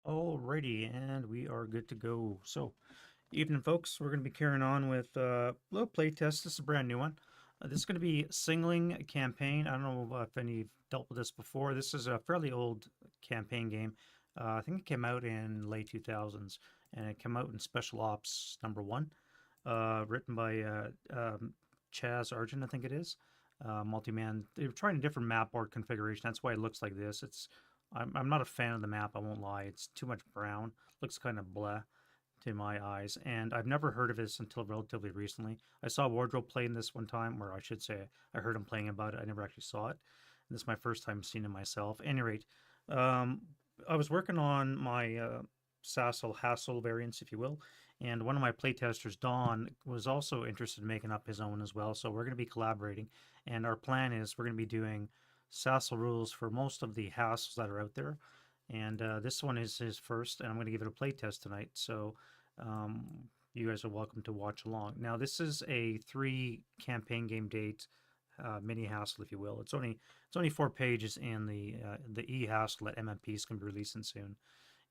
Alrighty, and we are good to go. So, evening, folks. We're going to be carrying on with a little playtest. This is a brand new one. This is going to be Singling Campaign. I don't know if any have dealt with this before. This is a fairly old campaign game. I think it came out in late 2000s, and it came out in Special Ops #1, written by Chaz Argent, I think it is. Multi-man. They were trying a different map board configuration. That's why it looks like this. I'm not a fan of the map, I won't lie. It's too much brown. Looks kind of blah to my eyes, and I've never heard of this until relatively recently. I saw Wardrobe playing this one time, or I should say, I heard him playing about it. I never actually saw it. This is my first time seeing it myself. At any rate, um, I was working on my SASL HASL variants, if you will, and one of my playtesters, Don, was also interested in making up his own as well. So we're going to be collaborating, and our plan is we're going to be doing SASL rules for most of the HASLs that are out there. And this one is his first, and I'm going to give it a playtest tonight. So um, you guys are welcome to watch along. Now, this is a 3 campaign game date mini HASL, if you will. It's only 4 pages, and the e HASL at MMP is going to be releasing soon.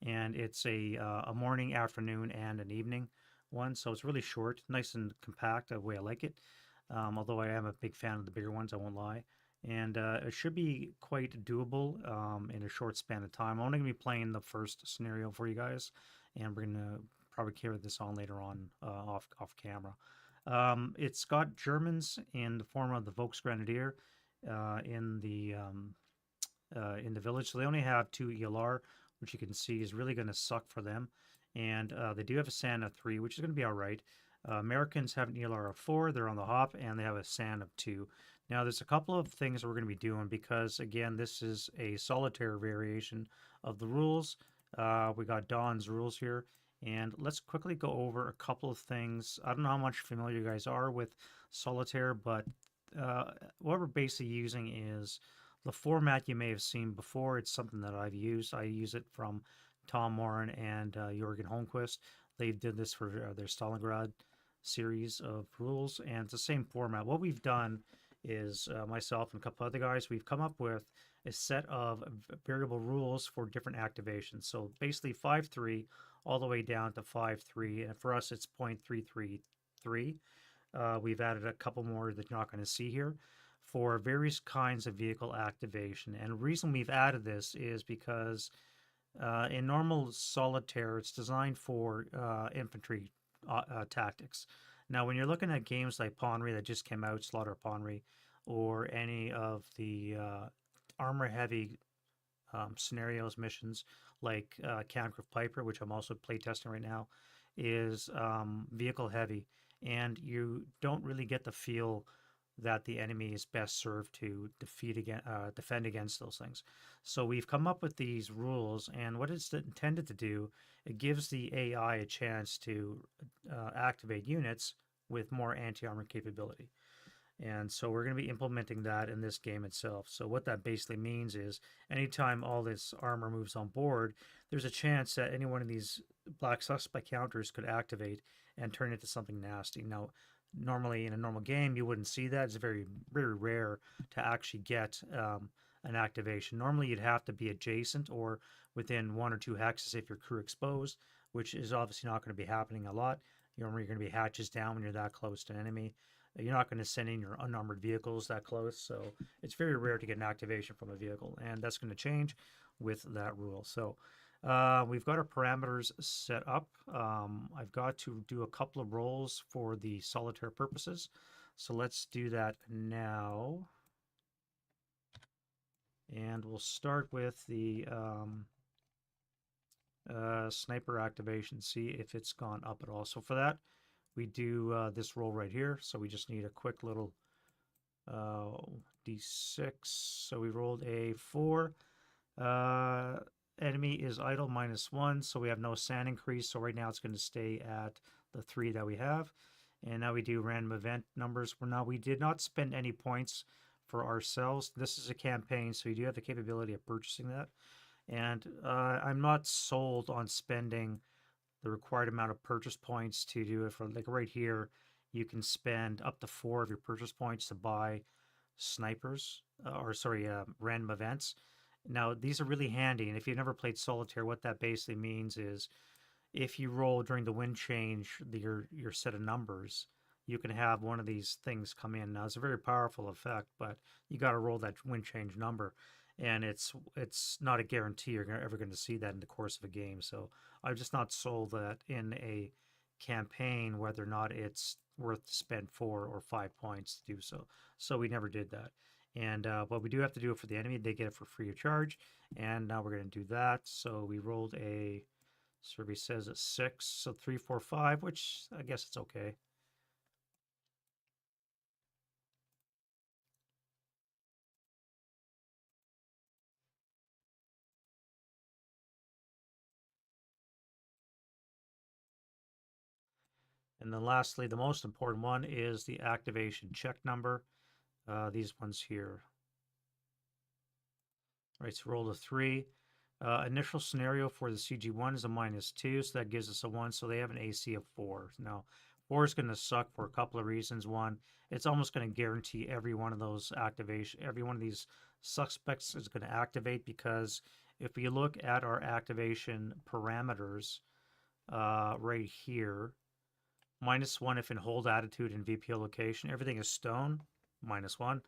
And it's a morning, afternoon, and an evening one, so it's really short, nice and compact, the way I like it. Although I am a big fan of the bigger ones, I won't lie. And it should be quite doable in a short span of time. I'm only going to be playing the first scenario for you guys, and we're going to probably carry this on later on off camera. It's got Germans in the form of the Volksgrenadier uh, in the um, in the village, so they only have 2 ELR, which you can see is really going to suck for them. And they do have a SAN of 3, which is going to be all right. Americans have an ELR of 4, they're on the hop, and they have a SAN of 2. Now, there's a couple of things that we're going to be doing because, again, this is a solitaire variation of the rules. We got Don's rules here, and let's quickly go over a couple of things. I don't know how much familiar you guys are with solitaire, but what we're basically using is the format you may have seen before. It's something that I've used. I use it from Tom Moran and Jorgen Holmquist. They did this for their Stalingrad series of rules, and it's the same format. What we've done is myself and a couple other guys, we've come up with a set of variable rules for different activations. So basically 5.3 all the way down to 5.3, and for us it's 0.333. We've added a couple more that you're not going to see here for various kinds of vehicle activation. And the reason we've added this is because in normal solitaire, it's designed for infantry tactics. Now, when you're looking at games like Ponry that just came out, Slaughter Ponry, or any of the armor heavy scenarios, missions like Cancroft Piper, which I'm also playtesting right now, is vehicle heavy. And you don't really get the feel that the enemy is best served to defend against those things. So we've come up with these rules, and what it's intended to do, it gives the AI a chance to activate units with more anti-armor capability. And so we're going to be implementing that in this game itself. So what that basically means is anytime all this armor moves on board, there's a chance that any one of these black suspect counters could activate and turn into something nasty. Now, normally in a normal game, you wouldn't see that. It's very, very rare to actually get an activation. Normally, you'd have to be adjacent or within 1 or 2 hexes if your crew exposed, which is obviously not going to be happening a lot. You're going to be hatches down when you're that close to an enemy. You're not going to send in your unarmored vehicles that close, so it's very rare to get an activation from a vehicle, and that's going to change with that rule. So we've got our parameters set up. I've got to do a couple of rolls for the solitaire purposes, so let's do that now. And we'll start with the sniper activation, see if it's gone up at all. So for that, we do this roll right here. So we just need a quick little d6. So we rolled a 4. Enemy is idle -1, so we have no SAN increase. So right now it's going to stay at the 3 that we have. And now we do random event numbers. Now we did not spend any points for ourselves. This is a campaign, so you do have the capability of purchasing that. And I'm not sold on spending the required amount of purchase points to do it. For like right here, you can spend up to 4 of your purchase points to buy snipers, random events. Now, these are really handy, and if you've never played solitaire, what that basically means is if you roll during the wind change your set of numbers, you can have one of these things come in. Now, it's a very powerful effect, but you got to roll that wind change number, and it's not a guarantee you're ever going to see that in the course of a game. So I've just not sold that in a campaign, whether or not it's worth to spend 4 or 5 points to do so. So we never did that. And but we do have to do it for the enemy. They get it for free of charge. And now we're going to do that. So we rolled a survey says a 6, so 3, 4, 5, which I guess it's okay. And then lastly, the most important one is the activation check number. These ones here. Right, so roll a 3. Initial scenario for the CG1 is a -2, so that gives us a 1. So they have an AC of 4. Now, 4 is going to suck for a couple of reasons. One, it's almost going to guarantee every one of those activation, every one of these suspects is going to activate, because if we look at our activation parameters right here, -1 if in hold attitude and VPO location, everything is stone, -1,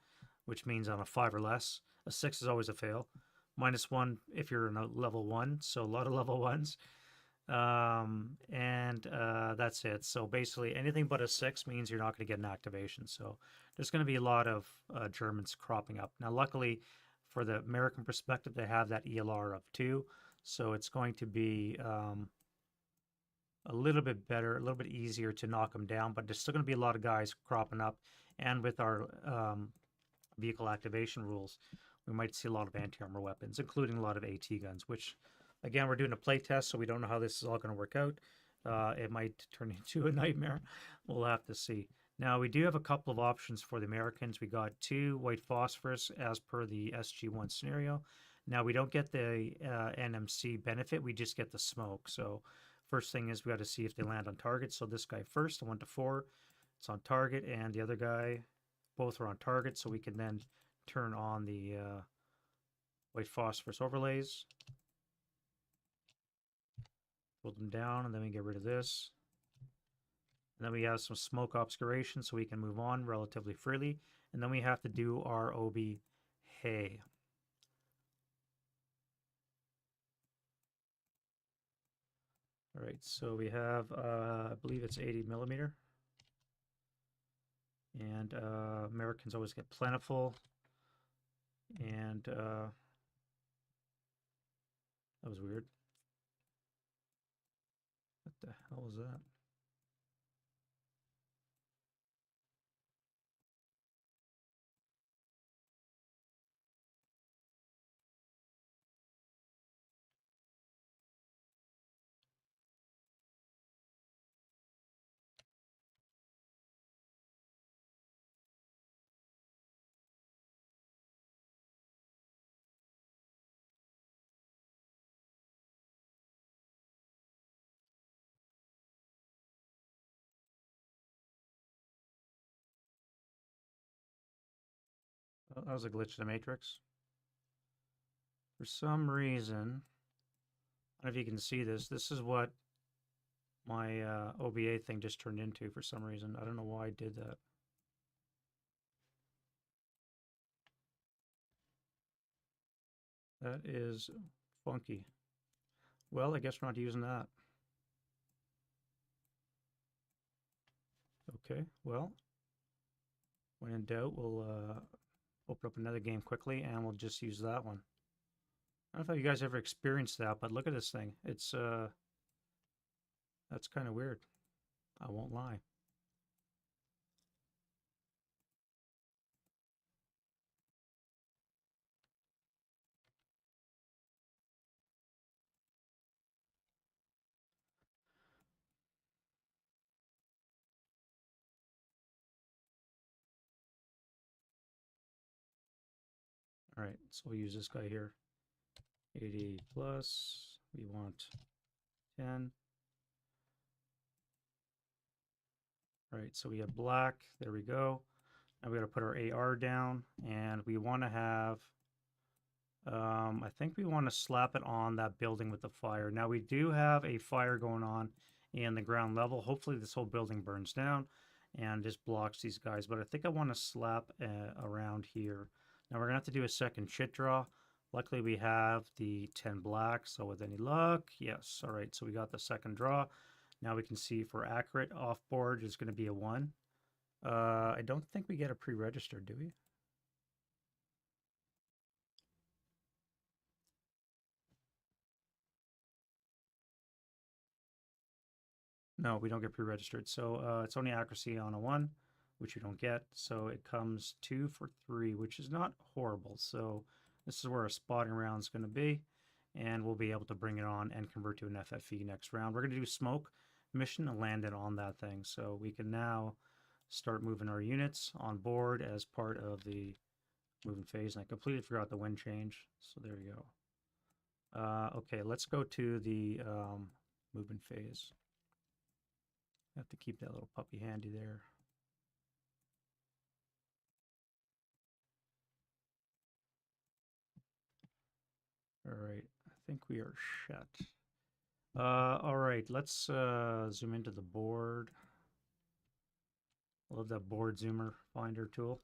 which means on a 5 or less. A 6 is always a fail. -1 if you're in a level 1, so a lot of level 1s. And that's it. So basically, anything but a 6 means you're not going to get an activation. So there's going to be a lot of Germans cropping up. Now, luckily, for the American perspective, they have that ELR of 2. So it's going to be a little bit better, a little bit easier to knock them down, but there's still going to be a lot of guys cropping up. And with our vehicle activation rules, we might see a lot of anti-armor weapons, including a lot of AT guns, which, again, we're doing a play test, so we don't know how this is all going to work out. It might turn into a nightmare. We'll have to see. Now, we do have a couple of options for the Americans. We got 2 white phosphorus as per the SG1 scenario. Now, we don't get the NMC benefit. We just get the smoke. So first thing is we got to see if they land on target. So this guy first, 1 to 4, it's on target, and the other guy, both are on target. So we can then turn on the white phosphorus overlays, pull them down, and then we get rid of this. And then we have some smoke obscuration, so we can move on relatively freely. And then we have to do our OB hay. All right, so we have, I believe it's 80 millimeter. And Americans always get plentiful. And that was weird. What the hell was that? Oh, that was a glitch in the matrix. For some reason, I don't know if you can see this. This is what my OBA thing just turned into for some reason. I don't know why I did that. That is funky. Well, I guess we're not using that. Okay, well, when in doubt, we'll open up another game quickly, and we'll just use that one. I don't know if you guys ever experienced that, but look at this thing. It's that's kind of weird. I won't lie. All right, so we'll use this guy here. 80 plus. We want 10. All right, so we have black. There we go. Now we got to put our AR down, and we want to have I think we want to slap it on that building with the fire. Now we do have a fire going on in the ground level. Hopefully this whole building burns down and just blocks these guys. But I think I want to slap around here. Now we're going to have to do a second chit draw. Luckily we have the 10 black, so with any luck, yes. All right, so we got the second draw. Now we can see for accurate off board is going to be a 1. I don't think we get a pre-registered, do we? No, we don't get pre-registered. So it's only accuracy on a 1, which you don't get. So it comes 2 for 3, which is not horrible. So this is where our spotting round is going to be. And we'll be able to bring it on and convert to an FFE next round. We're going to do smoke mission and land it on that thing. So we can now start moving our units on board as part of the moving phase. And I completely forgot the wind change. So there you go. Okay, let's go to the movement phase. Have to keep that little puppy handy there. All right, I think we are shut. All right, let's zoom into the board. I love that board zoomer finder tool.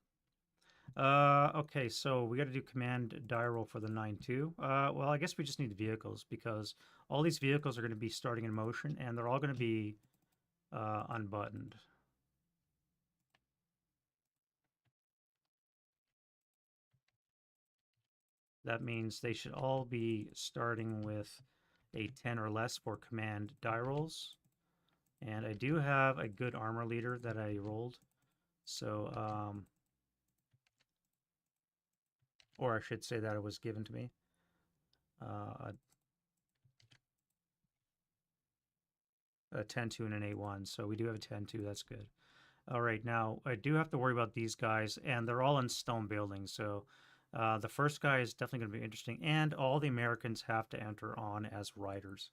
Okay, so we got to do command die roll for the 9-2. Well, I guess we just need vehicles because all these vehicles are going to be starting in motion and they're all going to be unbuttoned. That means they should all be starting with a 10 or less for command die rolls. And I do have a good armor leader that I rolled. So, or I should say that it was given to me. A 10-2 and an 8-1. So we do have a 10-2. That's good. All right, now I do have to worry about these guys, and they're all in stone buildings. So the first guy is definitely going to be interesting, and all the Americans have to enter on as riders.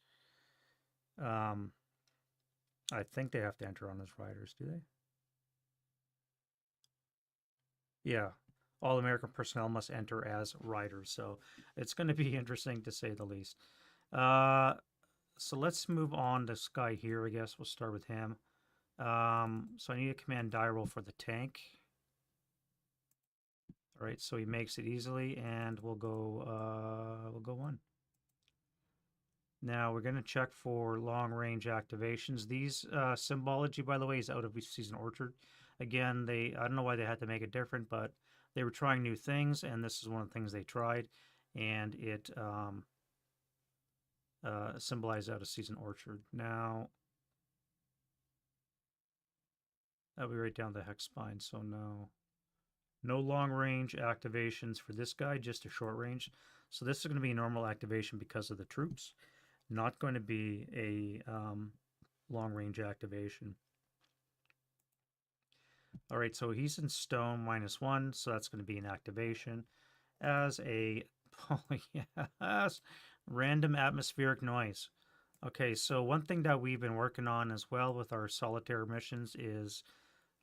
I think they have to enter on as riders, do they? Yeah, all American personnel must enter as riders. So it's going to be interesting to say the least. So let's move on to this guy here. I guess we'll start with him. So I need a command die roll for the tank. All right, so he makes it easily, and we'll go 1. Now we're going to check for long range activations. These symbology, by the way, is out of Season Orchard. Again, I don't know why they had to make it different, but they were trying new things, and this is one of the things they tried, and it symbolized out of Season Orchard. Now that'll be right down the hex spine, so no long range activations for this guy, just a short range. So this is going to be a normal activation because of the troops, not going to be a long range activation. All right, so he's in stone -1, so that's going to be an activation as a yes, random atmospheric noise. Okay, so one thing that we've been working on as well with our solitaire missions is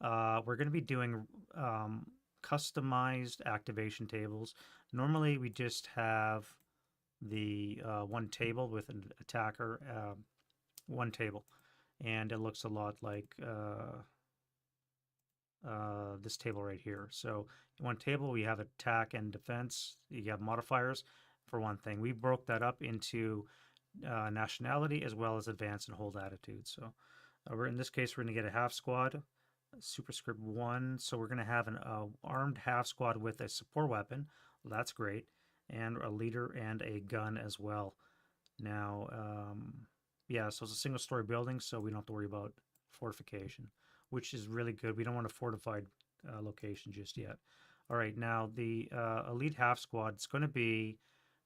we're going to be doing customized activation tables. Normally, we just have the one table with an attacker, one table, and it looks a lot like this table right here. So in one table, we have attack and defense. You have modifiers for one thing. We broke that up into nationality as well as advance and hold attitude. So we're in this case, we're going to get a half squad, superscript 1. So we're going to have an armed half squad with a support weapon. Well, that's great. And a leader and a gun as well. Now, yeah, so it's a single story building, so we don't have to worry about fortification, which is really good. We don't want a fortified location just yet. All right, now the elite half squad, it's going to be,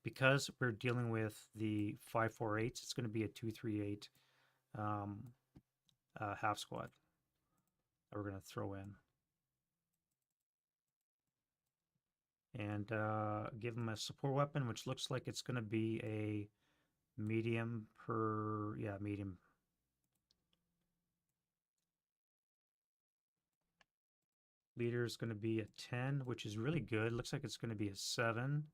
because we're dealing with the 548s, it's going to be a 238 half squad that we're going to throw in. And give them a support weapon, which looks like it's going to be a medium medium. Leader is going to be a 10, which is really good. Looks like it's going to be a 7.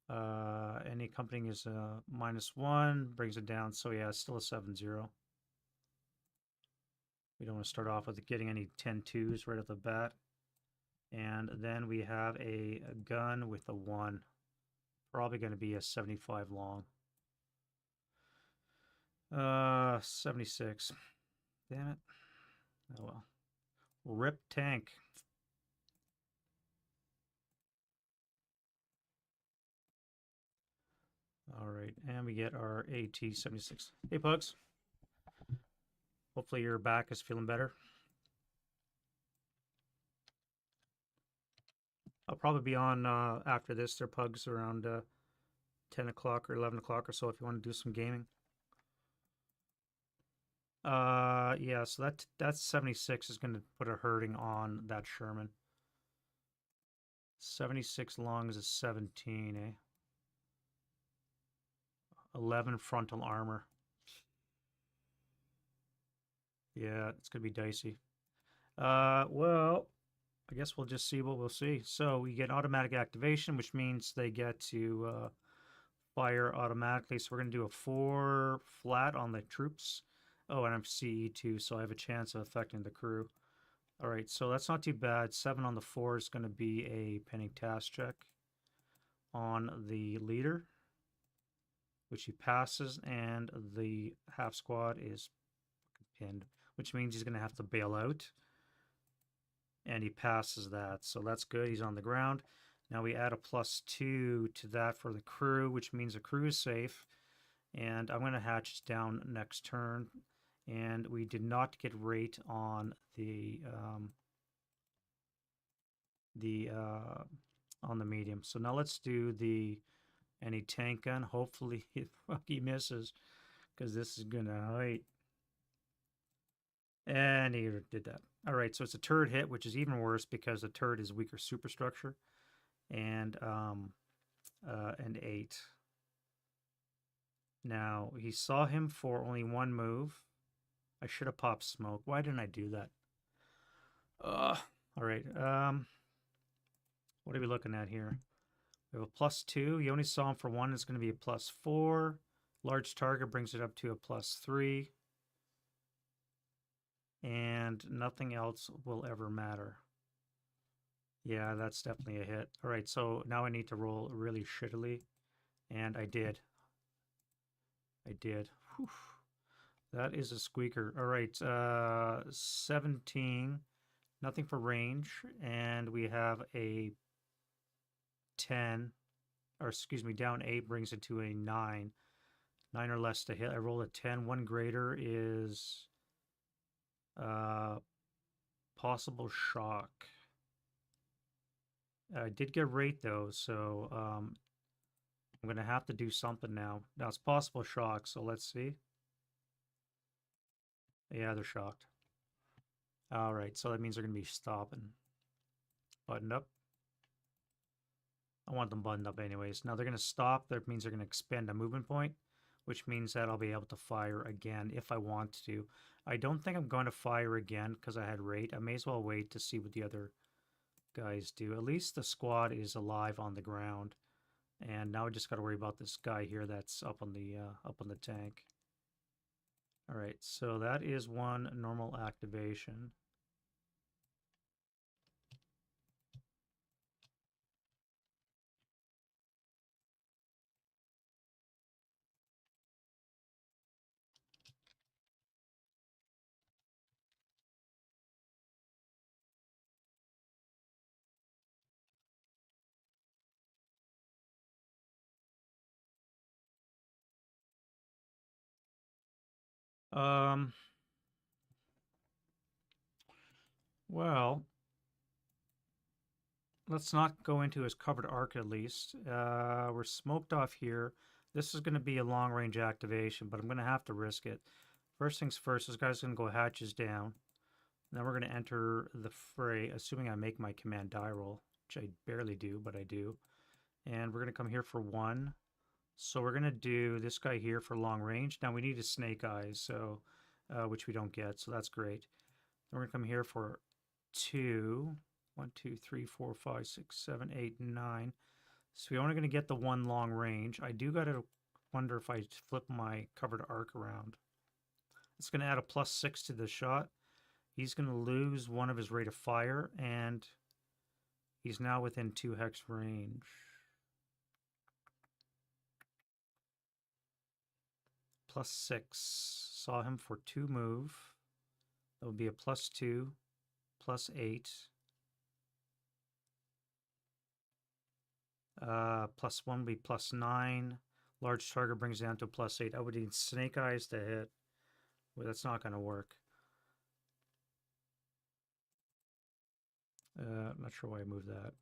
Any accompanying is -1, brings it down. So yeah, it's still a 7-0. We don't want to start off with getting any 10-2s right off the bat. And then we have a gun with a 1. Probably going to be a 75 long. 76. Damn it. Oh well. Rip tank. All right, and we get our AT-76. Hey, Pugs. Hopefully your back is feeling better. I'll probably be on after this. They're Pugs around 10 o'clock or 11 o'clock or so if you want to do some gaming. Yeah, so that's 76 is going to put a hurting on that Sherman. 76 long is a 17, eh? 11 frontal armor. Yeah, it's going to be dicey. Well, I guess we'll just see what we'll see. So we get automatic activation, which means they get to fire automatically. So we're going to do a 4 flat on the troops. Oh, and I'm CE2, so I have a chance of affecting the crew. All right, so that's not too bad. 7 on the 4 is going to be a pending task check on the leader, which he passes, and the half squad is pinned, which means he's going to have to bail out. And he passes that, so that's good. He's on the ground. Now we add a +2 to that for the crew, which means the crew is safe. And I'm going to hatch down next turn. And we did not get rate on the medium. So now let's do the any tank gun. Hopefully he misses, because this is going to hurt. And he did that. All right, so it's a turret hit, which is even worse because the turret is weaker superstructure. And an 8. Now, he saw him for only 1 move. I should have popped smoke. Why didn't I do that? All right. What are we looking at here? We have a +2. You only saw him for 1. It's going to be a +4. Large target brings it up to a +3. And nothing else will ever matter. Yeah, that's definitely a hit. All right, so now I need to roll really shittily. And I did. Whew. That is a squeaker. All right, 17. Nothing for range. And we have a 10. Or excuse me, down 8 brings it to a 9. 9 or less to hit. I roll a 10. 1 greater is possible shock. I did get rate though, so I'm going to have to do something now. Now it's possible shock, so let's see. Yeah, they're shocked. All right, so that means they're going to be stopping. Buttoned up. I want them buttoned up anyways. Now they're going to stop. That means they're going to expend a movement point, which means that I'll be able to fire again if I want to. I don't think I'm going to fire again because I had rate. I may as well wait to see what the other guys do. At least the squad is alive on the ground. And now I just got to worry about this guy here that's up on the tank. All right, so that is 1 normal activation. Well, let's not go into his covered arc at least. We're smoked off here. This is going to be a long-range activation, but I'm going to have to risk it. First things first, this guy's going to go hatches down. Then we're going to enter the fray, assuming I make my command die roll, which I barely do, but I do. And we're going to come here for 1. So we're going to do this guy here for long range. Now we need a snake eyes, so which we don't get, so that's great. Then we're going to come here for 2. 1, 2, 3, 4, 5, 6, 7, 8, 9. So we're only going to get the one long range. I do got to wonder if I flip my covered arc around. It's going to add a +6 to the shot. He's going to lose one of his rate of fire, and he's now within 2 hex range. +6. Saw him for 2 move. That would be a +2, +8. +1 would be +9. Large target brings down to +8. I would need Snake Eyes to hit. Well, that's not going to work. I'm not sure why I moved that.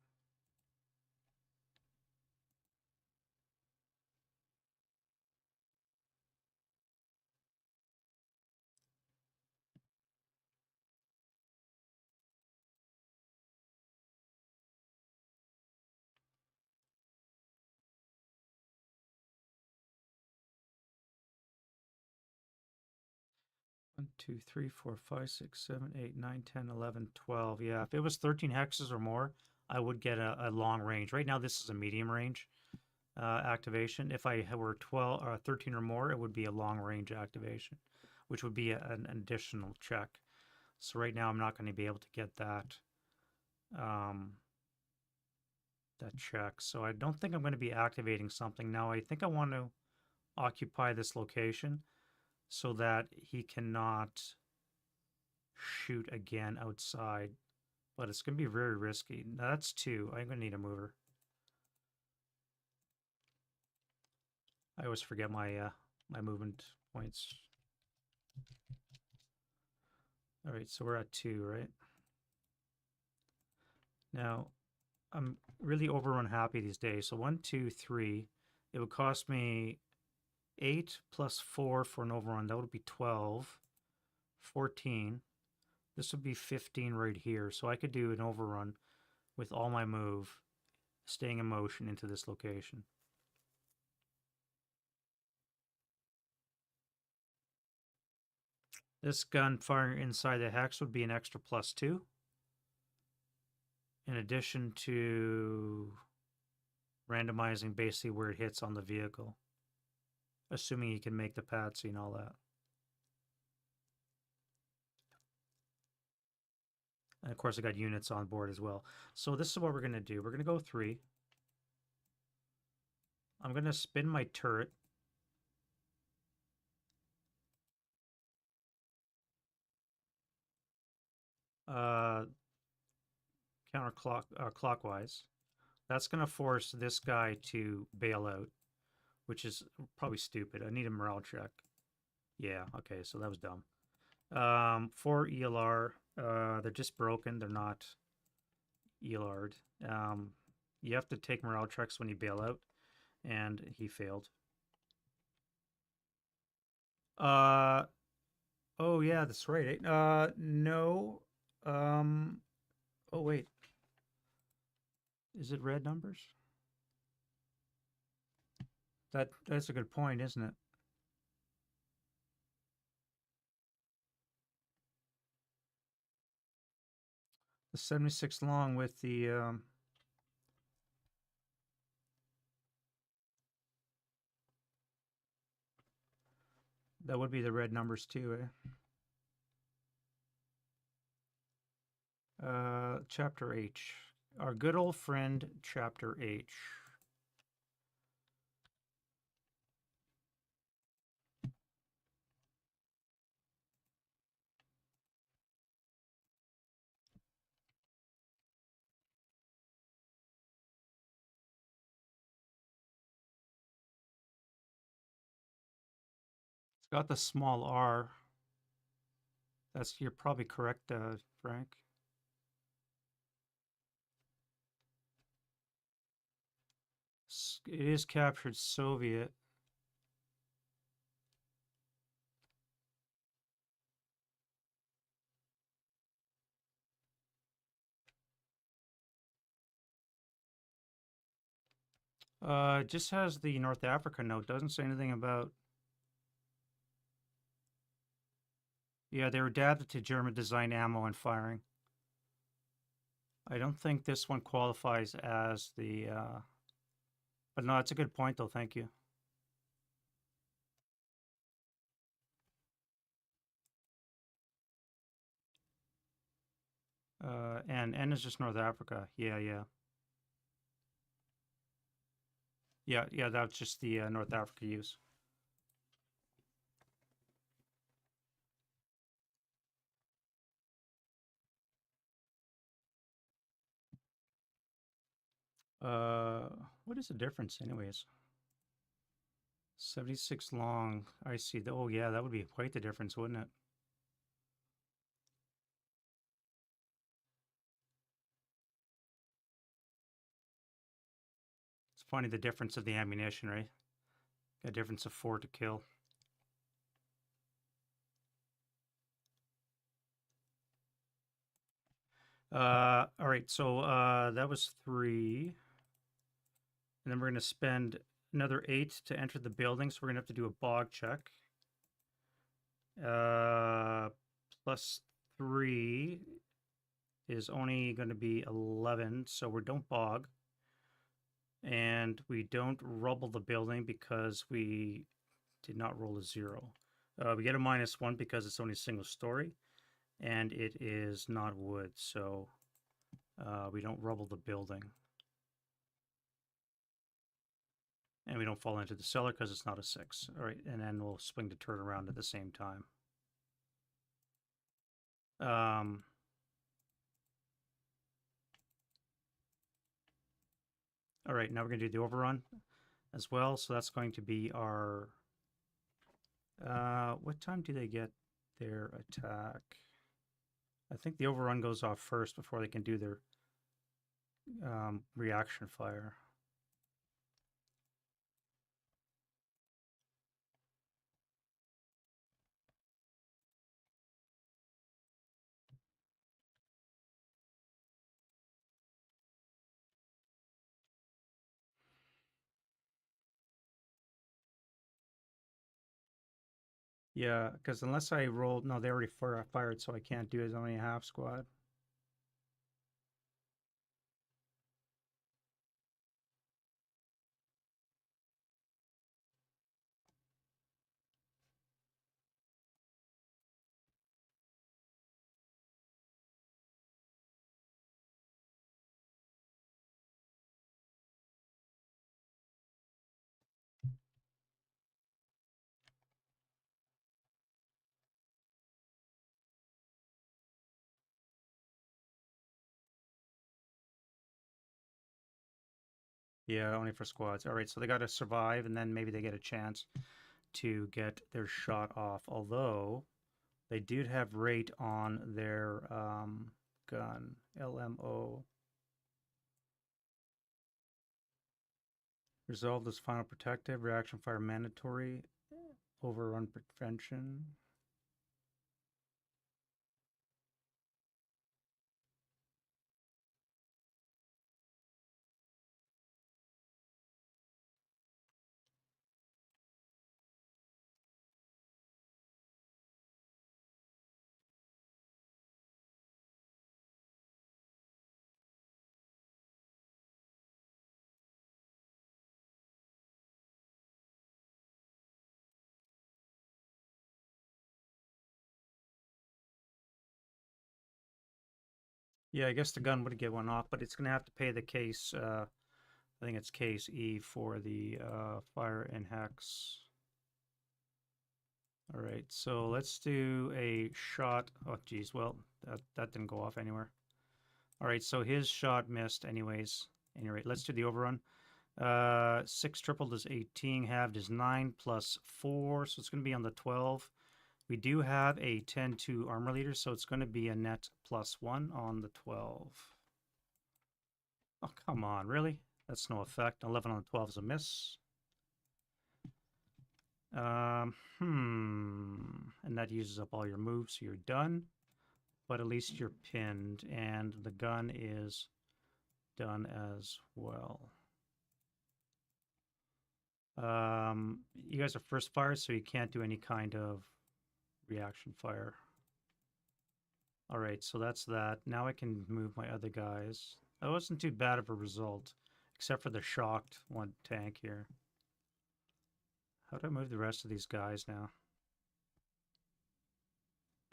One, 2, 3, 4, 5, 6, 7, 8, 9, 10, 11, 12. Yeah, if it was 13 hexes or more, I would get a long range. Right now, this is a medium range activation. If I were 12 or 13 or more, it would be a long range activation, which would be an additional check. So right now, I'm not going to be able to get that that check. So I don't think I'm going to be activating something now. I think I want to occupy this location so that he cannot shoot again outside, but it's going to be very risky. Now that's 2. I'm going to need a mover. I always forget my my movement points. All right, so we're at 2, right? Now, I'm really over unhappy these days. So 1, 2, 3. It would cost me 8 plus 4 for an overrun. That would be 12. 14. This would be 15 right here. So I could do an overrun with all my move, staying in motion into this location. This gun firing inside the hex would be an extra +2. In addition to randomizing basically where it hits on the vehicle. Assuming you can make the patsy and all that. And of course I got units on board as well. So this is what we're going to do. We're going to go 3. I'm going to spin my turret. Clockwise. That's going to force this guy to bail out, which is probably stupid. I need a morale check. Yeah, okay, so that was dumb. 4 ELR. They're just broken. They're not ELR'd. You have to take morale checks when you bail out, and he failed. Oh yeah, that's right. No. Oh wait. Is it red numbers? That's a good point, isn't it? The 76 long with the that would be the red numbers too, eh? Chapter H. Our good old friend, Chapter H. It's got the small R. You're probably correct, Frank. It is captured Soviet. It just has the North Africa note. Doesn't say anything about. Yeah, they were adapted to German design ammo and firing. I don't think this one qualifies as the But no, it's a good point, though. Thank you. And N is just North Africa. Yeah, yeah. Yeah, yeah, that's just the North Africa use. Uh, what is the difference, anyways? 76 long. I see. Oh, yeah, that would be quite the difference, wouldn't it? It's funny the difference of the ammunition, right? A difference of 4 to kill. All right, so that was 3. And then we're going to spend another 8 to enter the building, so we're going to have to do a bog check. Plus 3 is only going to be 11, so we don't bog. And we don't rubble the building because we did not roll a 0. We get a -1 because it's only a single story, and it is not wood, so we don't rubble the building. And we don't fall into the cellar because it's not a 6. All right, and then we'll swing the turret around at the same time. All right, now we're going to do the overrun as well. So that's going to be our... what time do they get their attack? I think the overrun goes off first before they can do their reaction fire. Yeah, because unless I rolled... No, they already fired, so I can't do it. It's only a half squad. Yeah, only for squads. All right, so they got to survive, and then maybe they get a chance to get their shot off. Although they did have rate on their gun, LMO. Resolve this final protective. Reaction fire mandatory. Overrun prevention. Yeah, I guess the gun would get one off, but it's going to have to pay the case. I think it's case E for the fire and hex. All right, so let's do a shot. Oh, geez, well, that didn't go off anywhere. All right, so his shot missed anyways. Anyway, let's do the overrun. 6 tripled is 18, halved is 9, plus 4, so it's going to be on the 12. We do have a 10-2 armor leader, so it's going to be a net +1 on the 12. Oh, come on, really? That's no effect. 11 on the 12 is a miss. And that uses up all your moves, so you're done. But at least you're pinned, and the gun is done as well. You guys are first fire, so you can't do any kind of reaction fire. All right, so that's that. Now I can move my other guys. That wasn't too bad of a result. except for the shocked one tank here. How do I move the rest of these guys now?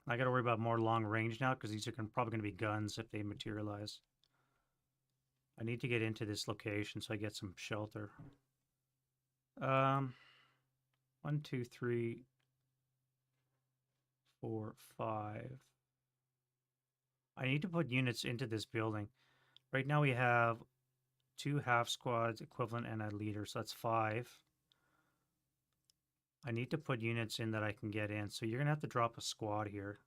I got to worry about more long range now because these are probably going to be guns if they materialize. I need to get into this location so I get some shelter. 1, 2, 3, 4, 5. I need to put units into this building. Right now we have 2 half squads equivalent and a leader, so that's 5. I need to put units in that I can get in, so you're going to have to drop a squad here.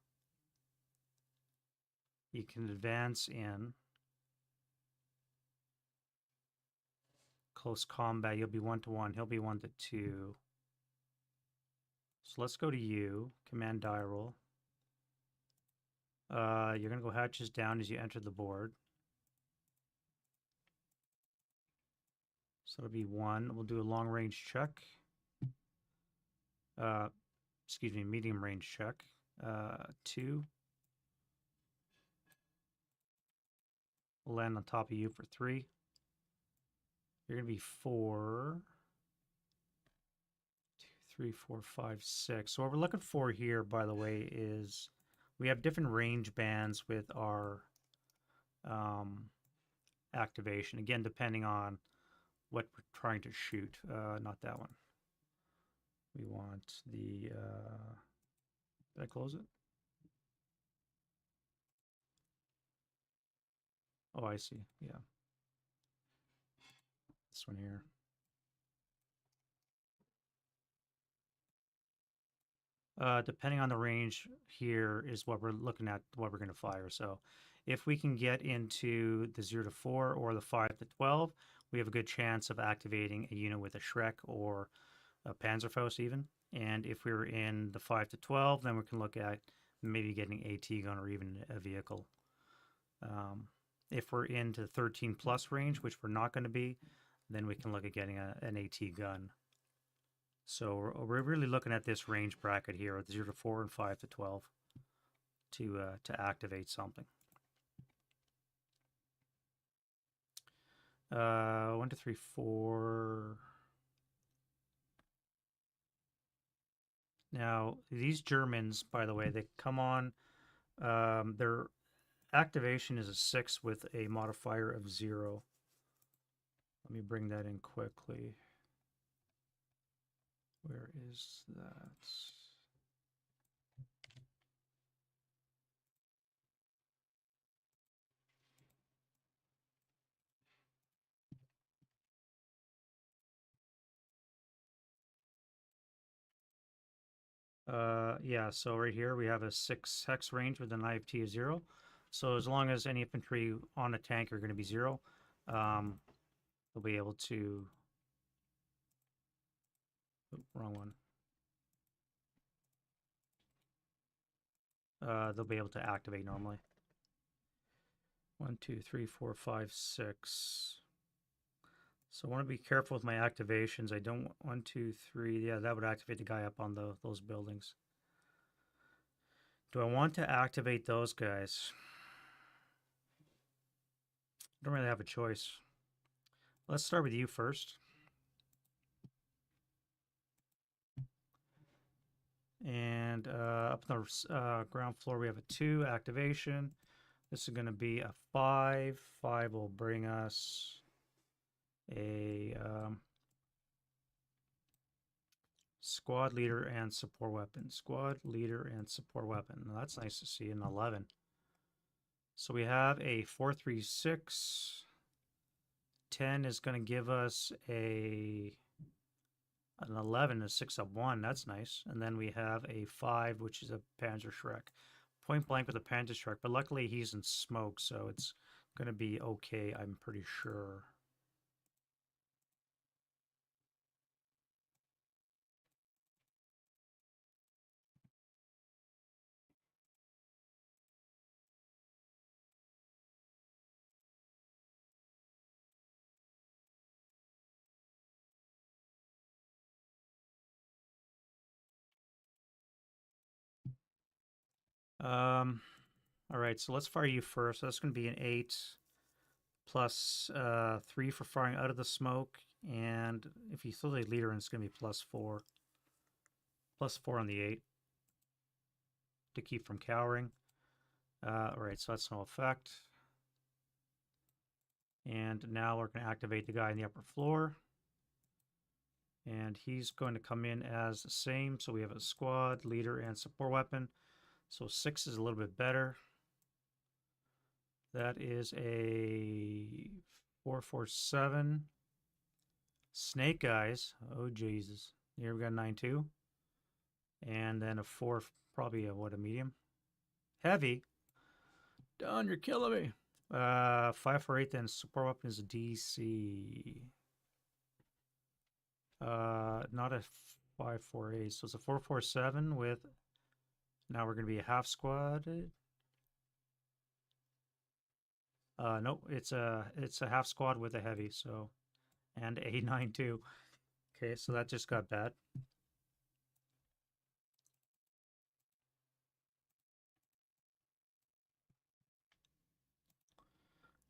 You can advance in. Close combat, you'll be 1-to-1. He'll be 1-to-2. So let's go to you. Command die roll. You're going to go hatches down as you enter the board. So it'll be 1. We'll do a long range check. Excuse me, medium range check. 2. We'll land on top of you for 3. You're going to be 4. 2, 3, 4, 5, 6. So what we're looking for here, by the way, is we have different range bands with our activation. Again, depending on what we're trying to shoot. Not that one. We want the... did I close it? Oh, I see. Yeah. This one here. Depending on the range here is what we're looking at, what we're going to fire. So if we can get into the 0-4 or the 5-12, we have a good chance of activating a unit with a Shrek or a Panzerfaust even. And if we were in the 5-12, then we can look at maybe getting AT gun or even a vehicle. If we're into the 13 plus range, which we're not going to be, then we can look at getting an AT gun. So we're really looking at this range bracket here at 0-4 and 5-12 to activate something. 1, 2, 3, 4. Now these Germans, by the way, they come on. Their activation is a 6 with a modifier of 0. Let me bring that in quickly. Where is that? Yeah, so right here we have a 6 hex range with an IFT of 0. So as long as any infantry on a tank are going to be 0, they'll be able to... Oh, wrong one. They'll be able to activate normally. 1, 2, 3, 4, 5, 6. So I want to be careful with my activations. I don't... 1, 2, 3... Yeah, that would activate the guy up on those buildings. Do I want to activate those guys? I don't really have a choice. Let's start with you first. And up on the ground floor, we have a 2 activation. This is going to be a 5. 5 will bring us a squad leader and support weapon. Squad leader and support weapon. Now that's nice to see, an 11. So we have a 4-3-6. 10 is going to give us an 11, a 6-1. That's nice. And then we have a 5, which is a Panzer Shrek. Point blank with a Panzer Shrek, but luckily he's in smoke, so it's going to be okay, I'm pretty sure. All right, so let's fire you first. That's going to be an 8. plus 3 for firing out of the smoke, and if you throw the leader in, it's going to be plus 4. Plus 4 on the 8 to keep from cowering. Alright, so that's no effect. And now we're going to activate the guy in the upper floor. And he's going to come in as the same. So we have a squad, leader, and support weapon. So 6 is a little bit better. That is a 447. Snake Eyes. Oh, Jesus. Here we got 9-2. And then a 4, probably a, what, a medium? Heavy. Don, you're killing me. 548, then support weapon is a DC. Not a 548, so it's a 447 with. Now we're going to be a half squad. Nope, it's a half squad with a heavy, so, and a 9-2. Okay, so that just got bad.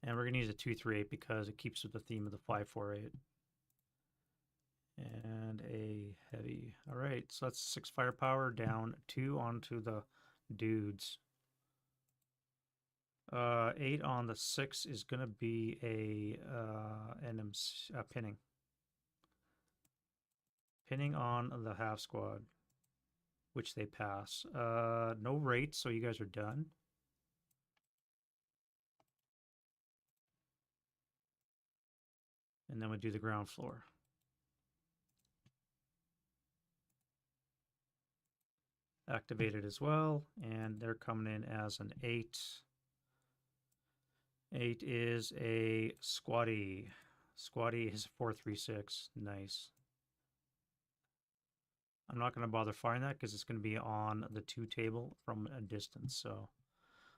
And we're going to use a 238 because it keeps with the theme of the 548. And a heavy. All right, so that's 6 firepower, down 2 onto the dudes. 8 on the 6 is going to be a pinning. Pinning on the half squad, which they pass. No rate, so you guys are done. And then we do the ground floor. Activated as well, and they're coming in as an 8. 8 is a squatty. Squatty is 436. Nice. I'm not going to bother firing that because it's going to be on the 2 table from a distance. So,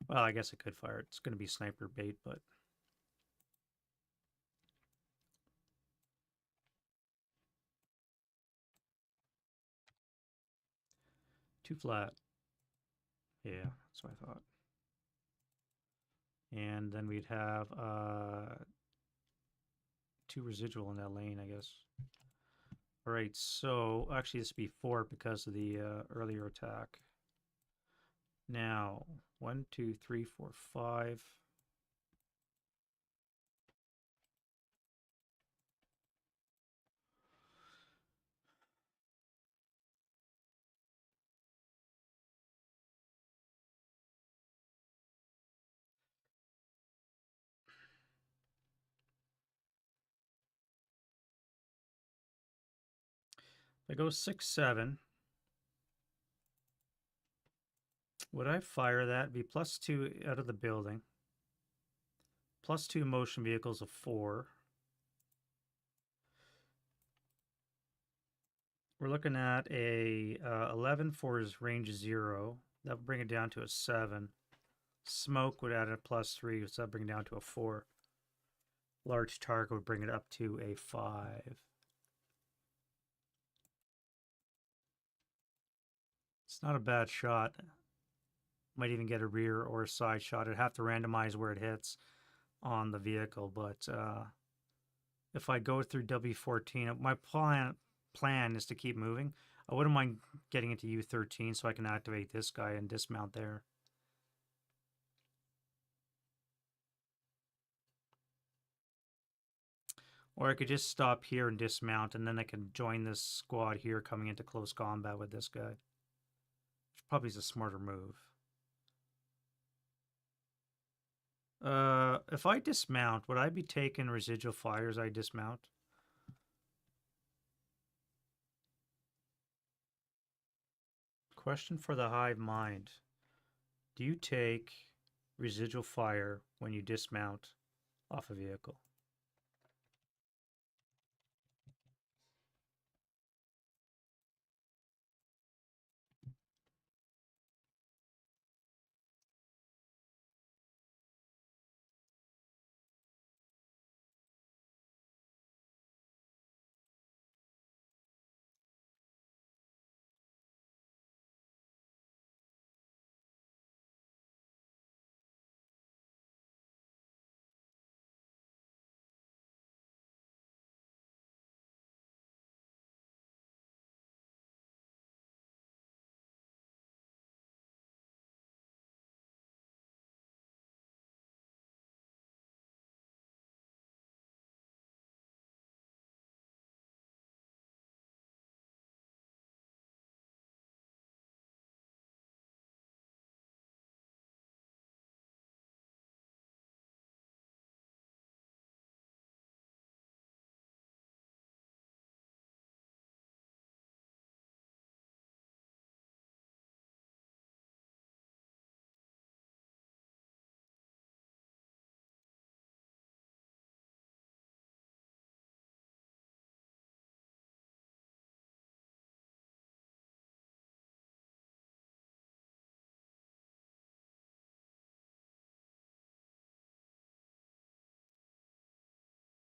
well, I guess I could fire it. It's going to be sniper bait, but. Too flat. Yeah, that's what I thought. And then we'd have 2 residual in that lane, I guess. All right, so actually this would be 4 because of the earlier attack. Now, 1, 2, 3, 4, 5. If I go 6, 7. Would I fire that? Be plus 2 out of the building. Plus 2 motion vehicles of 4. We're looking at a 11 for his range 0. That would bring it down to a 7. Smoke would add a plus 3, so that would bring it down to a 4. Large target would bring it up to a 5. It's not a bad shot. Might even get a rear or a side shot. I'd have to randomize where it hits on the vehicle, but if I go through W14, my plan is to keep moving. I wouldn't mind getting into U13 so I can activate this guy and dismount there. Or I could just stop here and dismount, and then I can join this squad here coming into close combat with this guy. Which probably is a smarter move. If I dismount, would I be taking residual fire as I dismount? Question for the hive mind. Do you take residual fire when you dismount off a vehicle?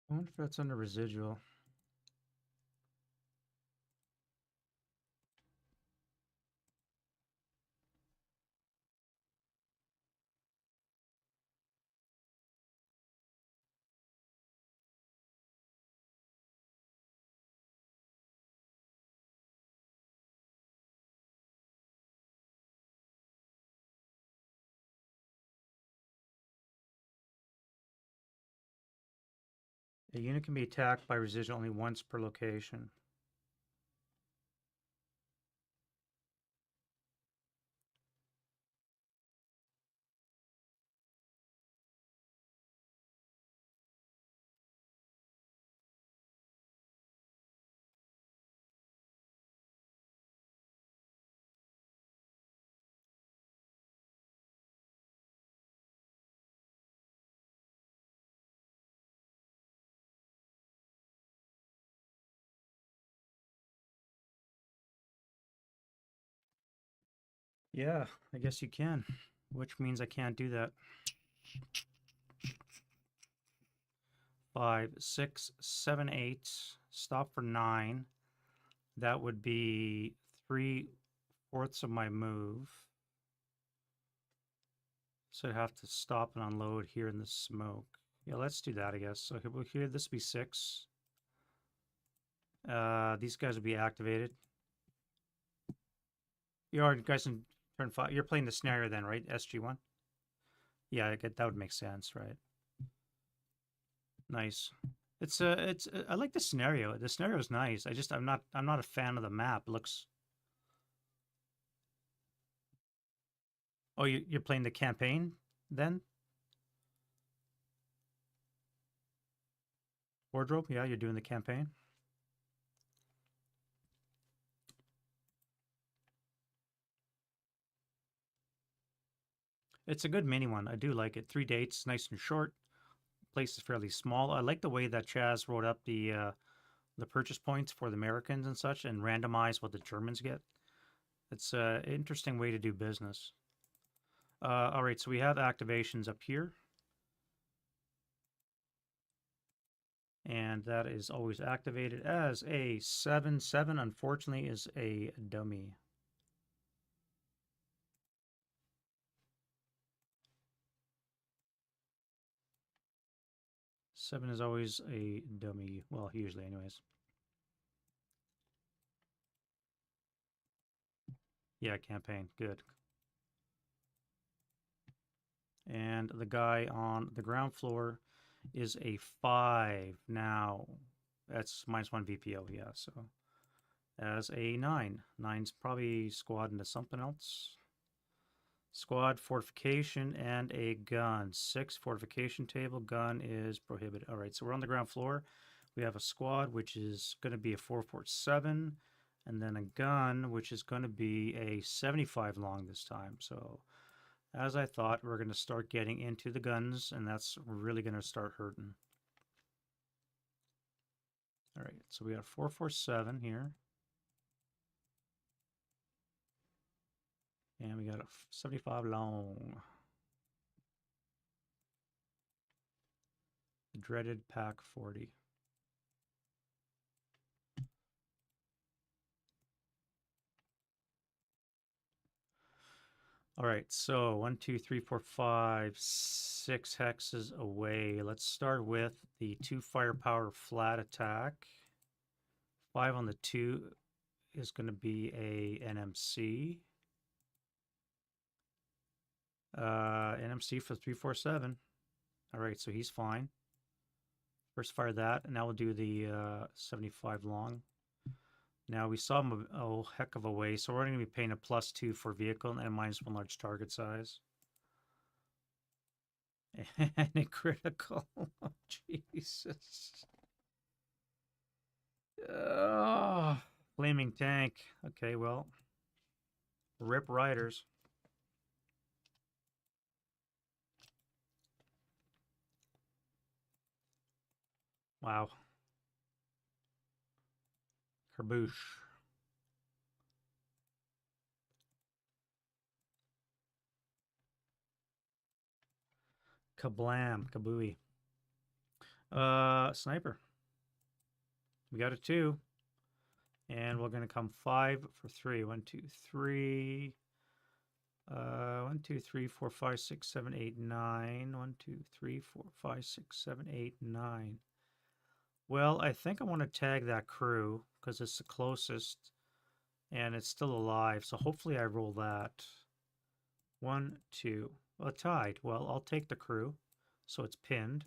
I wonder if that's under residual. A unit can be attacked by residual only once per location. Yeah, I guess you can, which means I can't do that. 5, 6, 7, 8. Stop for 9. That would be 3/4 of my move. So I'd have to stop and unload here in the smoke. Yeah, let's do that, I guess. So here this would be 6. These guys will be activated. You guys in turn 5. You're playing the scenario then, right? SG1? Yeah, that would make sense, right? Nice. It's I like the scenario. The scenario is nice. I'm not a fan of the map. It looks. Oh, you're playing the campaign then? Wardrobe? Yeah, you're doing the campaign. It's a good mini one. I do like it. 3 dates, nice and short. Place is fairly small. I like the way that Chaz wrote up the purchase points for the Americans and such, and randomize what the Germans get. It's an interesting way to do business. All right, so we have activations up here. And that is always activated as a 7/7. Unfortunately, is a dummy. Seven is always a dummy. Well, usually, anyways. Yeah, campaign. Good. And the guy on the ground floor is a 5 now. That's -1 VPO, yeah, so as a 9. 9's probably squad into something else. Squad, fortification, and a gun. 6 fortification table. Gun is prohibited. All right, so we're on the ground floor. We have a squad, which is going to be a 447, and then a gun, which is going to be a 75 long this time. So, as I thought, we're going to start getting into the guns, and that's really going to start hurting. All right, so we got a 447 here. And we got a 75 long. The dreaded pack 40. All right, so 1, 2, 3, 4, 5, 6 hexes away. Let's start with the 2 firepower flat attack. 5 on the 2 is going to be a NMC. NMC for 347. All right, so he's fine. First fire that, and now we'll do the 75 long. Now we saw him a heck of a way, so we're going to be paying a +2 for vehicle and -1 large target size. And a critical. Oh, Jesus. Oh, flaming tank. Okay, well, rip riders. Wow. Kerboosh. Kablam. Kabooey. Sniper. We got a 2. And we're going to come 5 for 3. 1, 2, 3. 1, 2, 3, 4, 5, 6, 7, 8, 9. 1, 2, 3, 4, 5, 6, 7, 8, 9. Well, I think I want to tag that crew because it's the closest and it's still alive. So hopefully I roll that. 1, 2. Well, tied. Well, I'll take the crew. So it's pinned.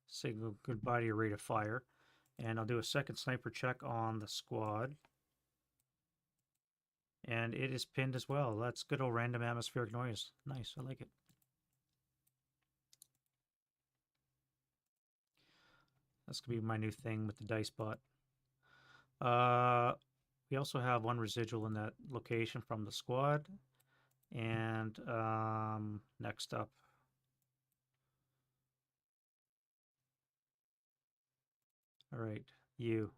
Say goodbye to your rate of fire. And I'll do a second sniper check on the squad. And it is pinned as well. That's good old random atmospheric noise. Nice, I like it. That's going to be my new thing with the dice bot. We also have 1 residual in that location from the squad. And next up, all right, you.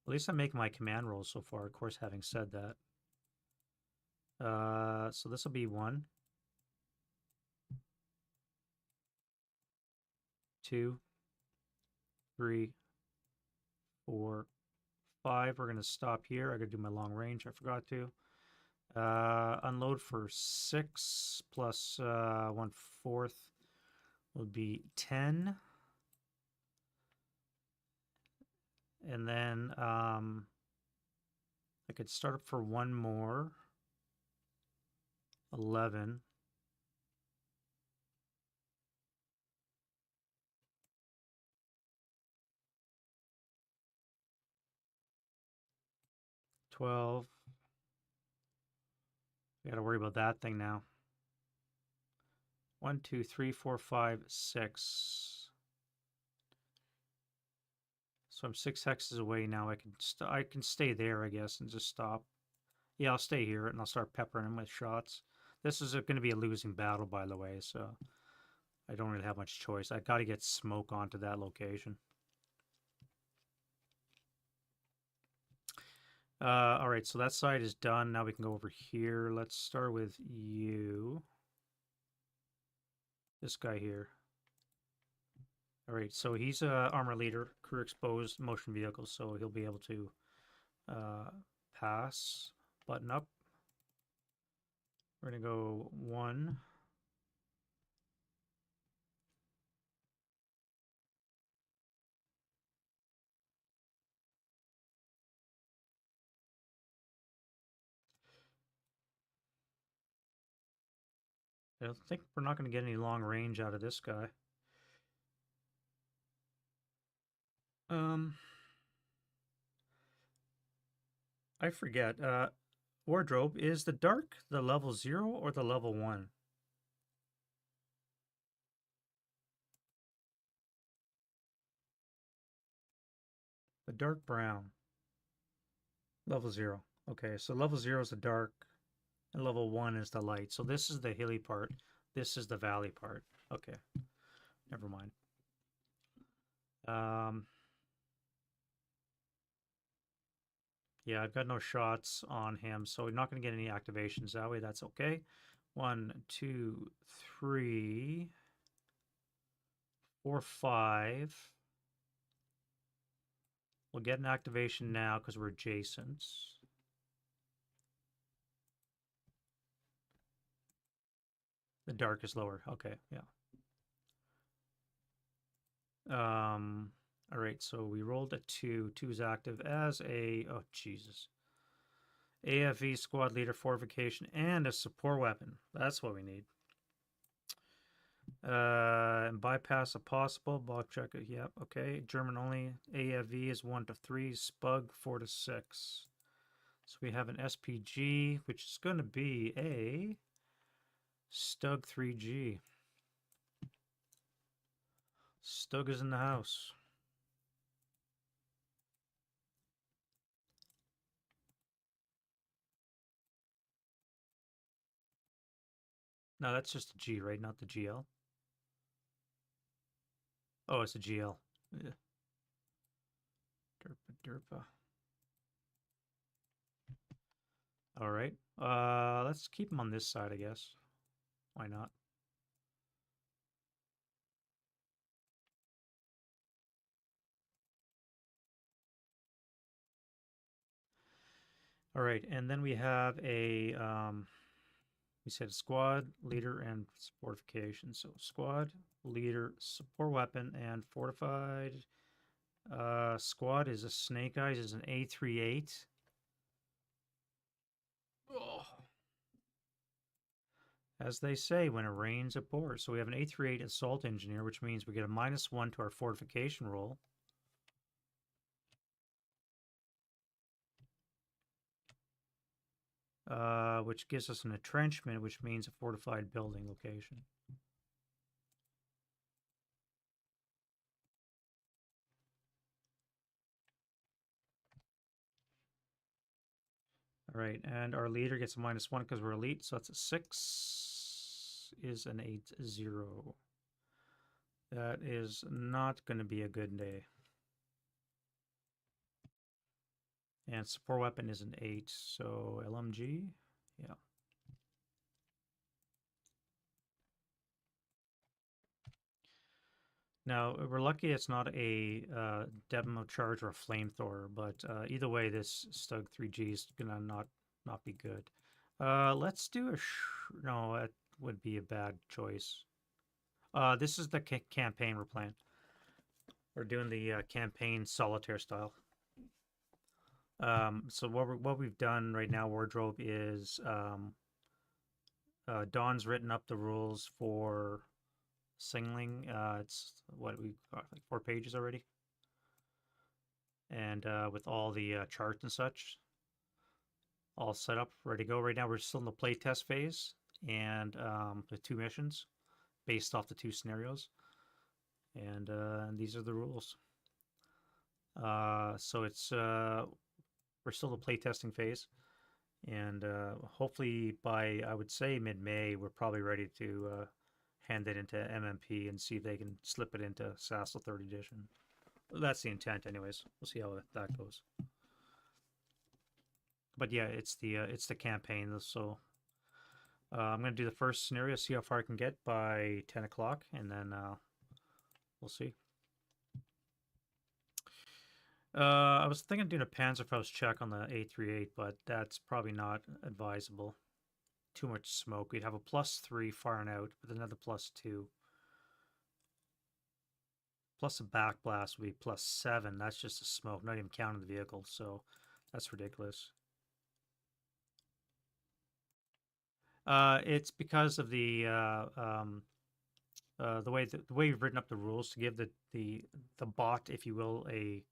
At least I'm making my command rolls so far, of course, having said that. So this will be 1, 2, 3, 4, 5. We're going to stop here. I got to do my long range. I forgot to. Unload for 6 plus 1/4 would be 10. And then I could start up for 1 more. 11. $12. We got to worry about that thing now. 1, 2, 3, 4, 5, 6. So I'm 6 hexes away now. I can stay there, I guess, and just stop. Yeah, I'll stay here and I'll start peppering him with shots. This is going to be a losing battle, by the way, so I don't really have much choice. I got to get smoke onto that location. All right, so that side is done. Now we can go over here. Let's start with you. This guy here. All right, so he's a armor leader, crew exposed, motion vehicle, so he'll be able to pass, button up. We're gonna go 1. I don't think we're not gonna get any long range out of this guy. I forget. Wardrobe, is the dark the level 0 or the level 1? The dark brown. Level 0. Okay, so level 0 is the dark, and level 1 is the light. So this is the hilly part. This is the valley part. Okay, never mind. Yeah, I've got no shots on him, so we're not going to get any activations that way. That's okay. 1, 2, 3, 4, 5. We'll get an activation now because we're adjacent. The dark is lower. Okay, yeah. All right, so we rolled a 2. 2 is active as a, oh, Jesus. AFV squad leader fortification and a support weapon. That's what we need. And bypass a possible bulk checker. Yep, okay. German only. AFV is 1 to 3. Spug 4 to 6. So we have an SPG, which is going to be a Stug 3G. Stug is in the house. No, that's just a G, right? Not the GL. Oh, it's a GL. Yeah. Derpa derpa. All right. Let's keep him on this side, I guess. Why not? All right, and then we have a we said squad leader and fortification. So squad leader, support weapon, and fortified. Squad is a Snake Eyes is an A38. Oh. As they say, when it rains, it pours. So we have an A38 assault engineer, which means we get a -1 to our fortification roll. Which gives us an entrenchment, which means a fortified building location. All right, and our leader gets a -1 because we're elite, so that's a 6 is an 8-0. That is not going to be a good day. And support weapon is an 8, so LMG, yeah. Now, we're lucky it's not a demo charge or a flamethrower, but either way, this Stug 3G is gonna not be good. Let's do a no, that would be a bad choice. This is the campaign we're playing. We're doing the campaign solitaire style. So what we've done right now, wardrobe, is Dawn's written up the rules for singling. It's what we got, like 4 pages already, and with all the charts and such all set up, ready to go. Right now, we're still in the playtest phase, and the 2 missions based off the 2 scenarios, and these are the rules. So it's we're still in the playtesting phase, and hopefully by, I would say, mid-May, we're probably ready to hand it into MMP and see if they can slip it into SASL 3rd edition. That's the intent, anyways. We'll see how that goes. But yeah, it's the campaign. So I'm gonna do the first scenario, see how far I can get by 10 o'clock, and then we'll see. I was thinking of doing a Panzerfaust check on the A38, but that's probably not advisable. Too much smoke. We'd have a +3 firing out with another +2. Plus a backblast would be +7. That's just the smoke, not even counting the vehicle. So that's ridiculous. It's because of the way we've written up the rules to give the bot, if you will, a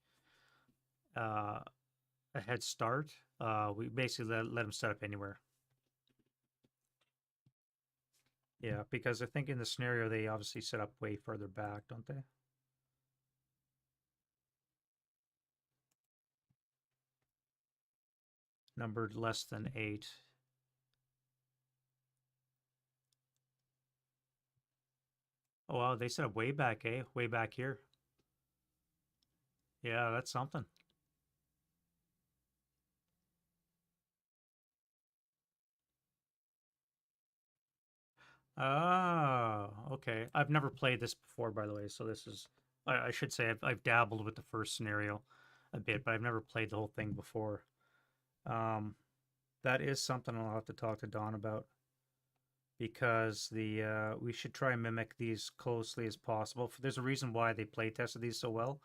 head start. We basically let them set up anywhere. Yeah, because I think in the scenario they obviously set up way further back, don't they? Numbered less than 8. Oh wow, they set up way back, eh? Way back here. Yeah, that's something. Oh, okay. I've never played this before, by the way, so this is, I should say I've dabbled with the first scenario a bit, but I've never played the whole thing before. That is something I'll have to talk to Dawn about, because we should try and mimic these closely as possible. There's a reason why they play tested these so well.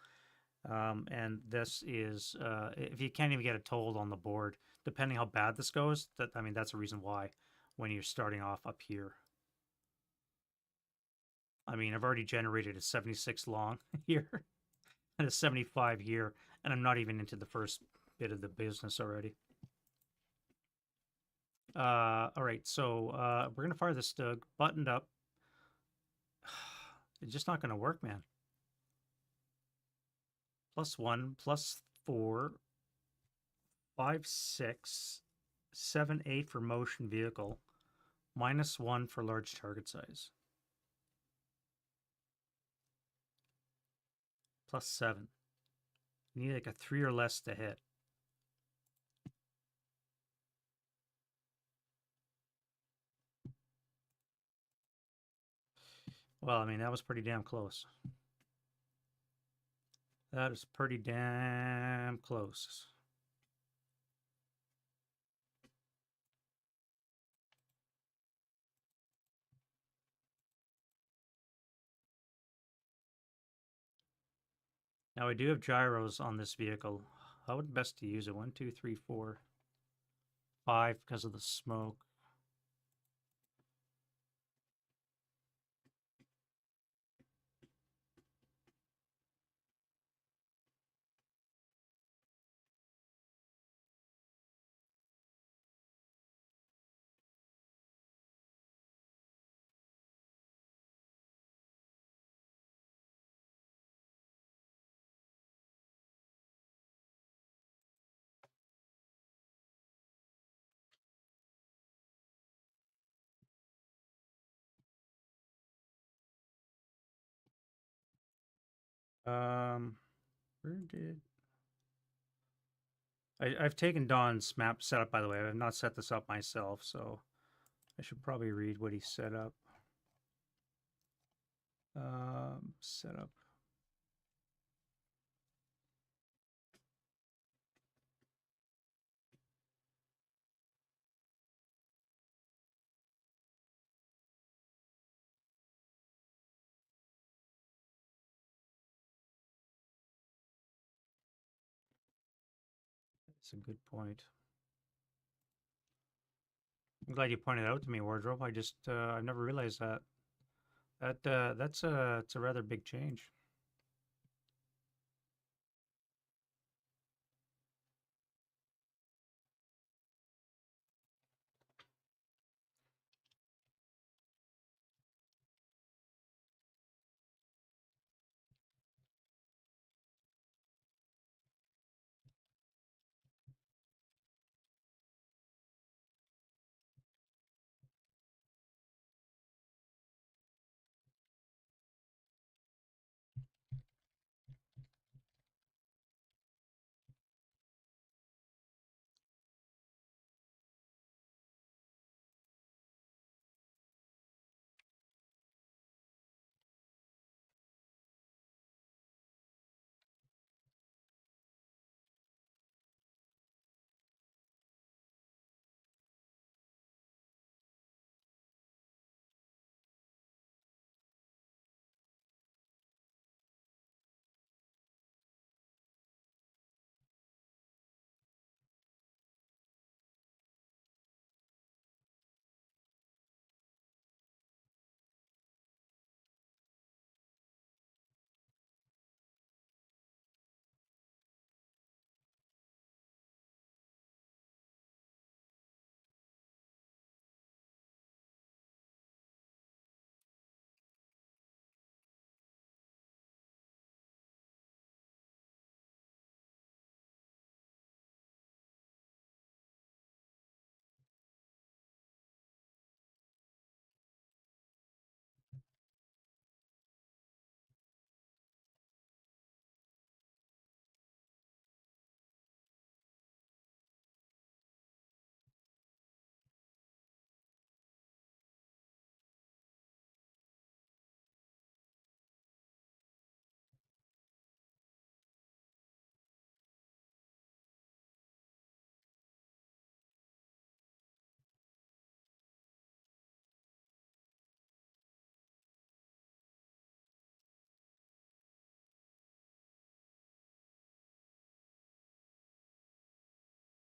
And this is, if you can't even get a toll on the board, depending how bad this goes, that's a reason why, when you're starting off up here. I mean, I've already generated a 76 long here and a 75 here, and I'm not even into the first bit of the business already. All right, so we're gonna fire the Stug, buttoned up. It's just not gonna work, man. +1, +4, 5, 6, 7, 8 for motion vehicle, -1 for large target size. +7. You need like a 3 or less to hit. Well, I mean, that was pretty damn close. That is pretty damn close. Now I do have gyros on this vehicle. How would best to use it? 1, 2, 3, 4, 5 because of the smoke. Where did I've taken Don's map setup, by the way. I have not set this up myself, so I should probably read what he set up. Setup. That's a good point. I'm glad you pointed it out to me, Wardrobe. I've never realized that. It's a rather big change.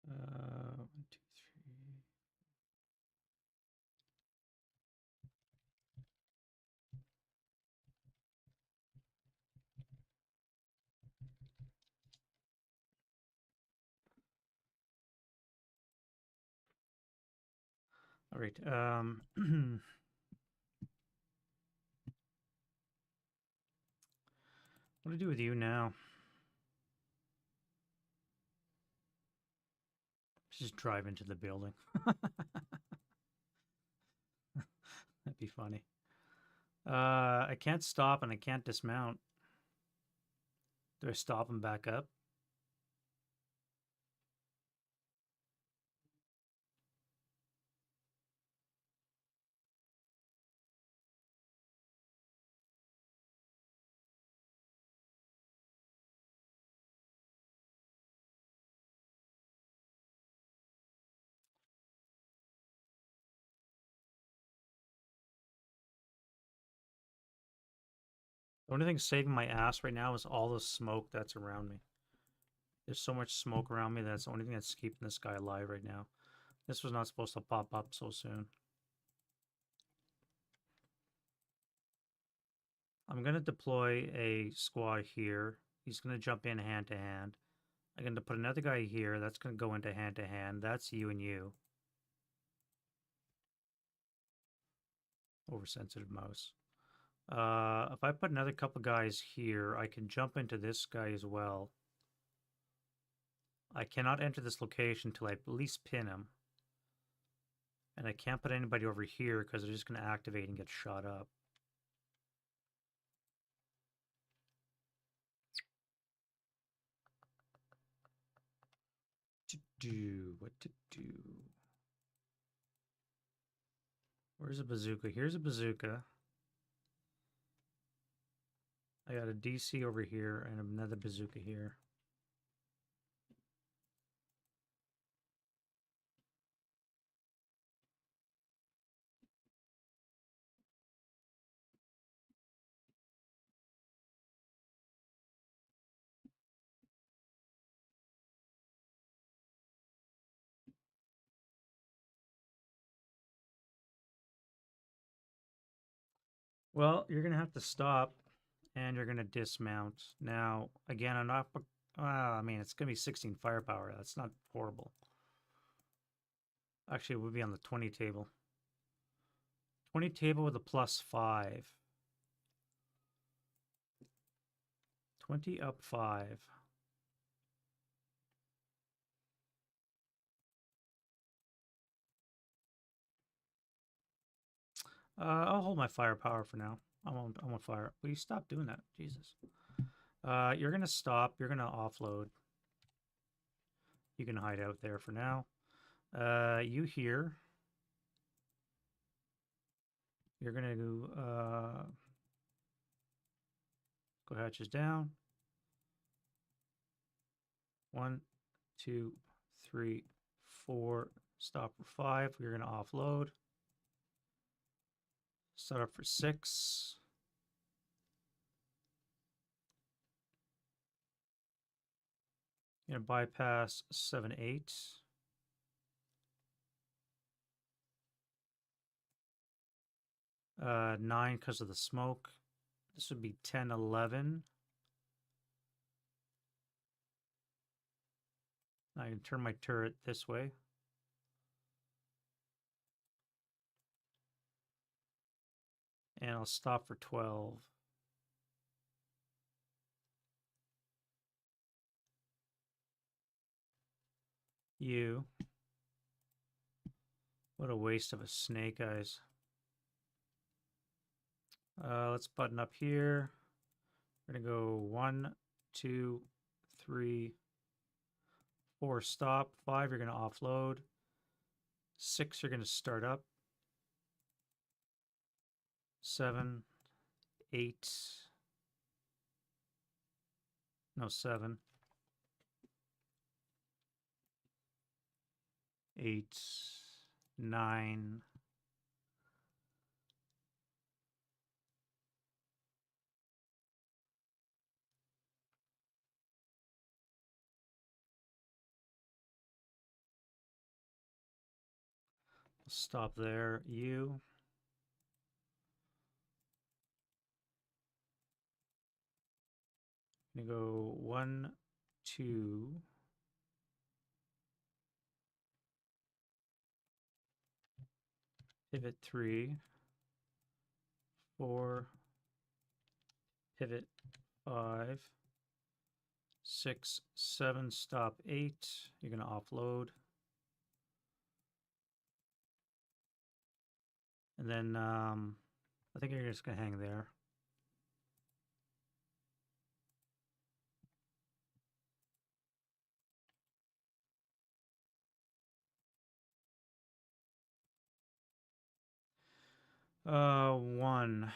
One, two, three. All right. What do I do with you now? Just drive into the building. That'd be funny. I can't stop and I can't dismount. Do I stop and back up? The only thing saving my ass right now is all the smoke that's around me. There's so much smoke around me that's the only thing that's keeping this guy alive right now. This was not supposed to pop up so soon. I'm going to deploy a squad here. He's going to jump in hand to hand. I'm going to put another guy here. That's going to go into hand to hand. That's you and you. Oversensitive mouse. If I put another couple guys here, I can jump into this guy as well. I cannot enter this location until I at least pin him. And I can't put anybody over here because they're just going to activate and get shot up. What to do? Where's a bazooka? Here's a bazooka. I got a DC over here and another bazooka here. Well, you're going to have to stop and you're going to dismount. Now, again, I'm not... I mean, it's going to be 16 firepower. That's not horrible. Actually, it would be on the 20 table. 20 table with a +5. 20 up 5. I'll hold my firepower for now. I won't fire. Will you stop doing that? Jesus. You're going to stop. You're going to offload. You can hide out there for now. You here. You're going to go hatches down. 1, 2, 3, 4. Stop for 5. You're going to offload. Start up for 6. You're going to bypass 7, 8. Uh, 9 because of the smoke. This would be 10, 11. I can turn my turret this way. And I'll stop for 12. You. What a waste of a snake eyes. Let's button up here. We're going to go 1, 2, 3, 4, stop. 5, you're going to offload. 6, you're going to start up. 7, 8. No, 7. 8, 9. Stop there. You. I'm going to go 1, 2. Pivot 3. 4. Pivot 5. 6, 7, stop 8. You're going to offload. And then I think you're just going to hang there. One.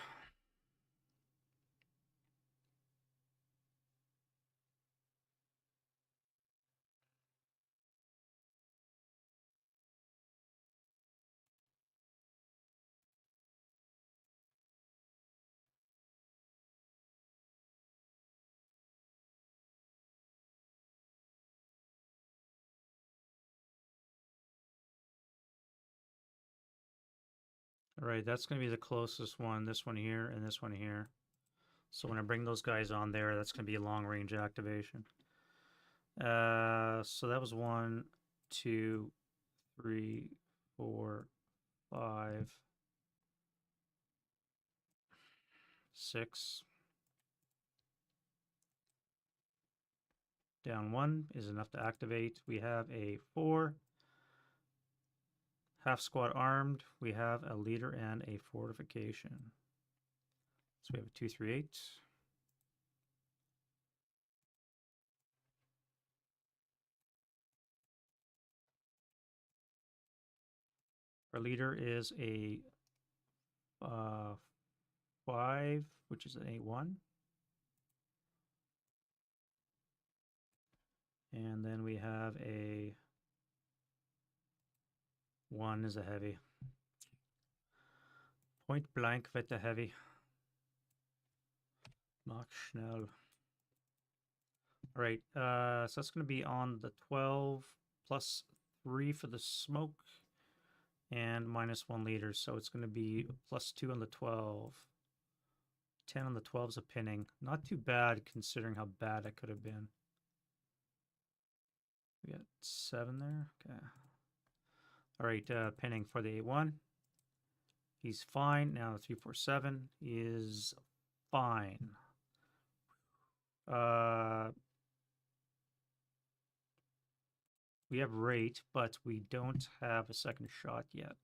All right, that's going to be the closest one. This one here and this one here. So when I bring those guys on there, that's going to be a long range activation. So that was 1, 2, 3, 4, 5, 6. Down 1 is enough to activate. We have a 4. Half squad armed. We have a leader and a fortification. So we have a 2, 3, 8. Our leader is a 5, which is an 8-1. And then we have a 1 is a heavy. Point blank with the heavy. Mach schnell. All right, so that's going to be on the 12 plus 3 for the smoke and minus 1 liter. So it's going to be plus 2 on the 12. 10 on the 12 is a pinning. Not too bad considering how bad it could have been. We got 7 there. Okay. All right, pinning for the 8-1. He's fine. Now the 3-4-7 is fine. We have rate, but we don't have a second shot yet.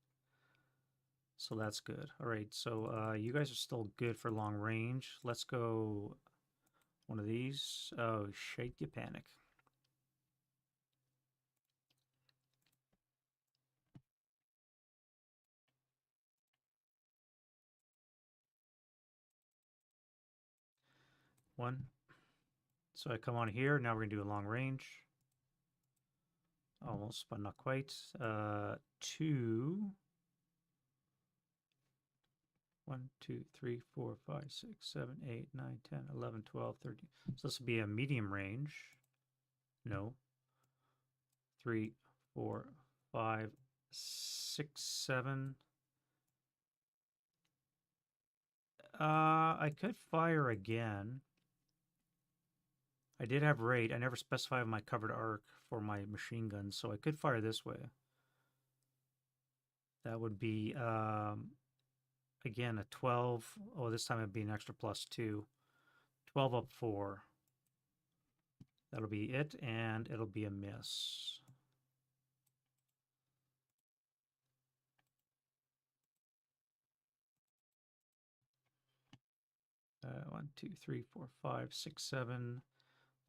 So that's good. All right, so you guys are still good for long range. Let's go one of these. Oh, shake you panic. One. So I come on here. Now we're going to do a long range. Almost, but not quite. 2. 1, 2, 3, 4, 5, 6, 7, 8, 9, 10, 11, 12, 13. So this will be a medium range. No. 3, 4, 5, 6, 7. I could fire again. I did have rate. I never specified my covered arc for my machine gun, so I could fire this way. That would be, again, a 12. Oh, this time it'd be an extra plus 2. 12 up 4. That'll be it, and it'll be a miss. One, 2, 3, 4, 5, 6, 7.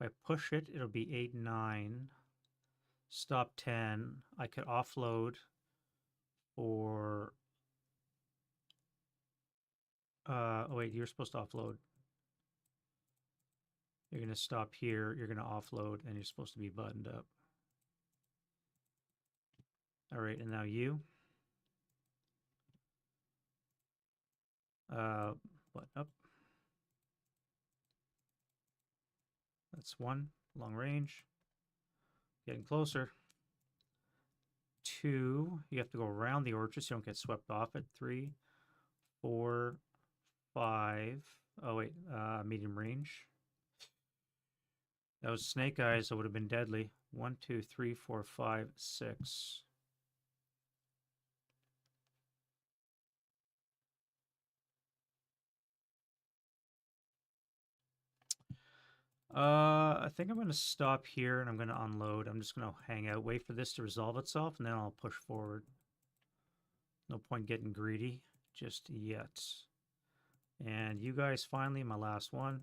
If I push it, it'll be 8, 9. Stop 10. I could offload for... oh, wait, you're supposed to offload. You're going to stop here. You're going to offload, and you're supposed to be buttoned up. All right, and now you. Button up. That's 1. Long range. Getting closer. 2. You have to go around the orchard so you don't get swept off it. 3, 4, 5. Oh, wait. Medium range. That was snake eyes. That would have been deadly. 1, 2, 3, 4, 5, 6. I think I'm going to stop here and I'm going to unload. I'm just going to hang out, wait for this to resolve itself, and then I'll push forward. No point getting greedy just yet. And you guys, finally, my last one.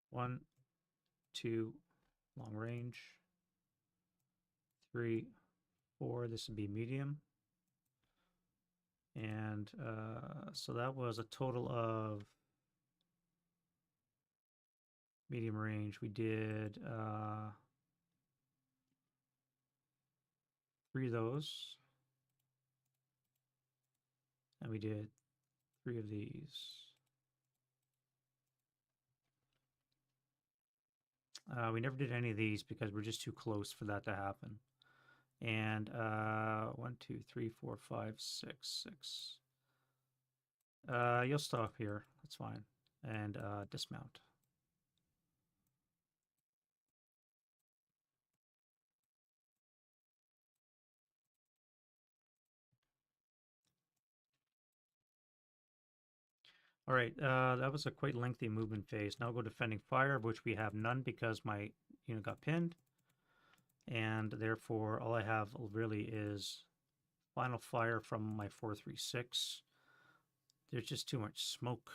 1, 2, long range. 3, 4, this would be medium. And so that was a total of medium range. We did 3 of those. And we did 3 of these. We never did any of these because we're just too close for that to happen. And 1, 2, 3, 4, 5, 6, 6. You'll stop here. That's fine. And dismount. All right, that was a quite lengthy movement phase. Now I'll go defending fire, of which we have none because my unit got pinned. And therefore, all I have really is final fire from my 436. There's just too much smoke.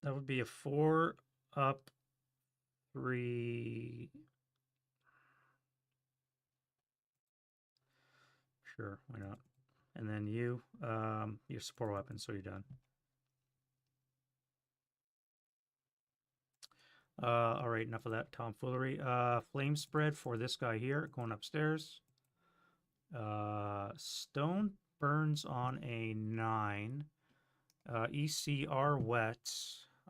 That would be a 4 up, 3. Sure, why not? And then you, your support weapon, so you're done. All right, enough of that tomfoolery. Flame spread for this guy here, going upstairs. Stone burns on a 9. ECR wet,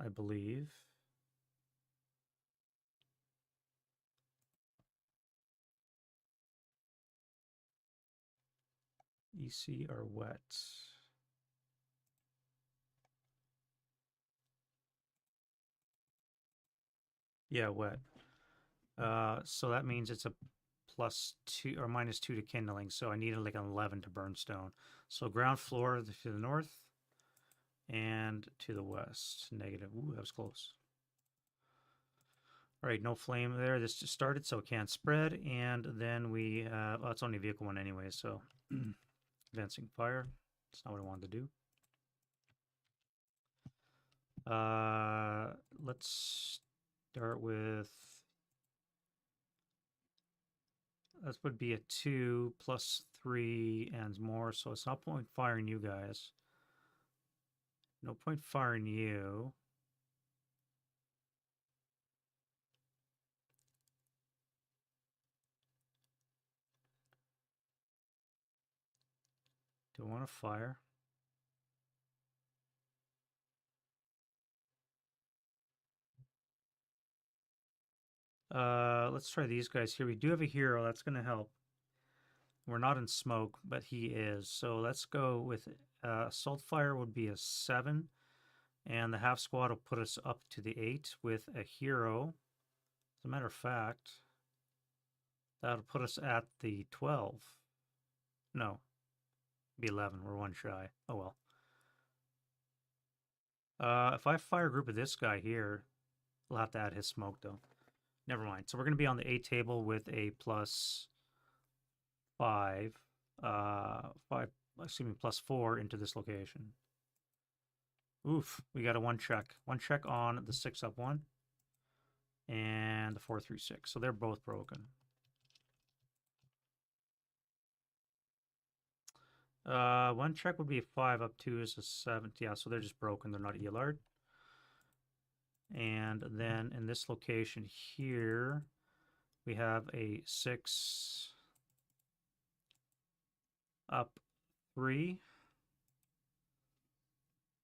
I believe. ECR wet. Yeah, wet. So that means it's a +2 or -2 to kindling. So I needed like an 11 to burn stone. So ground floor to the north and to the west. Negative. Ooh, that was close. All right, no flame there. This just started, so it can't spread. And then we have, well, it's only vehicle 1 anyway, so advancing fire. That's not what I wanted to do. Let's start with, that would be a 2 +3 and more, so it's not point firing you guys. No point firing you. Don't want to fire. Let's try these guys here. We do have a hero. That's going to help. We're not in smoke, but he is. So let's go with assault fire would be a 7. And the half squad will put us up to the 8 with a hero. As a matter of fact, that'll put us at the 12. No, be 11. We're 1 shy. Oh well. If I fire a group of this guy here, we'll have to add his smoke though. Never mind. So we're going to be on the 8 table with a +5, +4 into this location. Oof, we got a 1 check. 1 check on the 6 up 1 and the 436. So they're both broken. 1 check would be a 5 up 2 is a 7. Yeah, so they're just broken. They're not ELR'd. And then in this location here, we have a 6 up 3.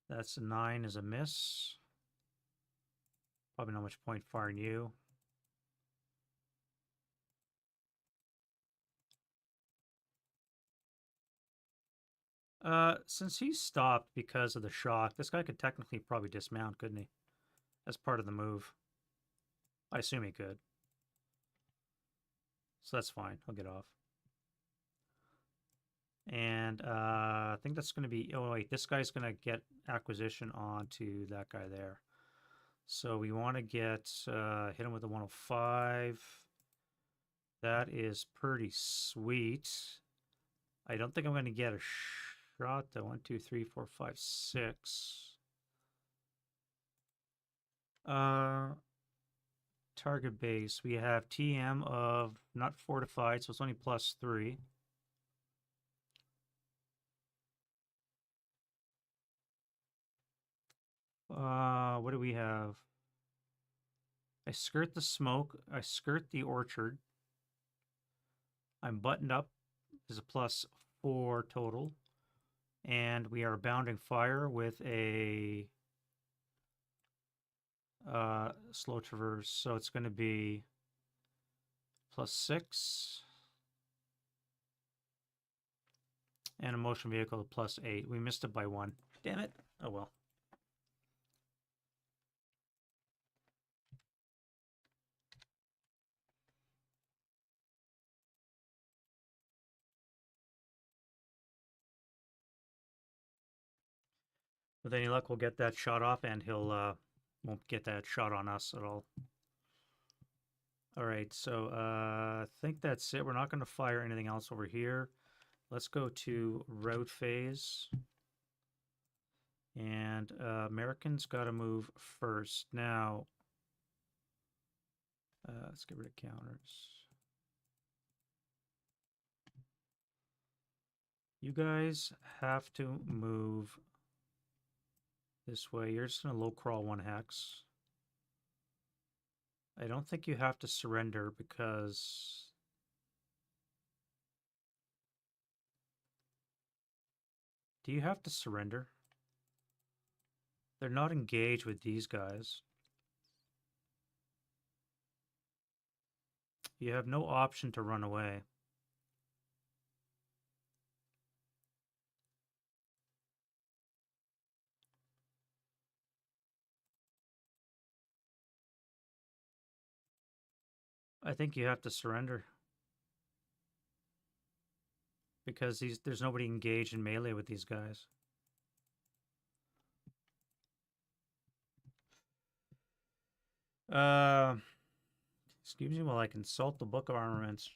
That's a 9 is a miss. Probably not much point firing you. Since he stopped because of the shock, this guy could technically probably dismount, couldn't he? As part of the move. I assume he could. So that's fine. I'll get off. And I think that's going to be... Oh, wait. This guy's going to get acquisition onto that guy there. So we want to get... hit him with a 105. That is pretty sweet. I don't think I'm going to get a shot, though. 1, 2, 3, 4, 5, 6. Target base. We have TM of not fortified, so it's only +3. What do we have? I skirt the smoke. I skirt the orchard. I'm buttoned up. is a +4 total. And we are bounding fire with a slow traverse. So it's going to be +6. And a motion vehicle +8. We missed it by 1. Damn it. Oh well. With any luck, we'll get that shot off, and he'll won't get that shot on us at all. All right, so I think that's it. We're not going to fire anything else over here. Let's go to route phase. And Americans got to move first. Now, let's get rid of counters. You guys have to move this way. You're just going to low crawl 1 hex. I don't think you have to surrender because do you have to surrender? They're not engaged with these guys. You have no option to run away. I think you have to surrender. Because there's nobody engaged in melee with these guys. Excuse me while I consult the Book of Armaments.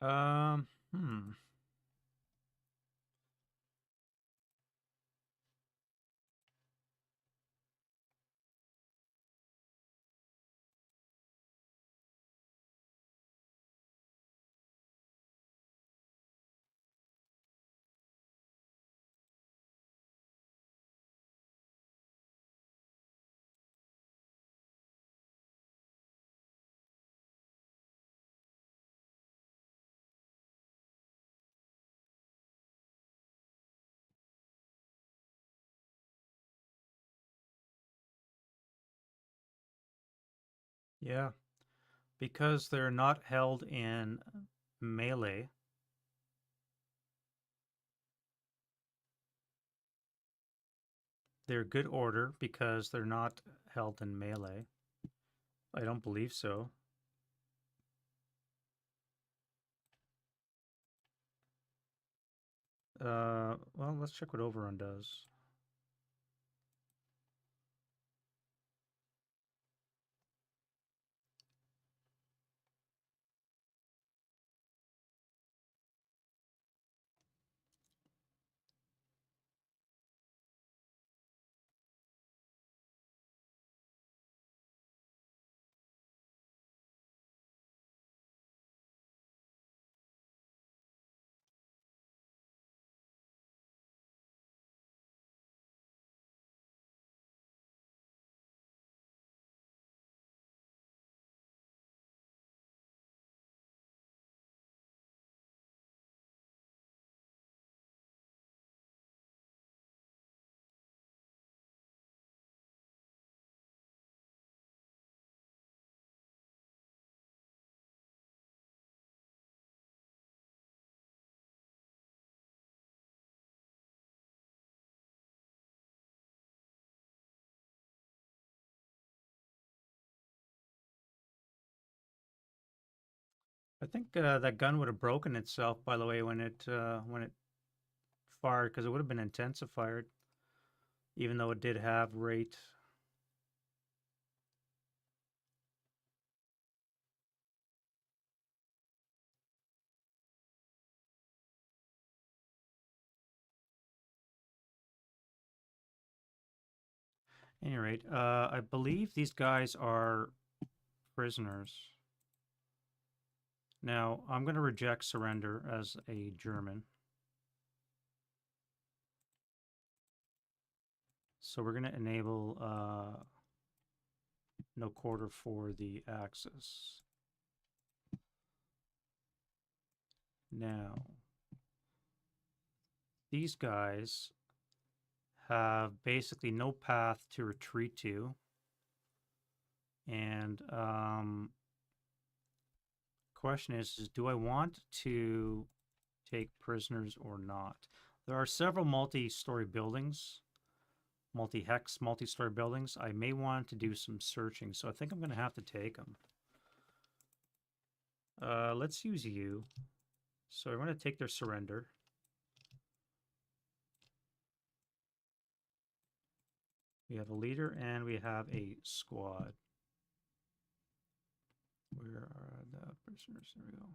Um, hmm. Yeah. Because they're not held in melee. They're good order because they're not held in melee. I don't believe so. Well, let's check what Overrun does. I think that gun would have broken itself, by the way, when it fired, because it would have been intensified, even though it did have rate. Any rate, I believe these guys are prisoners. Now, I'm going to reject surrender as a German. So we're going to enable no quarter for the Axis. Now, these guys have basically no path to retreat to. And question is do I want to take prisoners or not? There are several multi-story buildings, multi-hex, multi-story buildings. I may want to do some searching, so I think I'm going to have to take them. Let's use you. So I'm going to take their surrender. We have a leader and we have a squad. Where are the prisoners? There we go.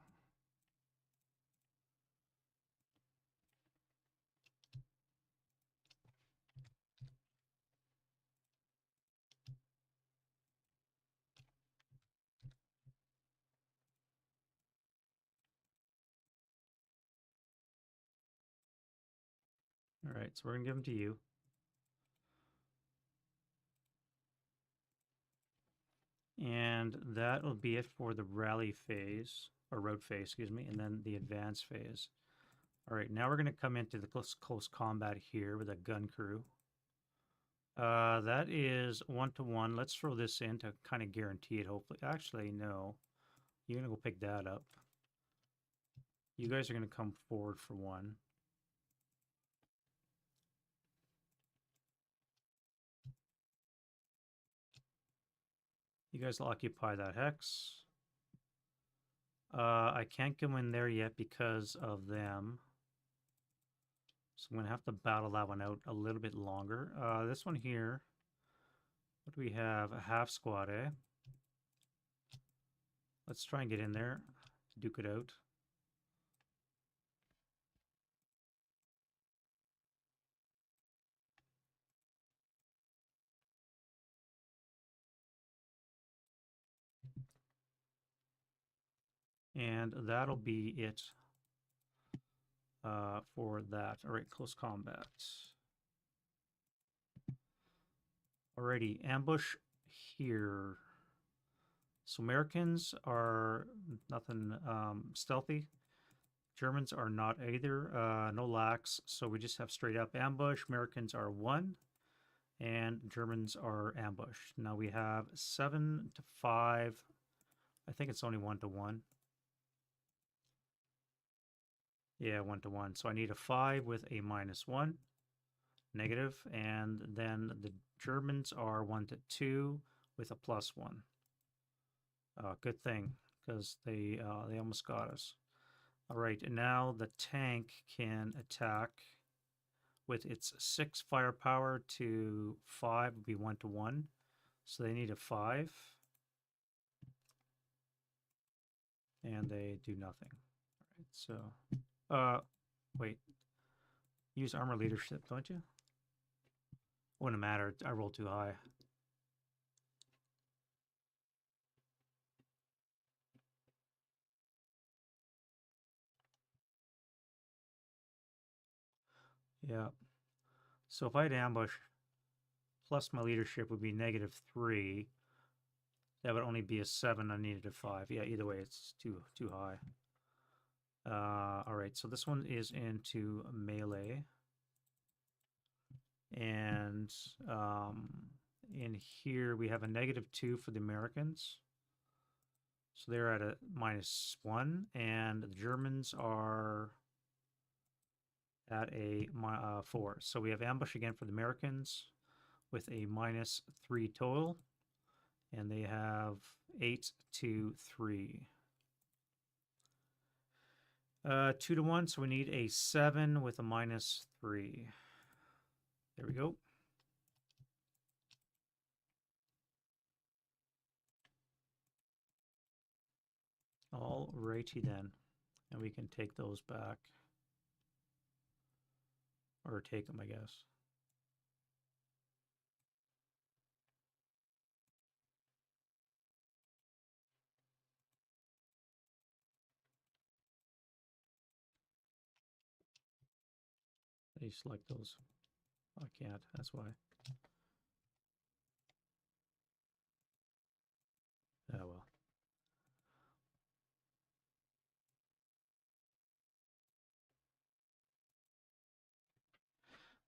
All right, so we're going to give them to you. And that will be it for the rally phase, or road phase, excuse me, and then the advance phase. All right, now we're going to come into the close combat here with a gun crew. That is 1-to-1. Let's throw this in to kind of guarantee it, hopefully. Actually, no. You're going to go pick that up. You guys are going to come forward for one. You guys will occupy that hex. I can't go in there yet because of them. So I'm going to have to battle that one out a little bit longer. This one here, what do we have? A half squad, eh? Let's try and get in there, duke it out. And that'll be it for that. All right, close combat. Alrighty, ambush here. So Americans are nothing stealthy. Germans are not either, no lax. So we just have straight up ambush. Americans are 1 and Germans are ambushed. Now we have 7 to 5. I think it's only 1-to-1. Yeah, 1-to-1. So I need a 5 with a -1, negative, and then the Germans are 1-to-2 with a +1. Good thing, because they almost got us. All right, and now the tank can attack with its 6 firepower to 5 would be 1-to-1. So they need a 5. And they do nothing. All right, so wait. Use armor leadership, don't you? Wouldn't matter. I rolled too high. Yeah. So if I had ambush plus my leadership would be -3. That would only be a 7. I needed a 5. Yeah, either way, it's too high. All right, so this one is into melee. And in here, we have a -2 for the Americans. So they're at a -1. And the Germans are at a 4. So we have ambush again for the Americans with a -3 total. And they have 8 to 3. 2 to 1, so we need a 7 with a -3. There we go. All righty then. And we can take those back. Or take them, I guess. You select those. I can't, that's why. Oh well.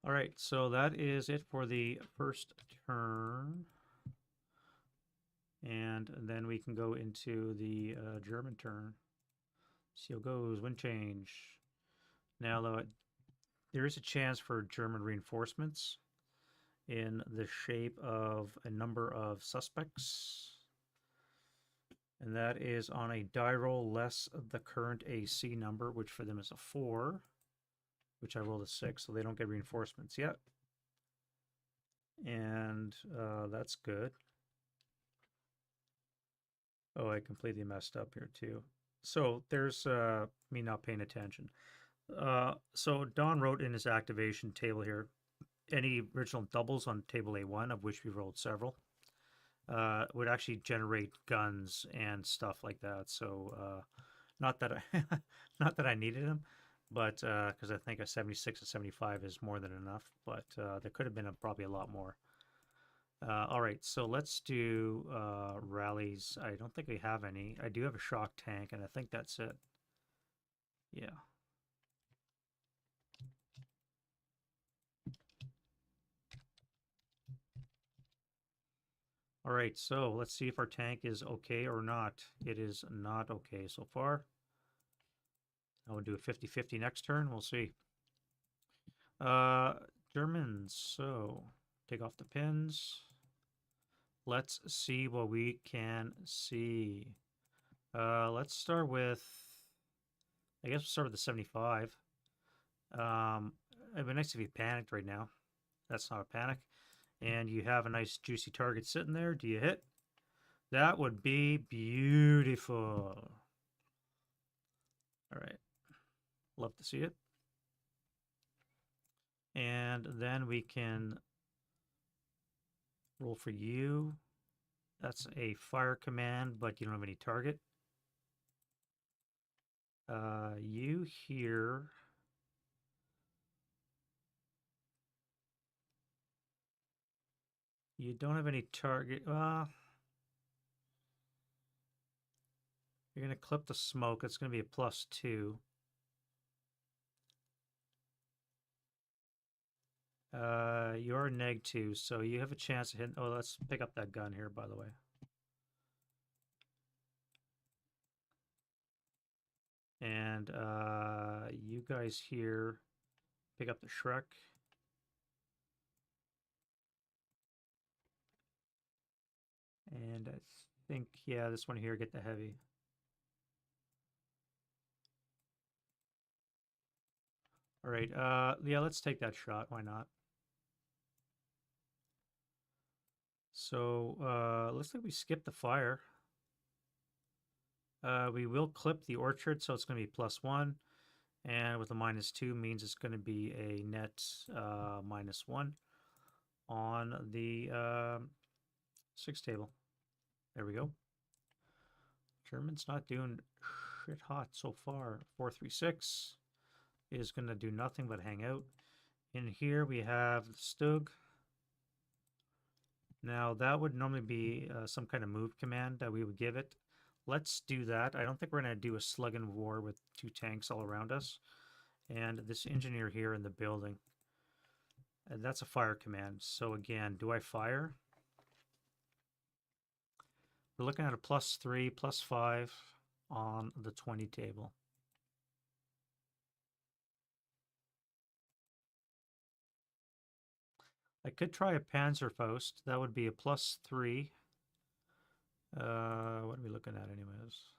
All right, so that is it for the first turn. And then we can go into the German turn. Seal goes, wind change. Now, though, there is a chance for German reinforcements in the shape of a number of suspects. And that is on a die roll less the current AC number, which for them is a 4, which I rolled a 6, so they don't get reinforcements yet. And that's good. Oh, I completely messed up here too. So there's me not paying attention. So Don wrote in his activation table here, any original doubles on table A1, of which we rolled several, would actually generate guns and stuff like that. So not that I not that I needed them, but because I think a 76 and 75 is more than enough. But there could have been probably a lot more. All right, so let's do rallies. I don't think we have any. I do have a shock tank, and I think that's it. Yeah. All right, so let's see if our tank is okay or not. It is not okay so far. I will do a 50-50 next turn. We'll see. Germans, so take off the pins. Let's see what we can see. Let's start with, I guess we'll start with the 75. It'd be nice if you panicked right now. That's not a panic. And you have a nice juicy target sitting there. Do you hit? That would be beautiful. All right. Love to see it. And then we can roll for you. That's a fire command, but you don't have any target. You here. You don't have any target. You're going to clip the smoke. It's going to be a +2. You're -2, so you have a chance to hit. Oh, let's pick up that gun here, by the way. And you guys here pick up the Shrek. And I think, yeah, this one here, get the heavy. All right, yeah, let's take that shot. Why not? So looks like we skipped the fire. We will clip the orchard, so it's going to be +1. And with a -2 means it's going to be a net -1 on the 6 table. There we go. German's not doing shit hot so far. 436 is going to do nothing but hang out. In here we have the Stug. Now that would normally be some kind of move command that we would give it. Let's do that. I don't think we're going to do a slug and war with 2 tanks all around us. And this engineer here in the building. And that's a fire command. So again, do I fire? We're looking at a +3, +5 on the 20 table. I could try a Panzerfaust. That would be a +3. What are we looking at anyways?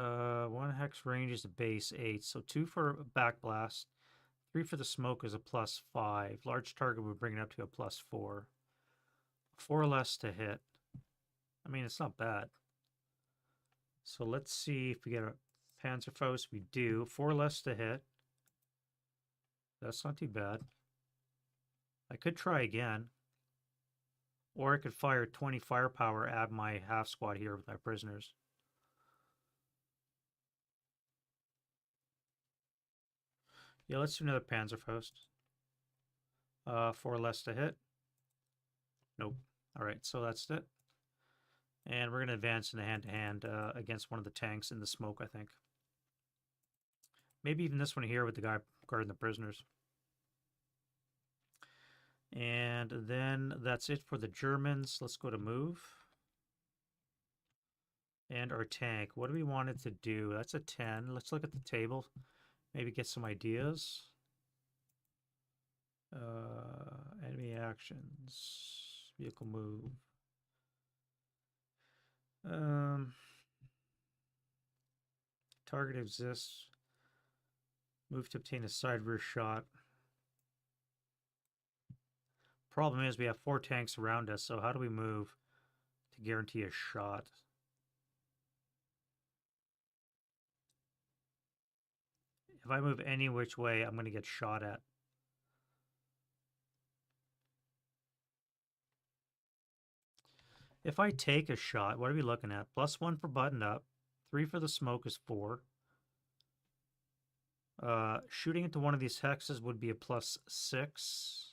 One hex range is a base 8, so 2 for back blast, 3 for the smoke is a +5. Large target would bring it up to a +4. 4 less to hit. I mean, it's not bad. So let's see if we get a Panzerfaust. We do. 4 less to hit. That's not too bad. I could try again. Or I could fire 20 firepower at my half squad here with my prisoners. Yeah, let's do another Panzerfaust. 4 less to hit. Nope. Alright, so that's it. And we're going to advance in the hand-to-hand against one of the tanks in the smoke, I think. Maybe even this one here with the guy guarding the prisoners. And then that's it for the Germans. Let's go to move. And our tank. What do we want it to do? That's a 10. Let's look at the table. Maybe get some ideas. Enemy actions. Vehicle move. Target exists. Move to obtain a side rear shot. Problem is we have 4 tanks around us, so how do we move to guarantee a shot? If I move any which way, I'm going to get shot at. If I take a shot, what are we looking at? +1 for buttoned up. 3 for the smoke is 4. Shooting into one of these hexes would be a +6.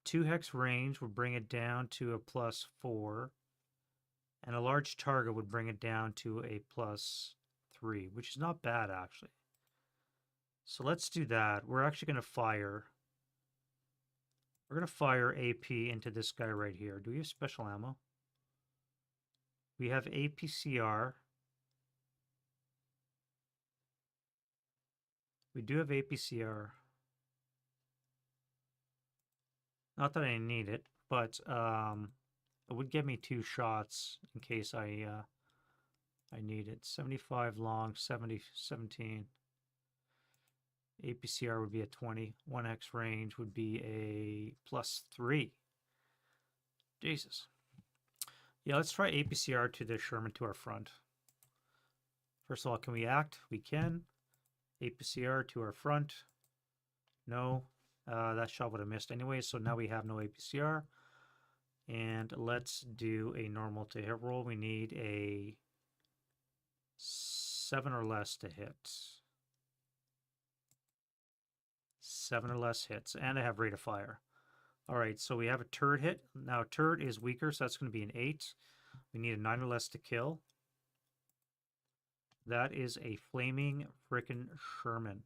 2 hex range would bring it down to a +4. And a large target would bring it down to a +3, which is not bad, actually. So let's do that. We're actually going to fire. We're going to fire AP into this guy right here. Do we have special ammo? We have APCR. We do have APCR. Not that I need it, but it would give me 2 shots in case I need it. 75 long, 17. APCR would be a 20. 1x range would be a +3. Jesus. Yeah, let's try APCR to the Sherman to our front. First of all, can we act? We can. APCR to our front. No. That shot would have missed anyway, so now we have no APCR. And let's do a normal to hit roll. We need a 7 or less to hit. 7 or less hits, and I have rate of fire. All right, so we have a turret hit. Now, turret is weaker, so that's going to be an 8. We need a 9 or less to kill. That is a flaming frickin' Sherman.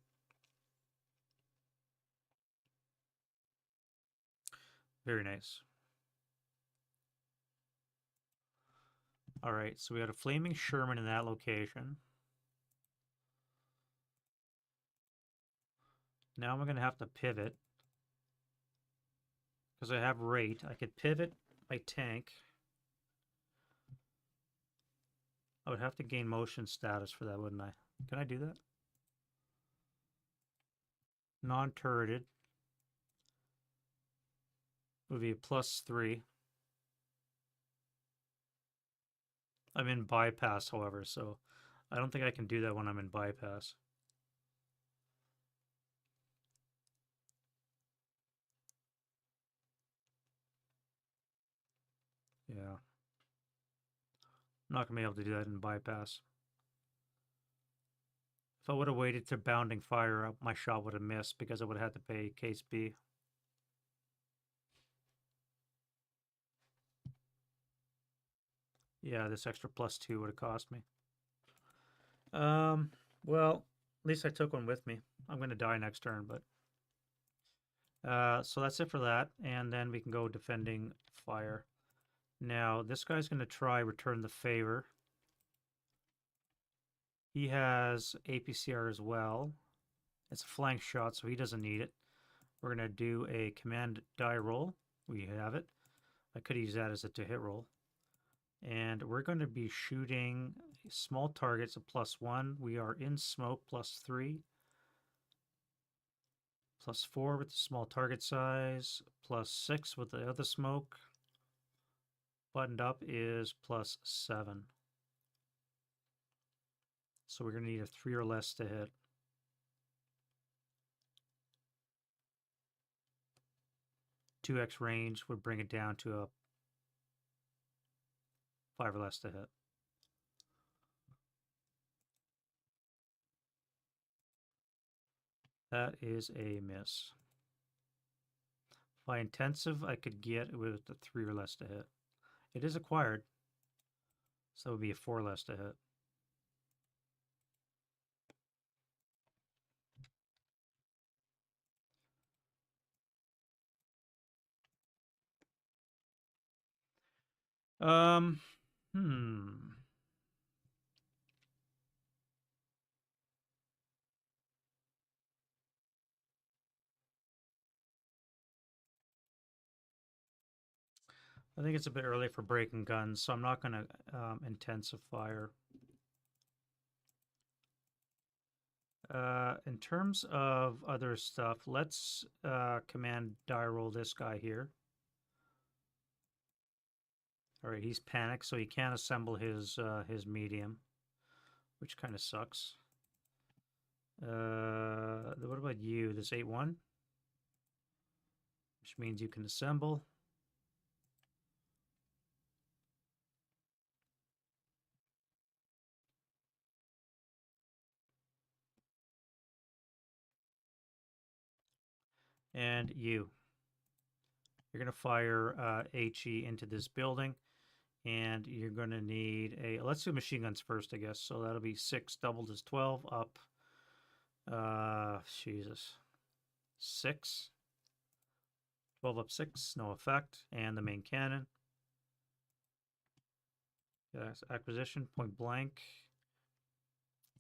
Very nice. All right, so we got a flaming Sherman in that location. Now I'm going to have to pivot. Because I have rate, I could pivot my tank. I would have to gain motion status for that, wouldn't I? Can I do that? Non-turreted. Would be a +3. I'm in bypass, however, so I don't think I can do that when I'm in bypass. Yeah. I'm not going to be able to do that in bypass. If I would have waited to bounding fire, my shot would have missed because I would have had to pay case B. Yeah, this extra +2 would have cost me. Well, at least I took one with me. I'm going to die next turn, but... so that's it for that, and then we can go defending fire. Now, this guy's going to try return the favor. He has APCR as well. It's a flank shot, so he doesn't need it. We're going to do a command die roll. We have it. I could use that as a to-hit roll. And we're going to be shooting small targets of +1. We are in smoke +3. +4 with the small target size. +6 with the other smoke. Buttoned up is +7. So we're going to need a 3 or less to hit. .2x range would bring it down to a 5 or less to hit. That is a miss. By intensive, I could get with a 3 or less to hit. It is acquired, so it would be a 4 or less to hit. Um, hmm. I think it's a bit early for breaking guns, so I'm not going to intensive fire. In terms of other stuff, let's command die roll this guy here. All right, he's panicked, so he can't assemble his medium, which kind of sucks. What about you? This 8-1, which means you can assemble. And you're going to fire HE into this building, and you're going to need a, let's do machine guns first, I guess. So that'll be 6 doubled is 12 up. Jesus. 6. 12 up 6, no effect. And the main cannon. Yes, acquisition, point blank.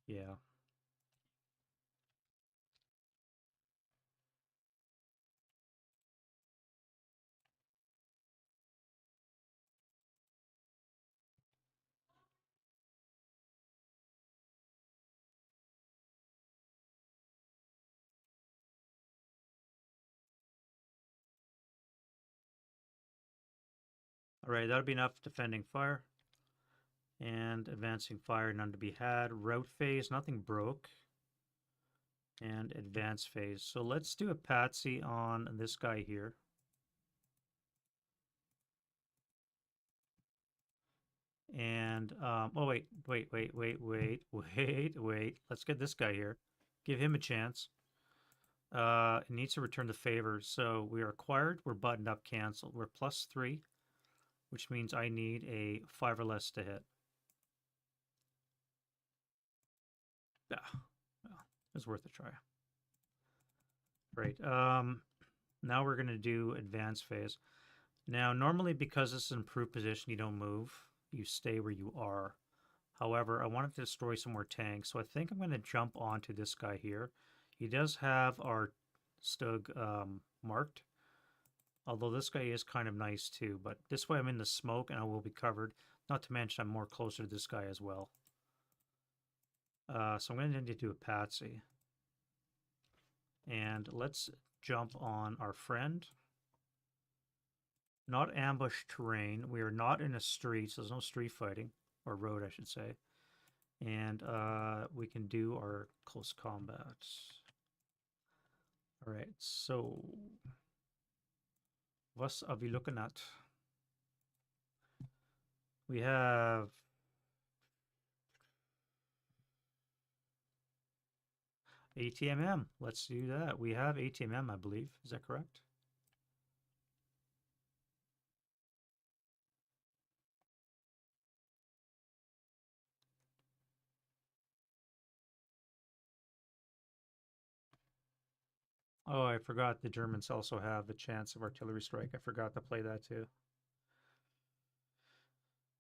Yeah. All right, that'll be enough defending fire. And advancing fire, none to be had. Route phase, nothing broke. And advance phase. So let's do a patsy on this guy here. And, oh, wait. Let's get this guy here. Give him a chance. It needs to return the favor. So we are acquired. We're buttoned up, canceled. We're +3, which means I need a 5 or less to hit. Yeah, well, it's worth a try. Right. Now we're going to do advance phase. Now, normally because this is an improved position, you don't move. You stay where you are. However, I wanted to destroy some more tanks, so I think I'm going to jump onto this guy here. He does have our Stug marked, although this guy is kind of nice too. But this way I'm in the smoke and I will be covered. Not to mention I'm more closer to this guy as well. So I'm going to need to do a patsy. And let's jump on our friend. Not ambush terrain. We are not in a street, so there's no street fighting. Or road, I should say. And we can do our close combat. All right, so what are we looking at? We have ATMM. Let's do that. We have ATMM, I believe. Is that correct? Oh, I forgot the Germans also have a chance of artillery strike. I forgot to play that too.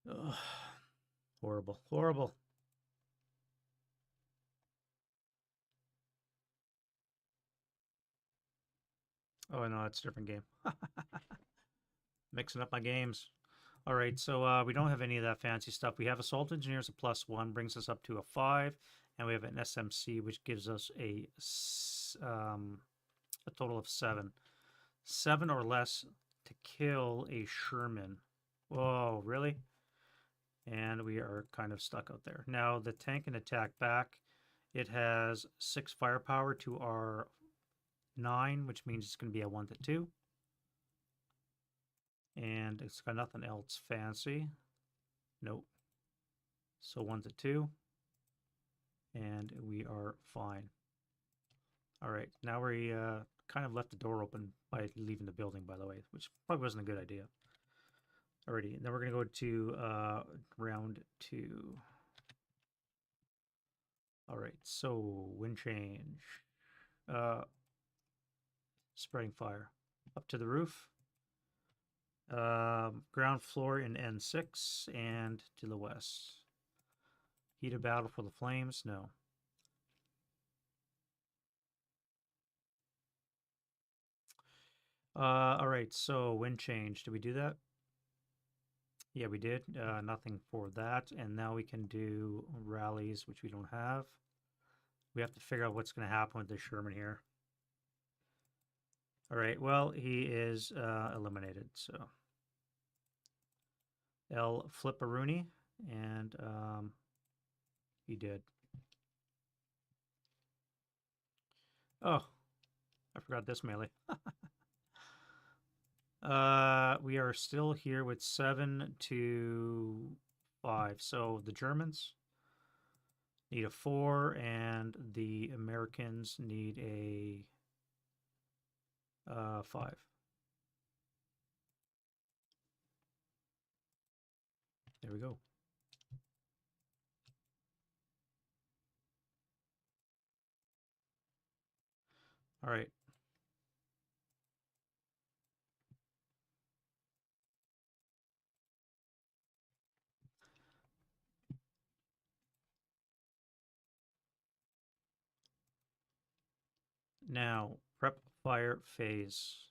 Ugh. Horrible. Horrible. Oh, no, it's a different game. Mixing up my games. All right, so we don't have any of that fancy stuff. We have assault engineers a +1, brings us up to a 5, and we have an SMC, which gives us a total of 7. 7 or less to kill a Sherman. Whoa, really? And we are kind of stuck out there. Now, the tank can attack back. It has 6 firepower to our 9, which means it's going to be a 1 to 2. And it's got nothing else fancy. Nope. So 1 to 2. And we are fine. All right, now we kind of left the door open by leaving the building, by the way, which probably wasn't a good idea. Alrighty, then we're going to go to round 2. All right, so wind change. Spreading fire. Up to the roof. Ground floor in N6 and to the west. Heated battle for the flames? No. All right, so wind change. Did we do that? Yeah, we did. Nothing for that. And now we can do rallies, which we don't have. We have to figure out what's going to happen with this Sherman here. All right, well, he is eliminated, so. L Flipperoonie, and he did. Oh, I forgot this melee. We are still here with 7 to 5. So the Germans need a 4, and the Americans need a 5. There we go. All right. Now, prep fire phase.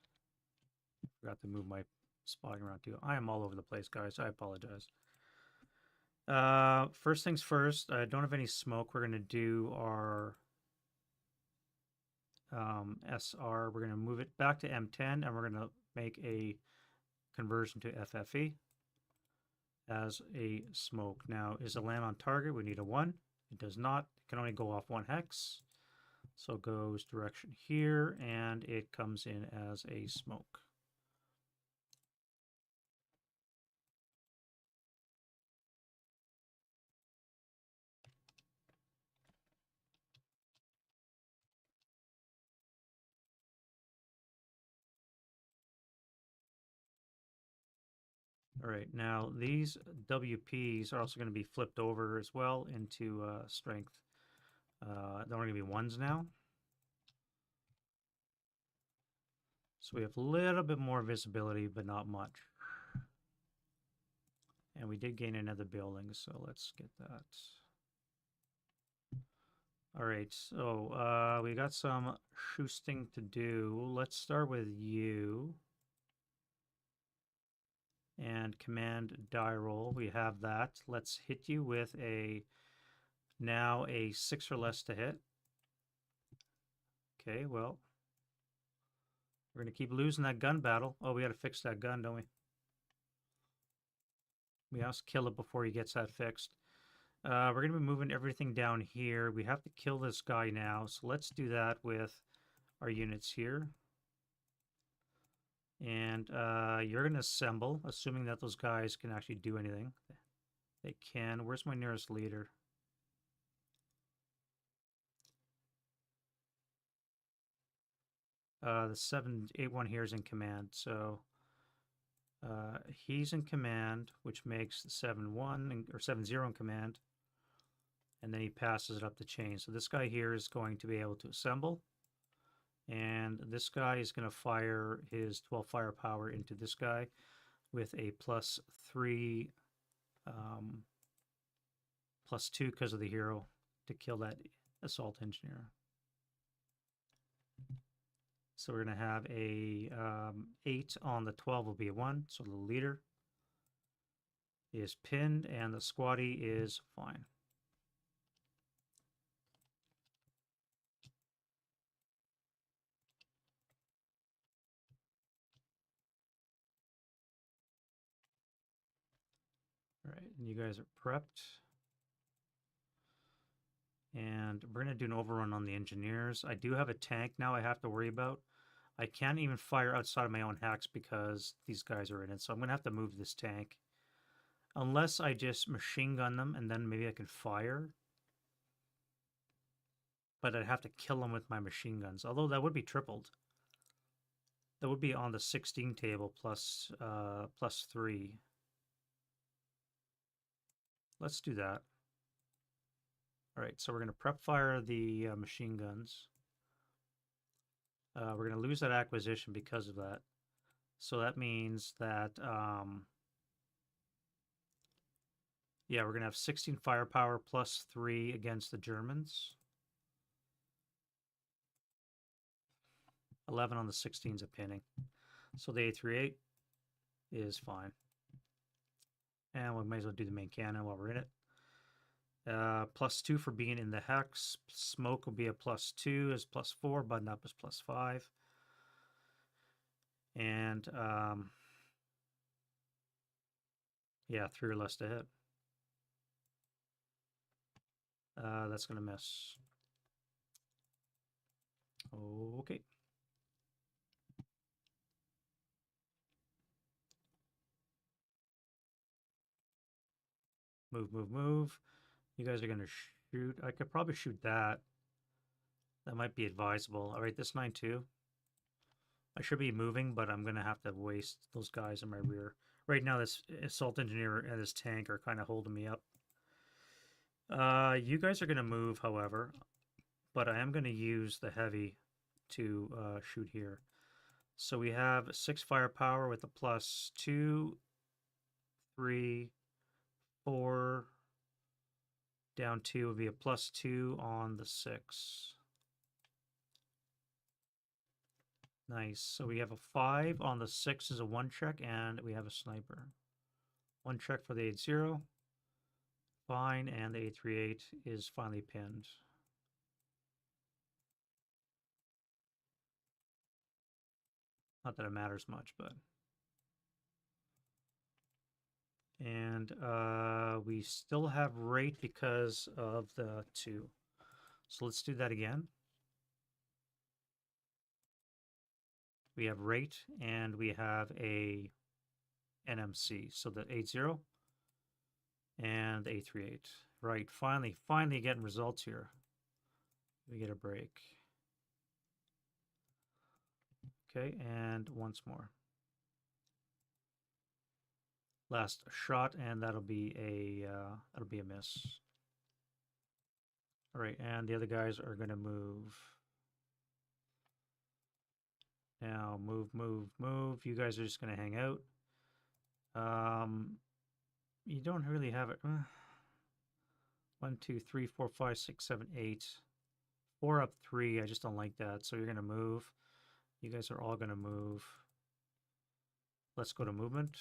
Forgot to move my spotting around too. I am all over the place, guys. I apologize. First things first, I don't have any smoke. We're going to do our SR. We're going to move it back to M10, and we're going to make a conversion to FFE as a smoke. Now, is a land on target? We need a 1. It does not. It can only go off 1 hex. So it goes direction here, and it comes in as a smoke. All right, now these WPs are also going to be flipped over as well into strength. They're only going to be 1s now. So we have a little bit more visibility, but not much. And we did gain another building, so let's get that. All right, so we got some shoosting to do. Let's start with you. And command die roll. We have that. Let's hit you with now a 6 or less to hit. Okay, well, we're going to keep losing that gun battle. Oh, we got to fix that gun, don't we? We have to kill it before he gets that fixed. We're going to be moving everything down here. We have to kill this guy now, so let's do that with our units here. And you're going to assemble, assuming that those guys can actually do anything. They can. Where's my nearest leader? The 781 here is in command, so he's in command, which makes the 71 or 70 in command, and then he passes it up the chain. So this guy here is going to be able to assemble, and this guy is going to fire his 12 firepower into this guy with a +3, +2 because of the hero to kill that assault engineer. So we're going to have a 8 on the 12 will be a 1, so the leader. is pinned, and the squatty is fine. All right, and you guys are prepped. And we're going to do an overrun on the engineers. I do have a tank now I have to worry about. I can't even fire outside of my own hacks because these guys are in it. So I'm going to have to move this tank. Unless I just machine gun them and then maybe I can fire. But I'd have to kill them with my machine guns. Although that would be tripled. That would be on the 16 table plus, plus 3. Let's do that. All right, so we're going to prep fire the machine guns. We're going to lose that acquisition because of that. So that means that, yeah, we're going to have 16 firepower plus 3 against the Germans. 11 on the 16s of pinning. So the 838 is fine. And we might as well do the main cannon while we're in it. Plus 2 for being in the hex. Smoke will be a plus 2 is plus 4. Button up is plus 5. And yeah, 3 or less to hit. That's going to miss. Okay. Move, move, move. You guys are going to shoot. I could probably shoot that. That might be advisable. All right, this 9-2. I should be moving, but I'm going to have to waste those guys in my rear. Right now, this assault engineer and this tank are kind of holding me up. You guys are going to move, however, but I am going to use the heavy to shoot here. So we have 6 firepower with a plus 2, 3, 4, down 2 would be a plus 2 on the 6. Nice. So we have a 5 on the 6 is a 1 check, and we have a sniper. 1 check for the 8-0. Fine, and the 838 is finally pinned. Not that it matters much, but. And we still have rate because of the 2. So let's do that again. We have rate and we have a NMC. So the 8-0 and the 838. Right, finally getting results here. We get a break. Okay, and once more. Last shot, and that'll be a miss. All right, and the other guys are going to move. Now move, move, move. You guys are just going to hang out. You don't really have it. 1, 2, 3, 4, 5, 6, 7, 8. 4 up 3. I just don't like that. So you're going to move. You guys are all going to move. Let's go to movement.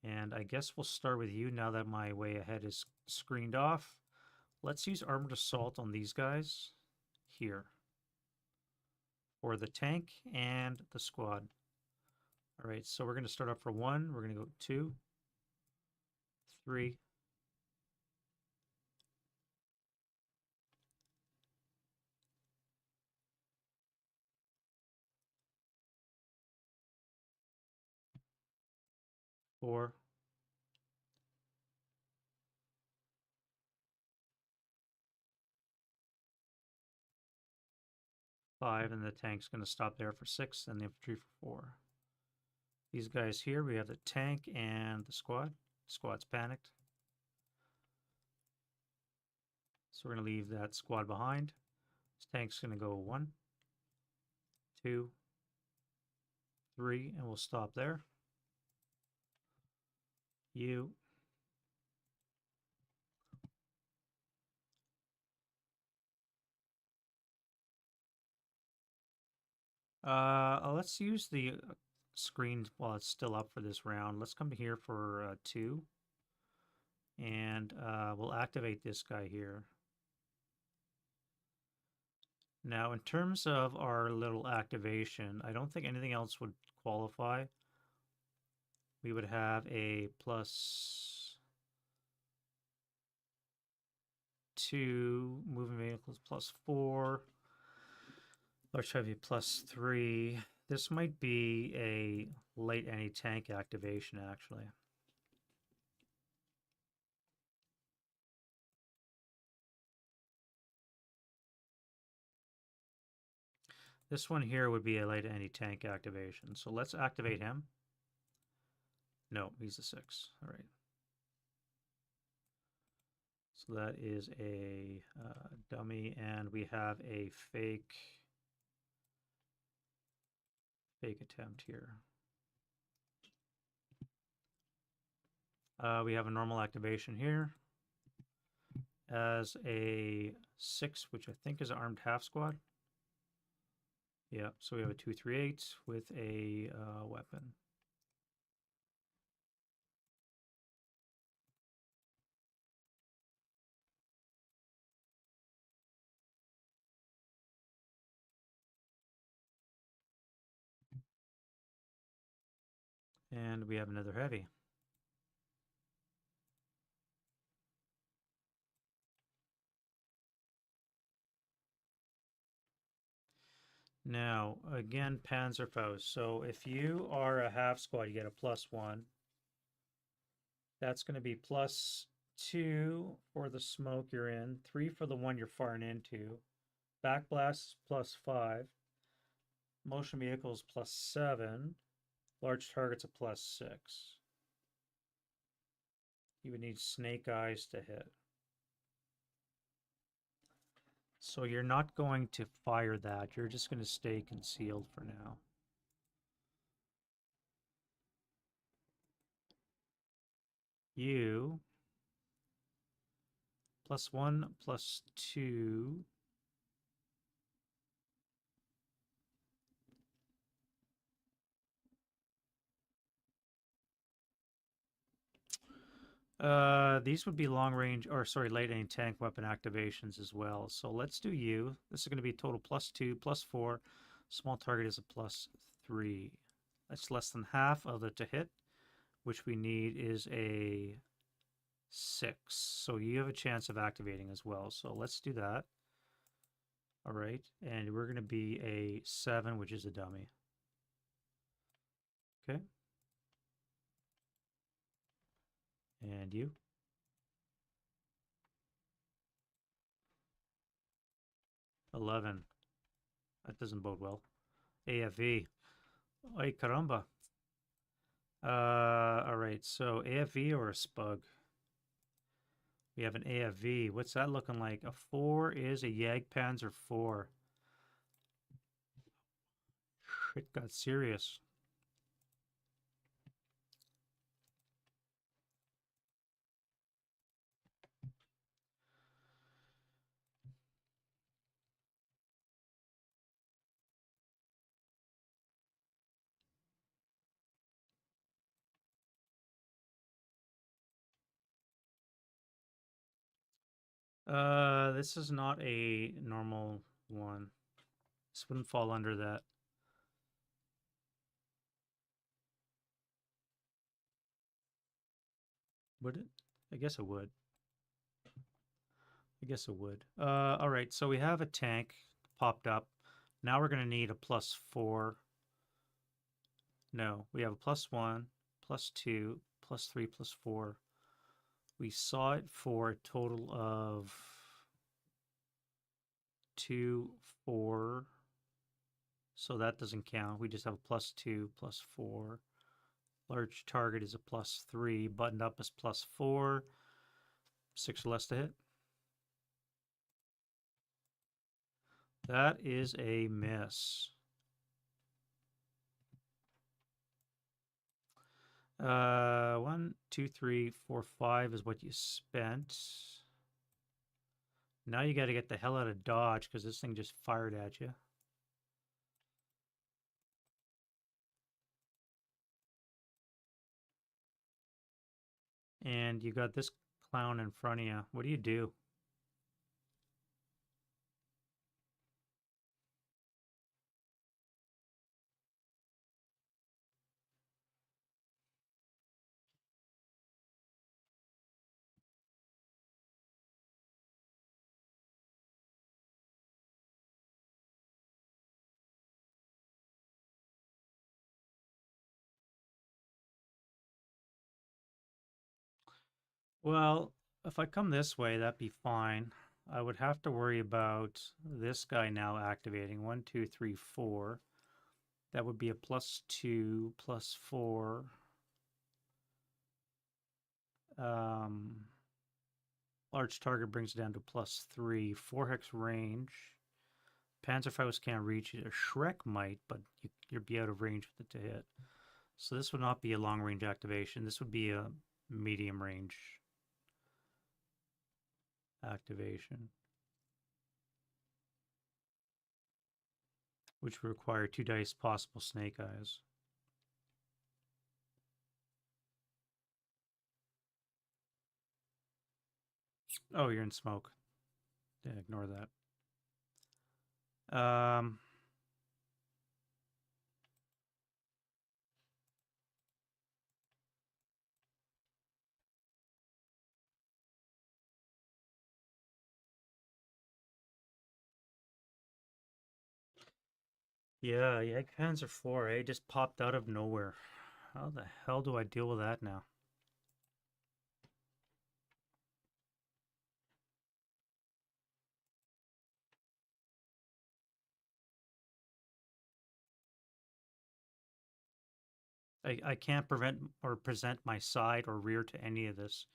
And I guess we'll start with you now that my way ahead is screened off. Let's use armored assault on these guys here for the tank and the squad. All right, so we're going to start off for 1. We're going to go 2, 3, 4, 5, and the tank's going to stop there for 6, and the infantry for 4. These guys here, we have the tank and the squad. Squad's panicked. So we're going to leave that squad behind. This tank's going to go 1, 2, 3, and we'll stop there. You. Let's use the screen while it's still up for this round. Let's come to here for 2. And we'll activate this guy here. Now, in terms of our little activation, I don't think anything else would qualify. We would have a +2, moving vehicles +4, large heavy +3. This might be a light anti-tank activation, actually. This one here would be a light anti-tank activation. So let's activate him. No, he's a 6. All right. So that is a dummy, and we have a fake attempt here. We have a normal activation here as a 6, which I think is an armed half squad. Yeah, so we have a 238 with a weapon. And we have another heavy. Now, again, Panzerfaust. So if you are a half squad, you get a +1. That's going to be +2 for the smoke you're in, 3 for the one you're firing into. Backblast +5. Motion vehicles +7. Large targets a +6. You would need snake eyes to hit. So you're not going to fire that. You're just going to stay concealed for now. You +1, +2. These would be long range, or sorry, light anti-tank weapon activations as well. So let's do you. This is going to be a total +2, +4. Small target is a +3. That's less than half of the to hit, which we need is a 6. So you have a chance of activating as well. So let's do that. All right, and we're going to be a 7, which is a dummy. Okay. And you? $11. That doesn't bode well. AFV. Ay caramba. All right, so AFV or a SPUG? We have an AFV. What's that looking like? A 4 is a Jagdpanzer 4. It got serious. This is not a normal one. This wouldn't fall under that. Would it? I guess it would. I guess it would. All right, so we have a tank popped up. Now we're going to need a +4. No, we have a +1, +2, +3, +4. We saw it for a total of 2, 4. So that doesn't count. We just have a +2, +4. Large target is a +3. Buttoned up is +4. 6 or less to hit. That is a miss. 1, 2, 3, 4, 5 is what you spent. Now you got to get the hell out of dodge because this thing just fired at you. And you got this clown in front of you. What do you do? Well, if I come this way, that'd be fine. I would have to worry about this guy now activating. 1, 2, 3, 4. That would be a +2, +4. Large target brings it down to +3. 4 hex range. Panzerfaust can't reach it. A Shrek might, but you'd be out of range with it to hit. So this would not be a long range activation. This would be a medium range activation, which would require 2 dice, possible snake eyes. Oh, you're in smoke. Yeah, ignore that. Yeah, egg Panzer 4, eh? Just popped out of nowhere. How the hell do I deal with that now? I can't prevent or present my side or rear to any of this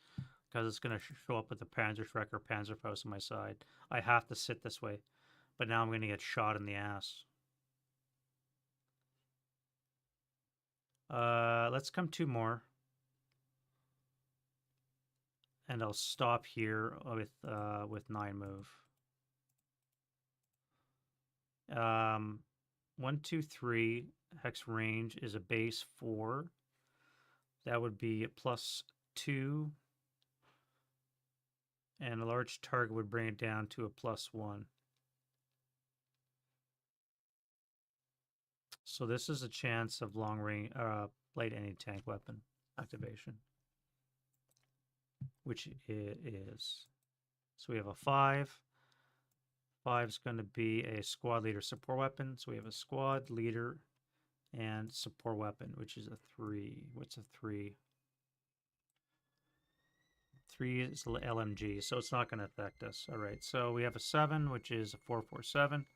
because it's going to show up with the Panzerschreck or Panzerfaust on my side. I have to sit this way, but now I'm going to get shot in the ass. Let's come 2 more. And I'll stop here with 9 move. 1, 2, 3 hex range is a base 4. That would be +2, and a large target would bring it down to a +1. So this is a chance of long range, light anti-tank weapon activation, which it is. So we have a 5. 5 is going to be a squad leader support weapon. So we have a squad leader and support weapon, which is a 3. What's a 3? 3 is LMG, so it's not going to affect us. All right, so we have a 7, which is a 447,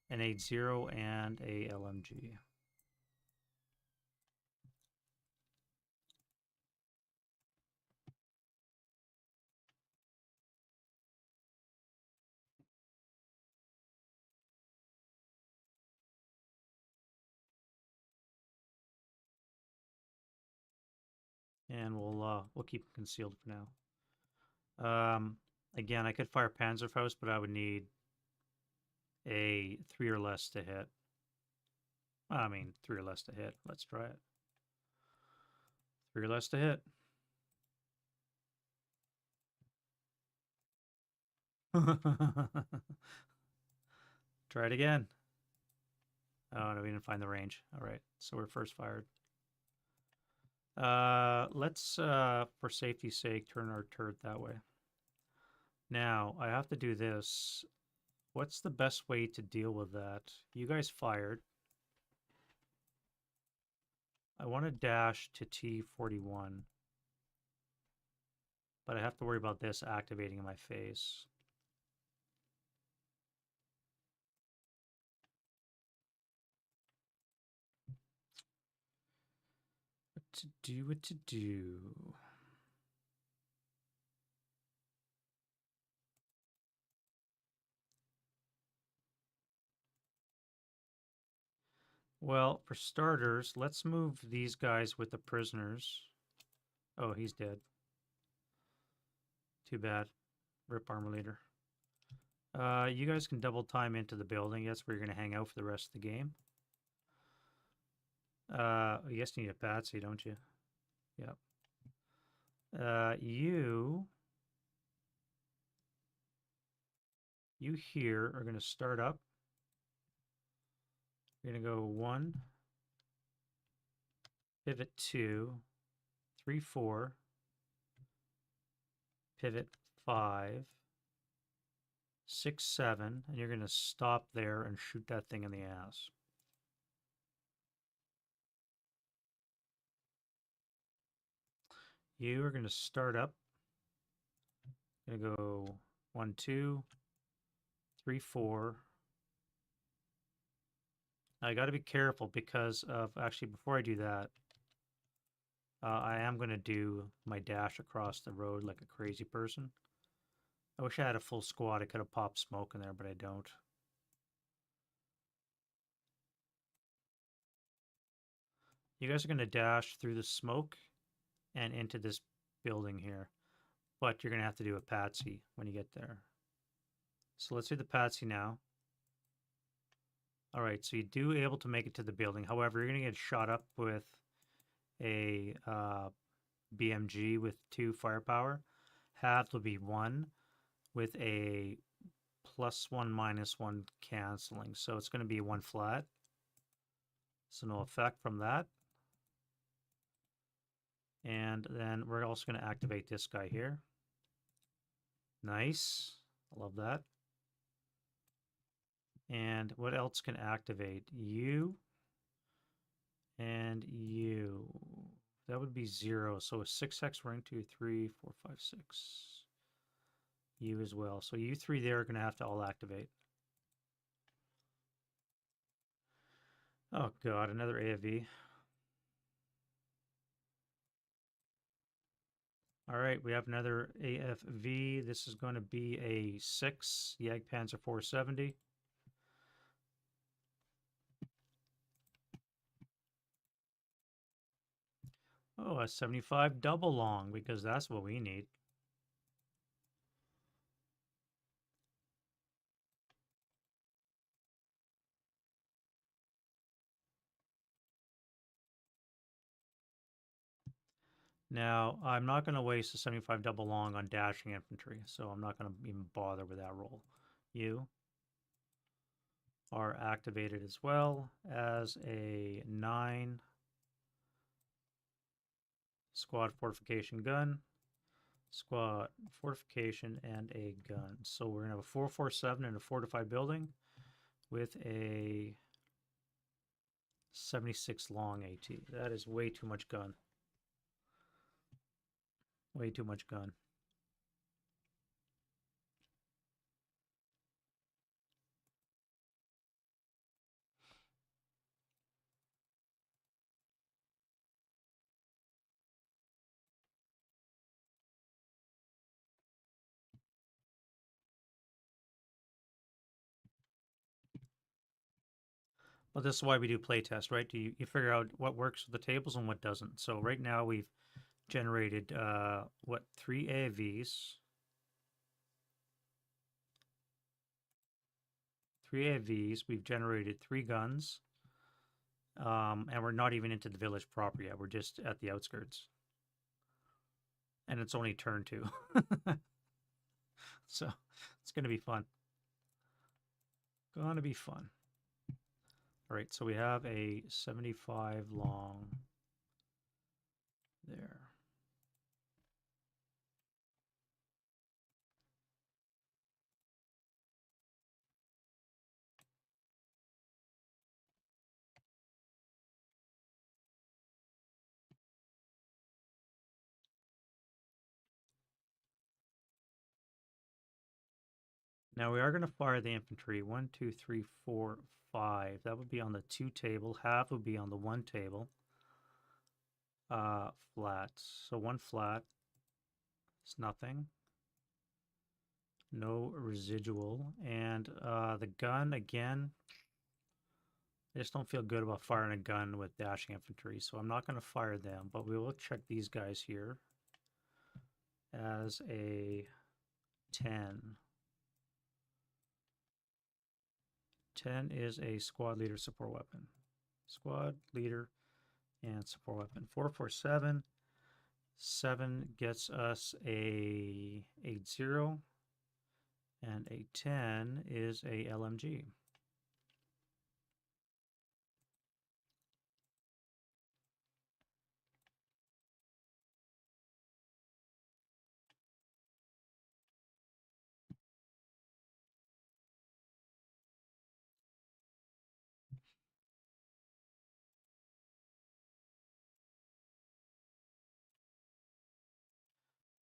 an 80, and a LMG. And we'll keep it concealed for now. Again, I could fire Panzerfaust, but I would need a 3 or less to hit. I mean, 3 or less to hit. Let's try it. 3 or less to hit. Try it again. Oh, no, we didn't find the range. All right, so we're first fired. Let's, for safety's sake, turn our turret that way. Now, I have to do this. What's the best way to deal with that? You guys fired. I want to dash to T41. But I have to worry about this activating in my face. What to do, what to do. Well, for starters, let's move these guys with the prisoners. Oh, he's dead. Too bad. Rip armor leader. You guys can double time into the building. That's where you're going to hang out for the rest of the game. You guys need a patsy, don't you? Yep. You here are going to start up. You're going to go 1, pivot 2, 3, 4, pivot 5, 6, 7, and you're going to stop there and shoot that thing in the ass. You are going to start up. Going to go 1, 2, 3, 4. Now I got to be careful because of, actually before I do that, I am going to do my dash across the road like a crazy person. I wish I had a full squad. I could have popped smoke in there, but I don't. You guys are going to dash through the smoke and into this building here. But you're going to have to do a patsy when you get there. So let's do the patsy now. All right, so you do able to make it to the building. However, you're going to get shot up with a BMG with 2 firepower. Half will be 1 with a +1, -1 canceling. So it's going to be 1 flat. So no effect from that. And then we're also going to activate this guy here. Nice. I love that. And what else can activate? You and you. That would be 0. So a 6x rank 2, 3, 4, 5, 6. You as well. So you 3 there are going to have to all activate. Oh god, another AFV. All right, we have another AFV. This is going to be a 6 Jagdpanzer 470. Oh, a 75 double long, because that's what we need. Now, I'm not going to waste a 75 double long on dashing infantry, so I'm not going to even bother with that roll. You are activated as well as a 9 squad fortification gun, squad fortification, and a gun. So we're going to have a 447 in a fortified building with a 76 long AT. That is way too much gun. Way too much gun. Well, this is why we do playtest, right? You figure out what works with the tables and what doesn't. So right now we've generated, 3 AVs. 3 AVs. We've generated 3 guns. And we're not even into the village proper yet. We're just at the outskirts. And it's only turn 2. So it's going to be fun. Gonna be fun. All right, so we have a 75 long there. Now we are going to fire the infantry. 1, 2, 3, 4, 5. That would be on the 2 table. Half would be on the 1 table. Flat. So 1 flat. It's nothing. No residual. And the gun, again, I just don't feel good about firing a gun with dashing infantry, so I'm not going to fire them, but we will check these guys here as a 10. 10 is a squad leader support weapon. Squad leader and support weapon. 447 7 gets us a 8-0, and a 10 is a LMG.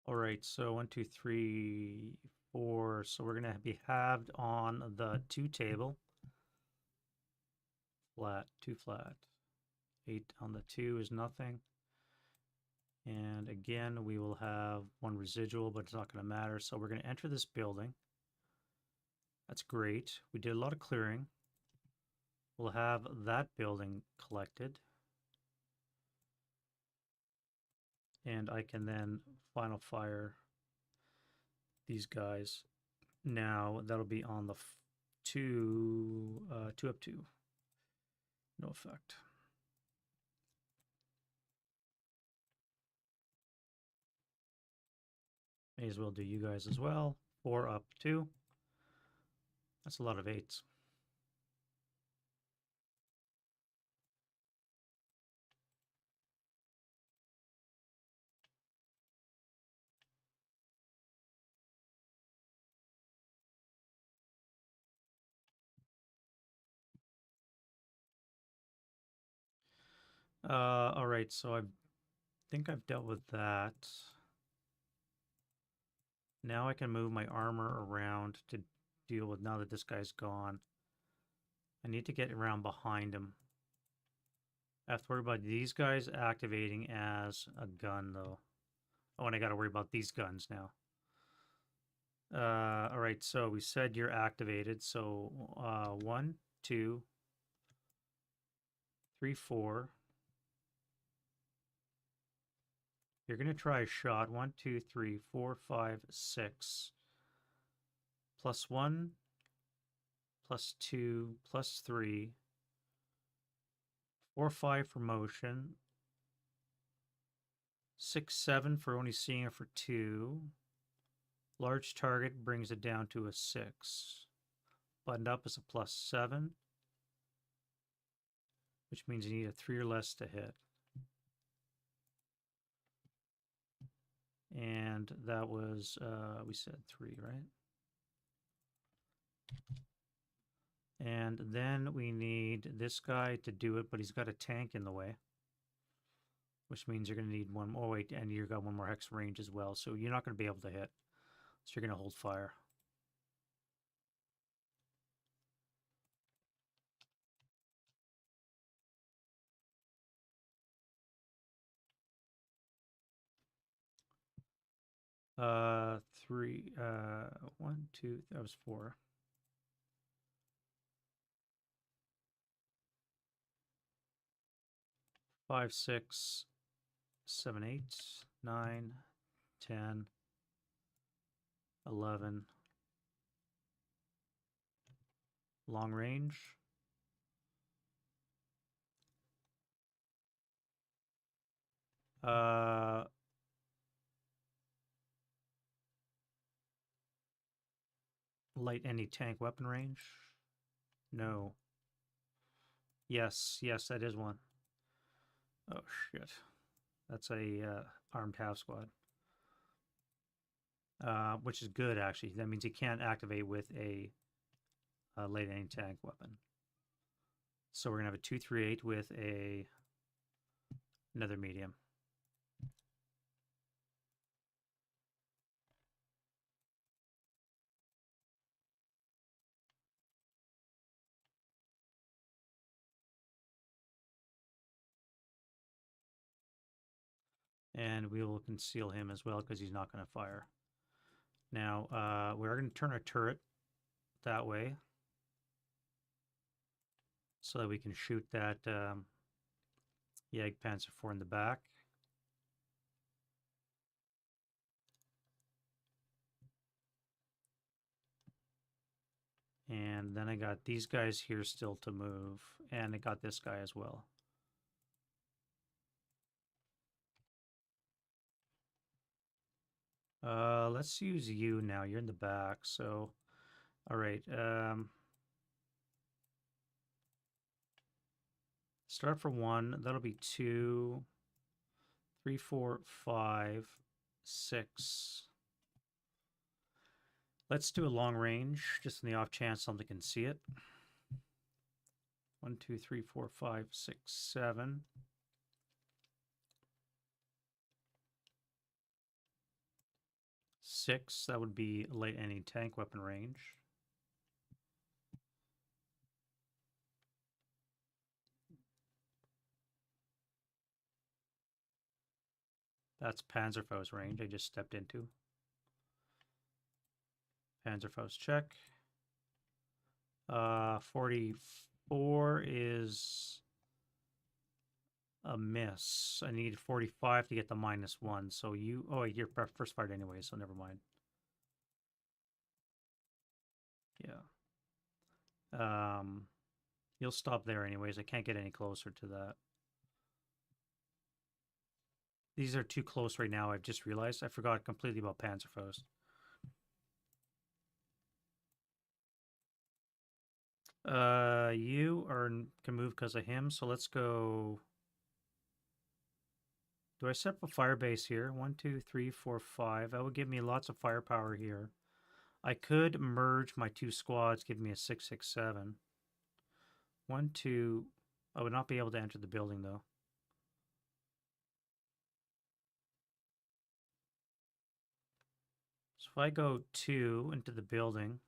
All right, so 1, 2, 3, 4. So we're going to be halved on the 2 table. Flat, 2 flat. 8 on the 2 is nothing. And again, we will have 1 residual, but it's not going to matter. So we're going to enter this building. That's great. We did a lot of clearing. We'll have that building collected. And I can then final fire these guys. Now that'll be on the 2 up 2. No effect. May as well do you guys as well. 4 up 2. That's a lot of 8s. All right, so I think I've dealt with that. Now I can move my armor around to deal with, now that this guy's gone. I need to get around behind him. I have to worry about these guys activating as a gun, though. Oh, and I got to worry about these guns now. All right, so we said you're activated. So 1, 2, 3, 4. You're going to try a shot. 1, 2, 3, 4, 5, 6. +1, +2, +3. 4, 5 for motion. 6, 7 for only seeing it for 2. Large target brings it down to a 6. Buttoned up is a +7, which means you need a 3 or less to hit. And that was, we said 3, right? And then we need this guy to do it, but he's got a tank in the way, which means you're going to need 1 more. Oh, wait, and you've got 1 more hex range as well, so you're not going to be able to hit. So you're going to hold fire. Three, 1, 2, that was 4. 5, 6, 7, 8, 9, 10, 11. Long range. Light anti-tank weapon range? No. Yes, that is one. Oh, shit. That's a armed half squad. Which is good, actually. That means he can't activate with a light anti-tank weapon. So we're going to have a 238 with another medium. And we will conceal him as well because he's not going to fire. Now, we're going to turn our turret that way so that we can shoot that Jagdpanzer IV in the back. And then I got these guys here still to move, and I got this guy as well. Let's use you now. You're in the back, so all right. Start for 1. That'll be 2, 3, 4, 5, 6. Let's do a long range, just in the off chance something can see it. 1, 2, 3, 4, 5, 6, 7. 6, that would be light anti-tank weapon range. That's Panzerfaust's range I just stepped into. Panzerfaust check. 44 is a miss. I need 45 to get the -1. So you, oh, you're first fired anyway, so never mind. Yeah. You'll stop there anyways. I can't get any closer to that. These are too close right now. I've just realized. I forgot completely about Panzerfaust. You can move because of him. So let's go. Do I set up a fire base here? 1, 2, 3, 4, 5. That would give me lots of firepower here. I could merge my 2 squads, give me a 6, 6, 7. 1, 2. I would not be able to enter the building though. So if I go 2 into the building,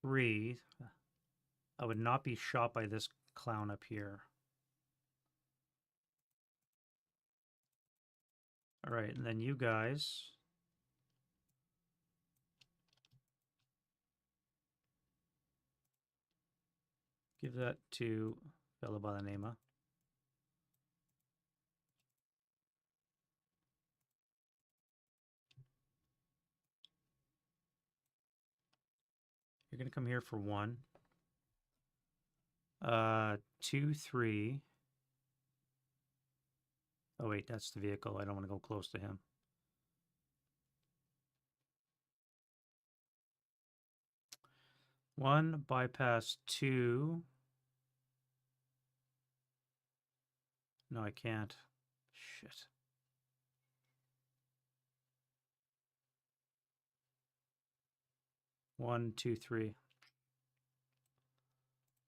3, I would not be shot by this clown up here. All right, and then you guys. Give that to a fellow by the name of. You're going to come here for 1. 2, 3. Oh, wait, that's the vehicle. I don't want to go close to him. One, bypass 2. No, I can't. Shit. One, 2, 3.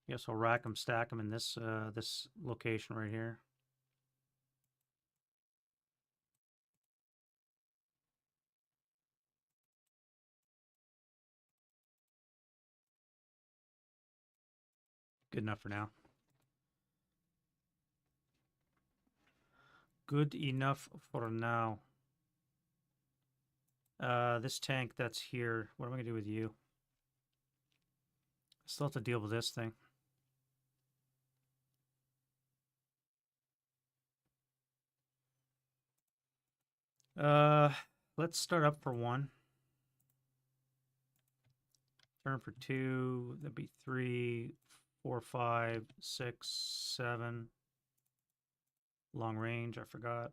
Guess I'll rack them, stack them in this this location right here. Good enough for now. Good enough for now. This tank that's here, what am I going to do with you? I still have to deal with this thing. Let's start up for 1. Turn for 2. That'd be 3, 4, 5, 6, 7. Long range, I forgot.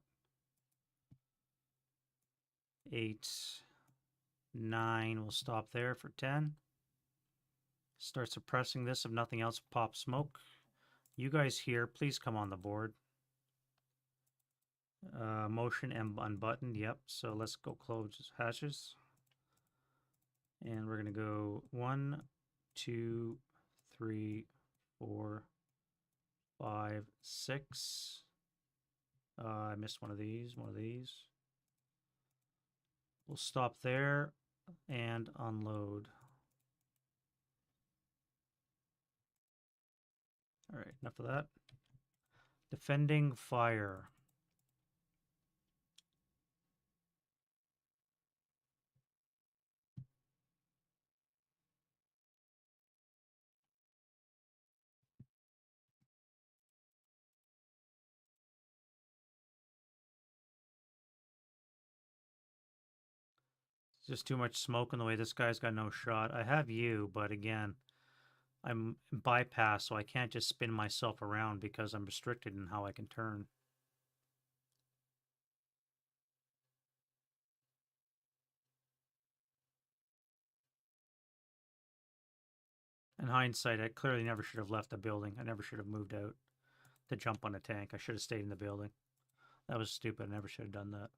8, 9. We'll stop there for 10. Start suppressing this. If nothing else, pop smoke. You guys here, please come on the board. Motion and unbuttoned. Yep. So let's go close hatches. And we're going to go 1, 2, 3, 4, 5, 6. I missed one of these. We'll stop there and unload. All right, enough of that. Defending fire. It's just too much smoke in the way. This guy's got no shot. I have you, but again, I'm bypassed, so I can't just spin myself around because I'm restricted in how I can turn. In hindsight, I clearly never should have left the building. I never should have moved out to jump on a tank. I should have stayed in the building. That was stupid. I never should have done that.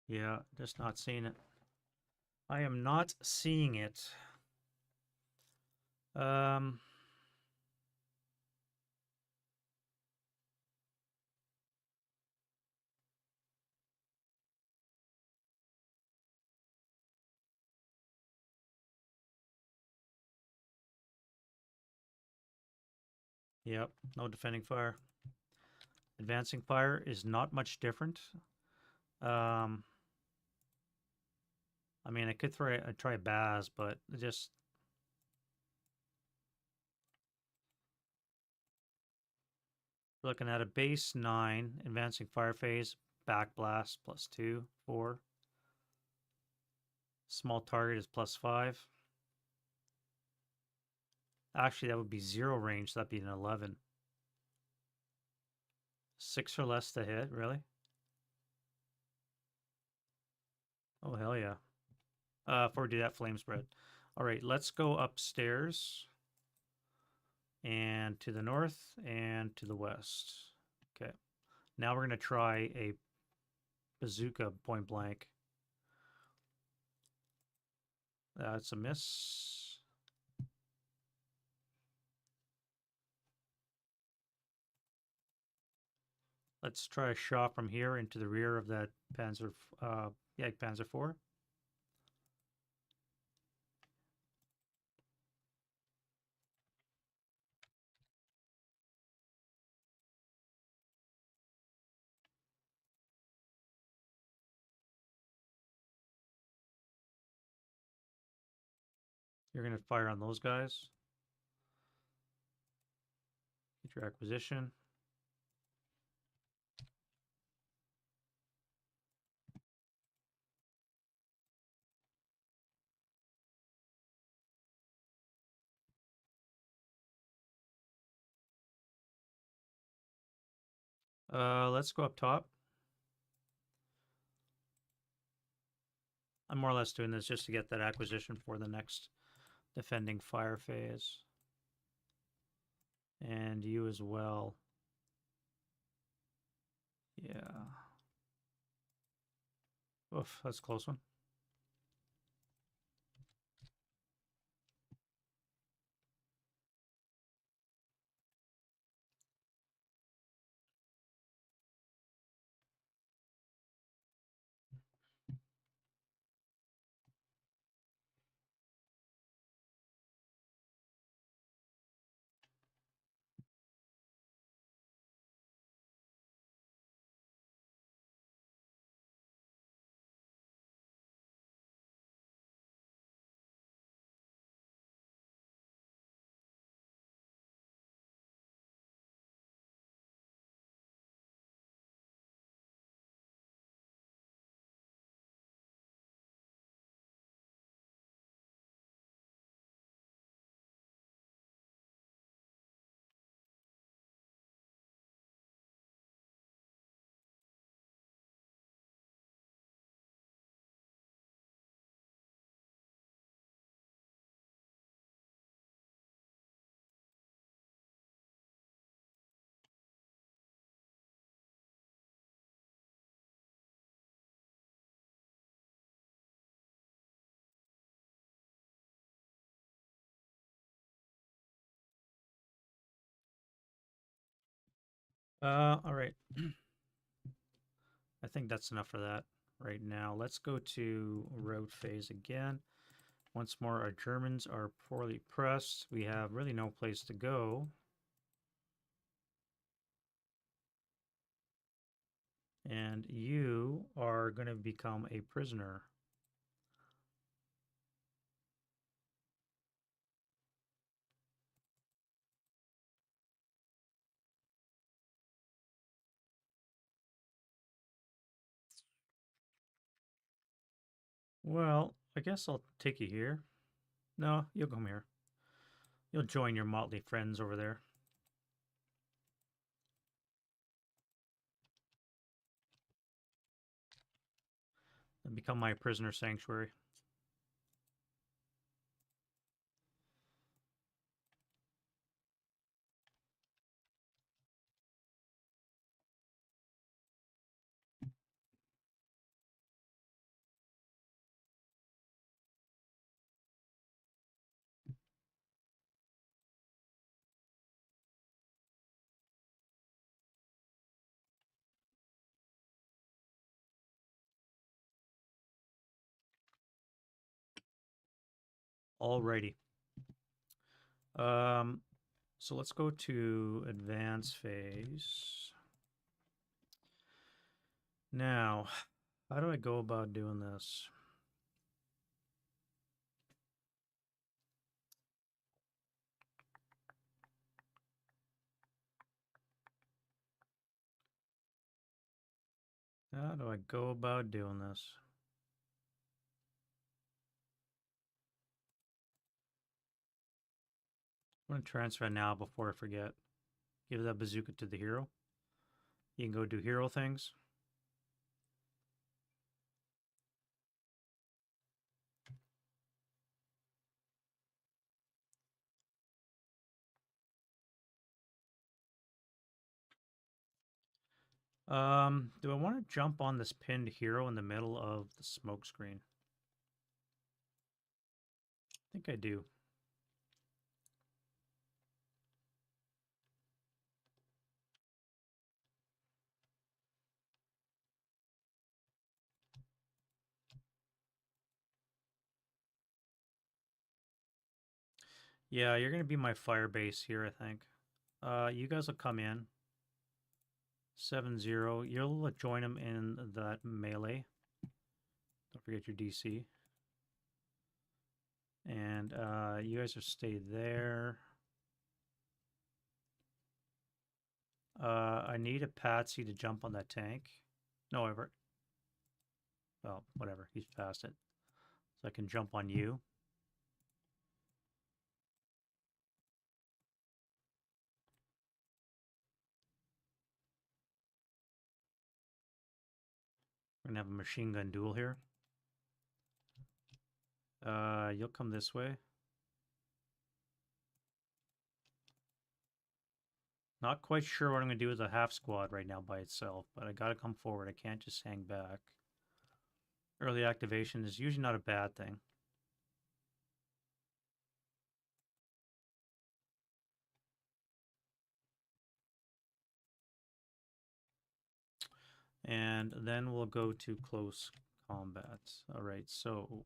Yeah, just not seeing it. I am not seeing it. Um, yep, no defending fire. Advancing fire is not much different. Um, I mean, I could try Baz, but just looking at a base 9, advancing fire phase, back blast +2, 4. Small target is +5. Actually, that would be 0 range, so that'd be an 11. 6 or less to hit, really? Oh, hell yeah. For do that flame spread. All right, let's go upstairs and to the north and to the west. Okay. Now we're going to try a bazooka point blank. That's a miss. Let's try a shot from here into the rear of that Panzer, Panzer IV. You're going to fire on those guys. Get your acquisition. Let's go up top. I'm more or less doing this just to get that acquisition for the next defending fire phase. And you as well. Yeah. Oof, that's a close one. All right. I think that's enough for that right now. Let's go to road phase again. Once more, our Germans are poorly pressed. We have really no place to go. And you are going to become a prisoner. Well, I guess I'll take you here. No, you'll come here. You'll join your motley friends over there. And become my prisoner sanctuary. Alrighty. So let's go to advance phase. Now, how do I go about doing this? How do I go about doing this? I'm going to transfer now before I forget. Give that bazooka to the hero. You can go do hero things. Do I want to jump on this pinned hero in the middle of the smoke screen? I think I do. Yeah, you're going to be my fire base here, I think. You guys will come in. 7-0. You'll join them in that melee. Don't forget your DC. And you guys will stay there. I need a Patsy to jump on that tank. No, ever. Well, whatever. He's past it. So I can jump on you. We're going to have a machine gun duel here. You'll come this way. Not quite sure what I'm going to do with a half squad right now by itself, but I got to come forward. I can't just hang back. Early activation is usually not a bad thing. And then we'll go to close combat. All right, so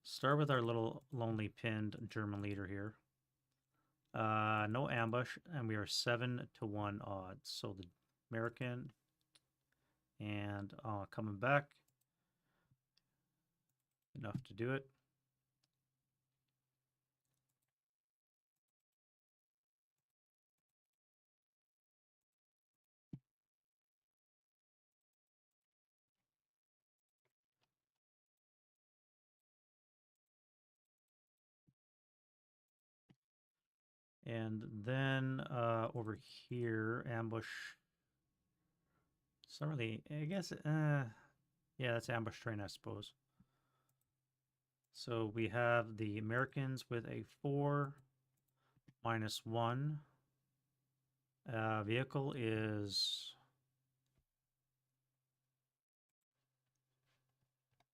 start with our little lonely pinned German leader here. No ambush, and we are 7-1 odds. So the American and coming back. Enough to do it. And then over here, ambush. It's not really, I guess, yeah, that's ambush train, I suppose. So we have the Americans with a 4 -1. Vehicle is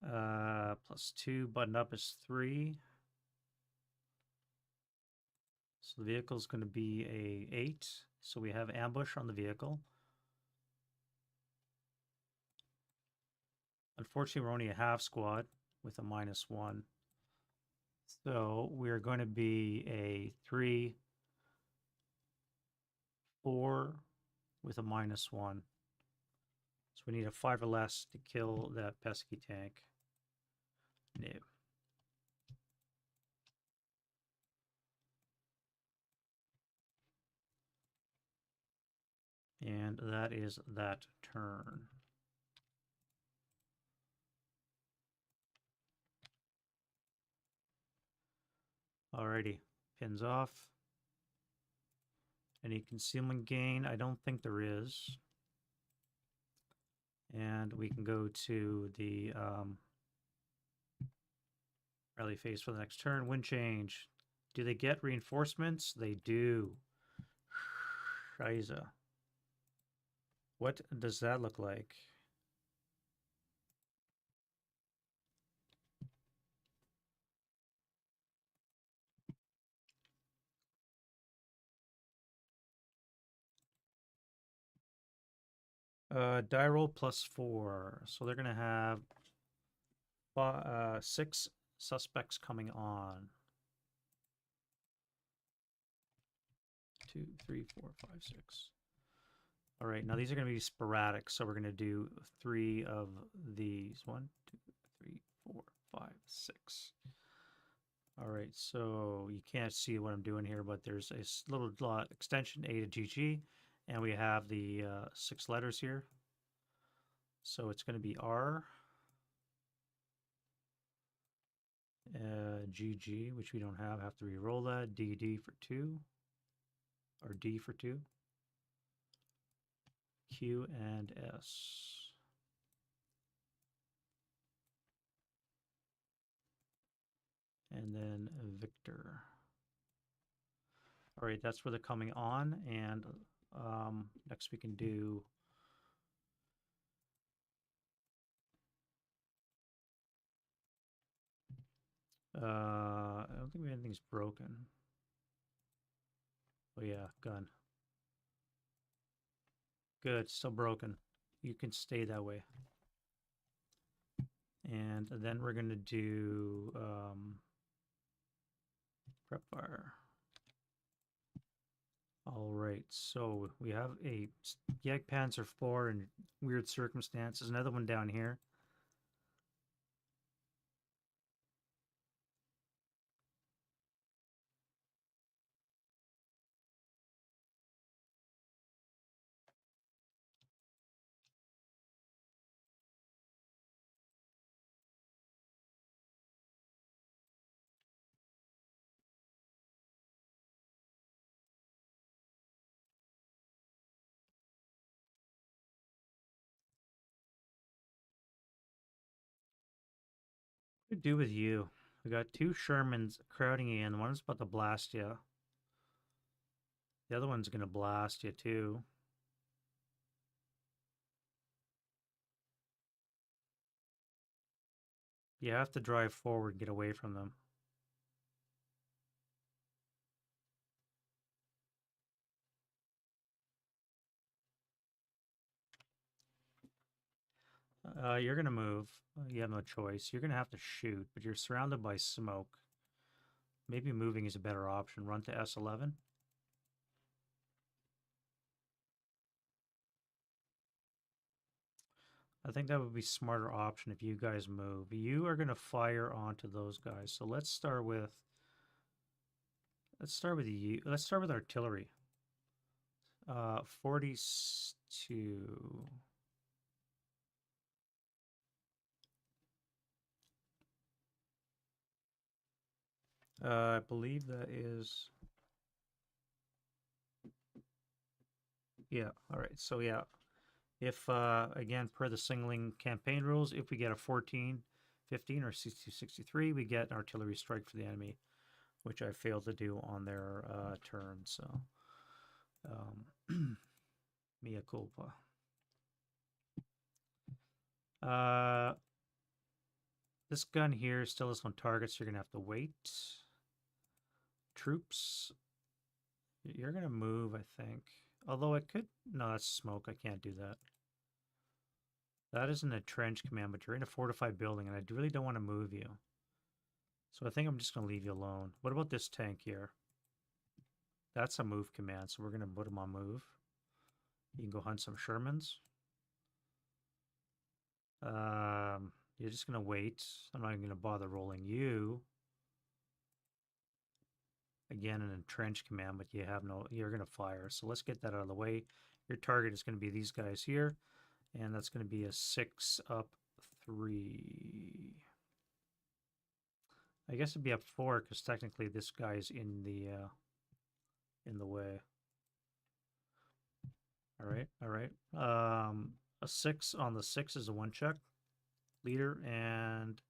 +2, button up is 3. So the vehicle is going to be a 8. So we have ambush on the vehicle. Unfortunately, we're only a half squad with a -1. So we're going to be a 3, 4 with a -1. So we need a 5 or less to kill that pesky tank. No. And that is that turn. Alrighty. pins off. Any concealment gain? I don't think there is. And we can go to the rally phase for the next turn. Wind change. Do they get reinforcements? They do. Scheiße. What does that look like? Die roll +4. So they're going to have 6 suspects coming on. 2, 3, 4, 5, 6. All right, now these are going to be sporadic, so we're going to do 3 of these. 1, 2, 3, 4, 5, 6. All right, so you can't see what I'm doing here, but there's a little extension A to GG, and we have the 6 letters here. So it's going to be R, GG, which we don't have to re-roll that, DD for 2, or D for 2, Q and S. And then Victor. All right, that's where they're coming on, and next we can do I don't think anything's broken. Oh yeah, gun. Good, still broken. You can stay that way. And then we're going to do prep fire. All right, so we have a Jagdpanzer IV in weird circumstances. Another one down here. What to do with you? We got 2 Shermans crowding you in. One's about to blast you. The other one's going to blast you too. You have to drive forward and get away from them. You're going to move. You have no choice. You're going to have to shoot, but you're surrounded by smoke. Maybe moving is a better option. Run to S11. I think that would be a smarter option if you guys move. You are going to fire onto those guys. So let's start with you. Let's start with artillery. 42. I believe that is. Yeah. All right. So yeah, if again per the singling campaign rules, if we get a 14, 15, or 60, 63, we get an artillery strike for the enemy, which I failed to do on their turn. So, mea culpa. This gun here still has no targets. You're gonna have to wait. Troops. You're gonna move, I think. Although it could. No, that's smoke. I can't do that. That isn't a trench command, but you're in a fortified building, and I really don't want to move you. So I think I'm just going to leave you alone. What about this tank here? That's a move command, so we're going to put him on move. You can go hunt some Shermans. You're just going to wait. I'm not even going to bother rolling you. Again, an entrenched command, but you have no, you're going to fire. So let's get that out of the way. Your target is going to be these guys here, and that's going to be a 6 up 3. I guess it'd be up 4 because technically this guy's in the way. All right, all right. A 6 on the 6 is a 1 check. Leader and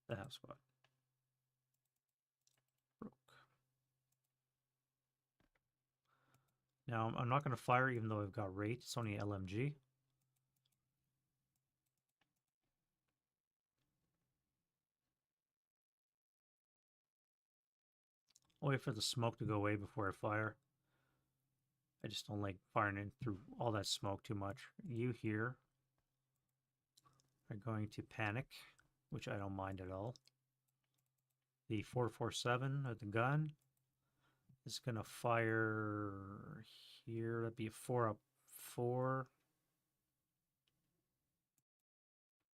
the half squad. Broke. Now I'm not going to fire even though I've got rate. It's only LMG. I'll wait for the smoke to go away before I fire. I just don't like firing in through all that smoke too much. You here are going to panic, which I don't mind at all. The 447 of the gun is going to fire here. That'd be a 4 up 4.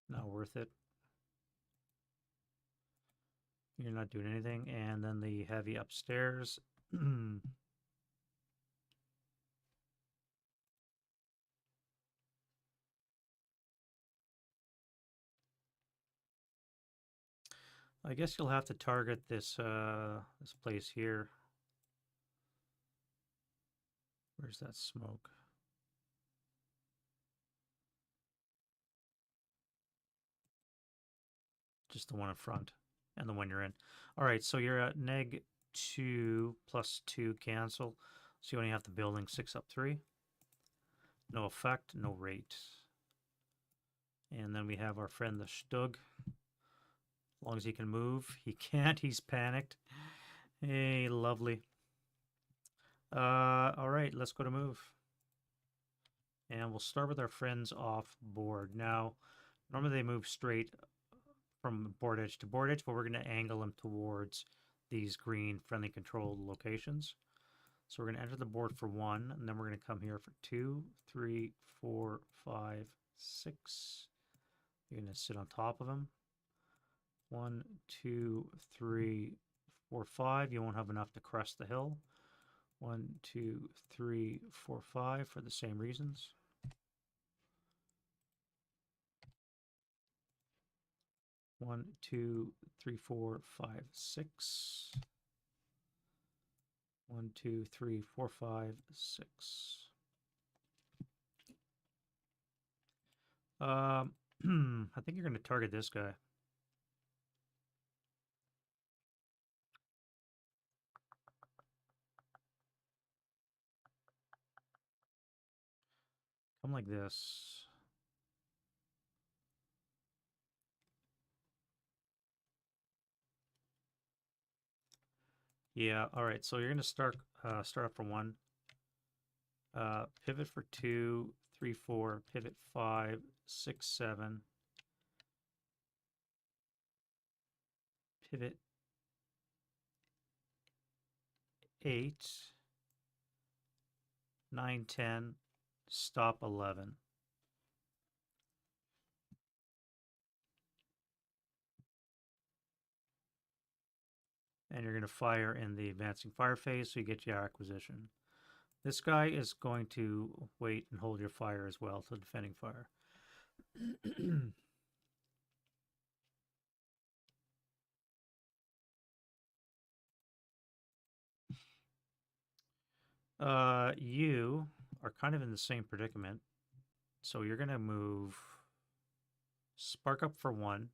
Not worth it. You're not doing anything. And then the heavy upstairs. I guess you'll have to target this this place here. Where's that smoke? Just the one in front and the one you're in. All right, so you're at -2 plus 2 cancel. So you only have the building 6 up 3. No effect, no rate. And then we have our friend the Stug. As long as he can move. He can't, he's panicked. Hey, lovely. All right, let's go to move. And we'll start with our friends off board. Now, normally they move straight from board edge to board edge, but we're going to angle them towards these green friendly controlled locations. So we're going to enter the board for 1, and then we're going to come here for 2, 3, 4, 5, 6. You're going to sit on top of them. 1, 2, 3, 4, 5. You won't have enough to crest the hill. 1, 2, 3, 4, 5 for the same reasons. One, 2, 3, 4, 5, 6. 1, 2, 3, 4, 5, 6. I think you're going to target this guy. Come like this. Yeah, all right. So you're going to start up for 1. Pivot for 2, 3, 4, pivot 5, 6, 7. Pivot 8, 9, 10, stop 11. And you're going to fire in the advancing fire phase so you get your acquisition. This guy is going to wait and hold your fire as well, so defending fire. You are kind of in the same predicament. So you're going to move Spark up for 1.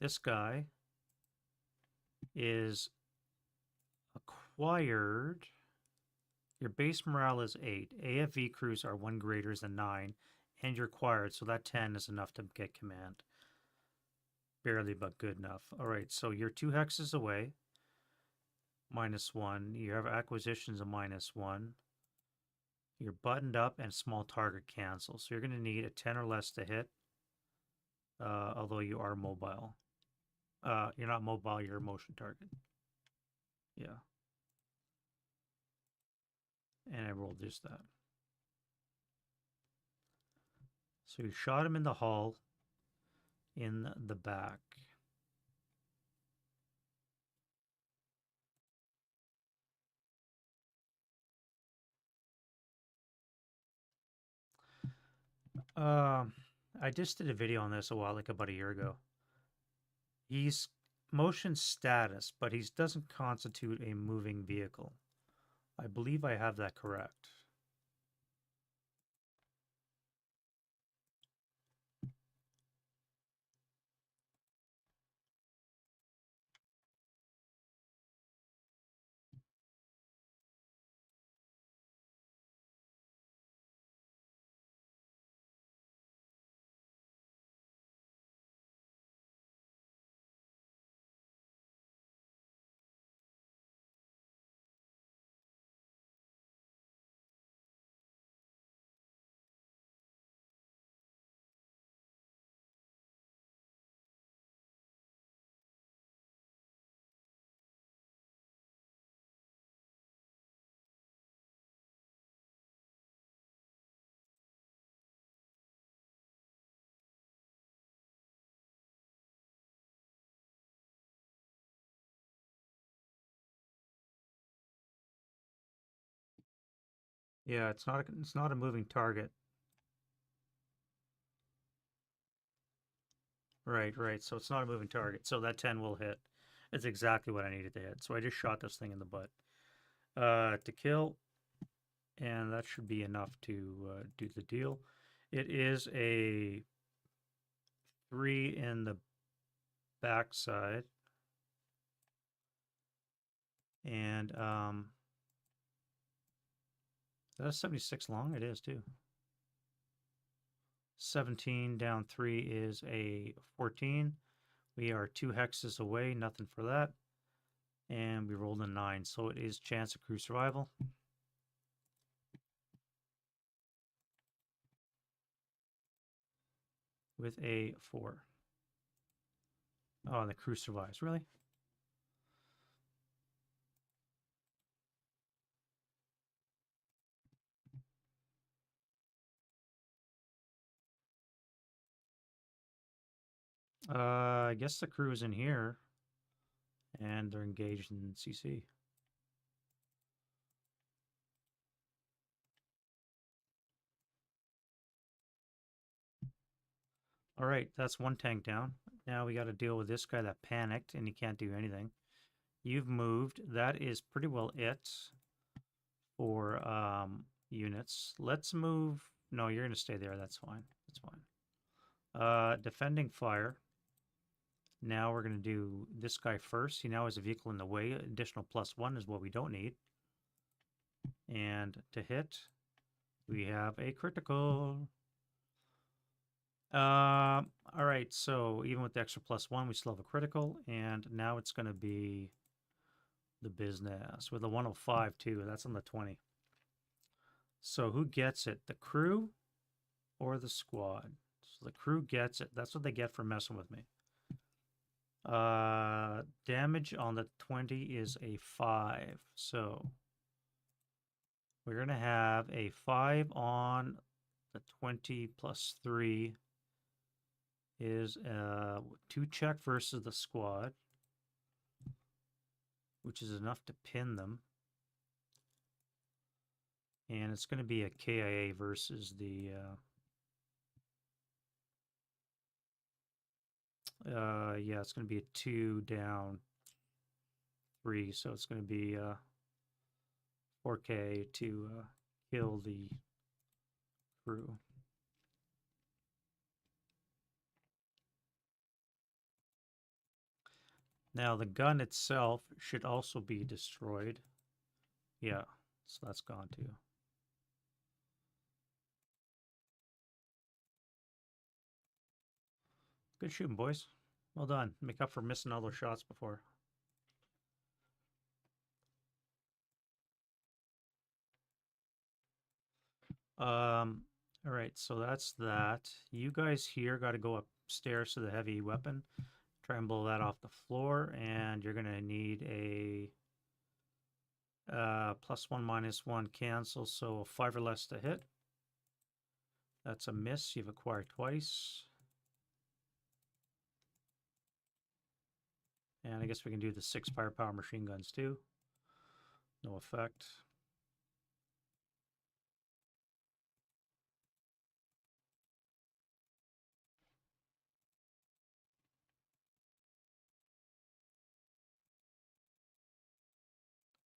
This guy is acquired. Your base morale is 8. AFV crews are 1 greater than 9. And you're acquired, so that 10 is enough to get command. Barely, but good enough. All right, so you're 2 hexes away. -1. You have acquisitions of -1. You're buttoned up and small target cancel. So you're going to need a 10 or less to hit, although you are mobile. You're not mobile, you're a motion target. Yeah. And I rolled just that. So you shot him in the hull, in the back. I just did a video on this a while, like about a year ago. He's motion status, but he doesn't constitute a moving vehicle. I believe I have that correct. Yeah, it's not a moving target. Right, right. So it's not a moving target. So that 10 will hit. It's exactly what I needed to hit. So I just shot this thing in the butt. To kill, and that should be enough to do the deal. It is a 3 in the backside. And is that a 76 long? It is too. 17 down 3 is a 14. We are 2 hexes away, nothing for that. And we rolled a 9, so it is chance of crew survival. With a 4. Oh, the crew survives. Really? I guess the crew is in here, and they're engaged in CC. All right, that's one tank down. Now we got to deal with this guy that panicked, and he can't do anything. You've moved. That is pretty well it for units. Let's move. No, you're going to stay there. That's fine. That's fine. Defending fire. Now we're going to do this guy first. He now has a vehicle in the way. Additional +1 is what we don't need. And to hit, we have a critical. All right, so even with the extra +1, we still have a critical, and now it's going to be the business with a 105 too. That's on the 20. So who gets it? The crew or the squad? So the crew gets it. That's what they get for messing with me. Damage on the 20 is a 5. So we're going to have a 5 on the 20 plus 3 is 2 check versus the squad, which is enough to pin them. And it's going to be a KIA versus the yeah, it's going to be a 2 down 3, so it's going to be 4K to kill the crew. Now the gun itself should also be destroyed. Yeah, so that's gone too. Good shooting, boys. Well done. Make up for missing all those shots before. All right, so that's that. You guys here got to go upstairs to the heavy weapon. Try and blow that off the floor, and you're gonna need a +1 -1 cancel, so a 5 or less to hit. That's a miss. You've acquired twice. And I guess we can do the 6 firepower machine guns too. No effect.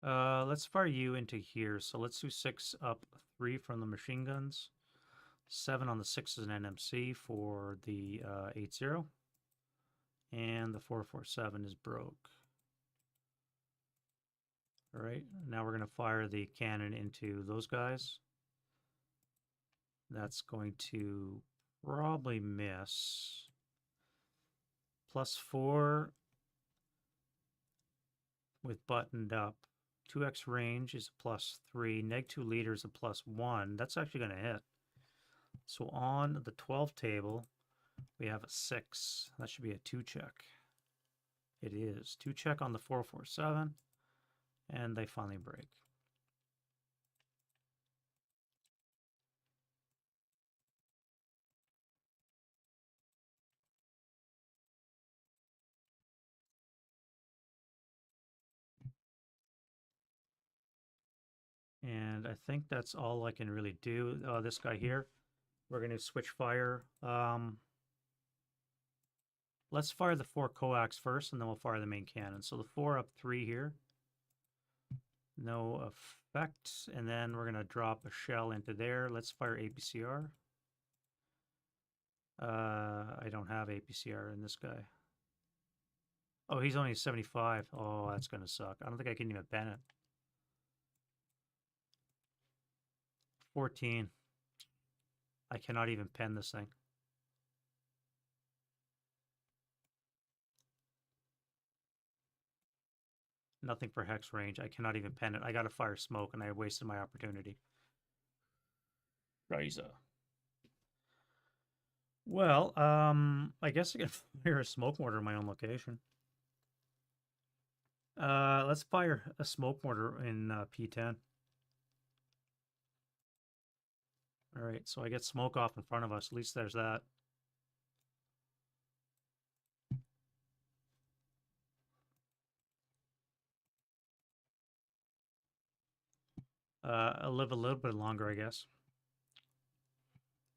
Let's fire you into here. So let's do 6 up, 3 from the machine guns. 7 on the 6 is an NMC for the 8-0. And the 447 is broke. All right, now we're going to fire the cannon into those guys. That's going to probably miss. +4 with buttoned up. 2x range is a +3. -2 leader is a +1. That's actually going to hit. So on the 12 table, we have a 6. That should be a 2 check. It is. 2 check on the 447. And they finally break. And I think that's all I can really do. This guy here, we're going to switch fire. Let's fire the 4 coax first, and then we'll fire the main cannon. So the 4 up 3 here. No effect. And then we're going to drop a shell into there. Let's fire APCR. I don't have APCR in this guy. Oh, he's only 75. Oh, that's going to suck. I don't think I can even pen it. 14. I cannot even pen this thing. Nothing for hex range. I cannot even pen it. I got to fire smoke, and I wasted my opportunity. Riza. Well, I guess I can fire a smoke mortar in my own location. Let's fire a smoke mortar in P10. All right, so I get smoke off in front of us. At least there's that. I'll live a little bit longer, I guess.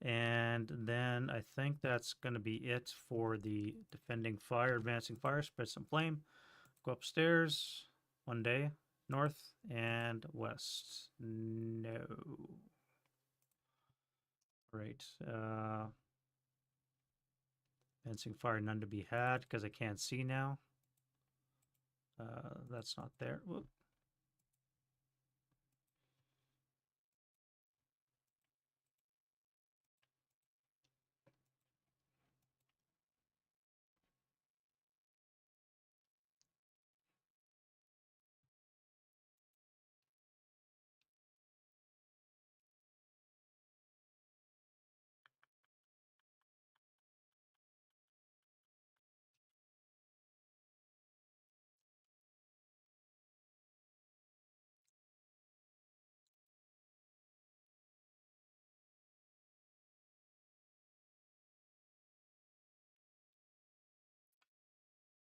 And then I think that's going to be it for the defending fire, advancing fire, spread some flame, go upstairs, 1 day, north and west. No. Right. Advancing fire, none to be had because I can't see now. That's not there. Whoop.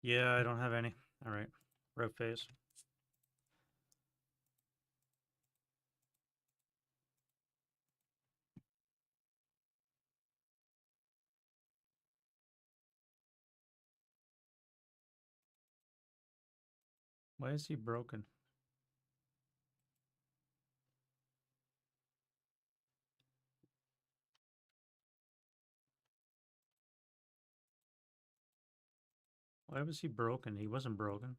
Yeah, I don't have any. All right. Road phase. Why is he broken? Why was he broken? He wasn't broken.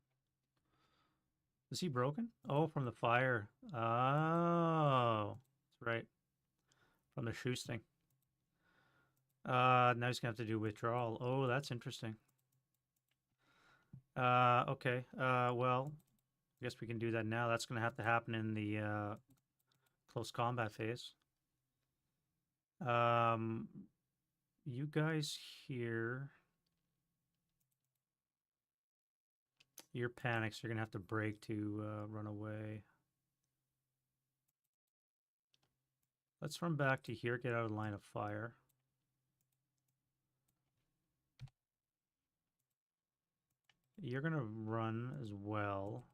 Is he broken? Oh, from the fire. Oh, that's right. From the shoesting. Now he's gonna have to do withdrawal. Oh, that's interesting. Okay. Well, I guess we can do that now. That's gonna have to happen in the close combat phase. You guys here, you're panicked, so you're gonna have to break to run away. Let's run back to here, get out of the line of fire. You're gonna run as well.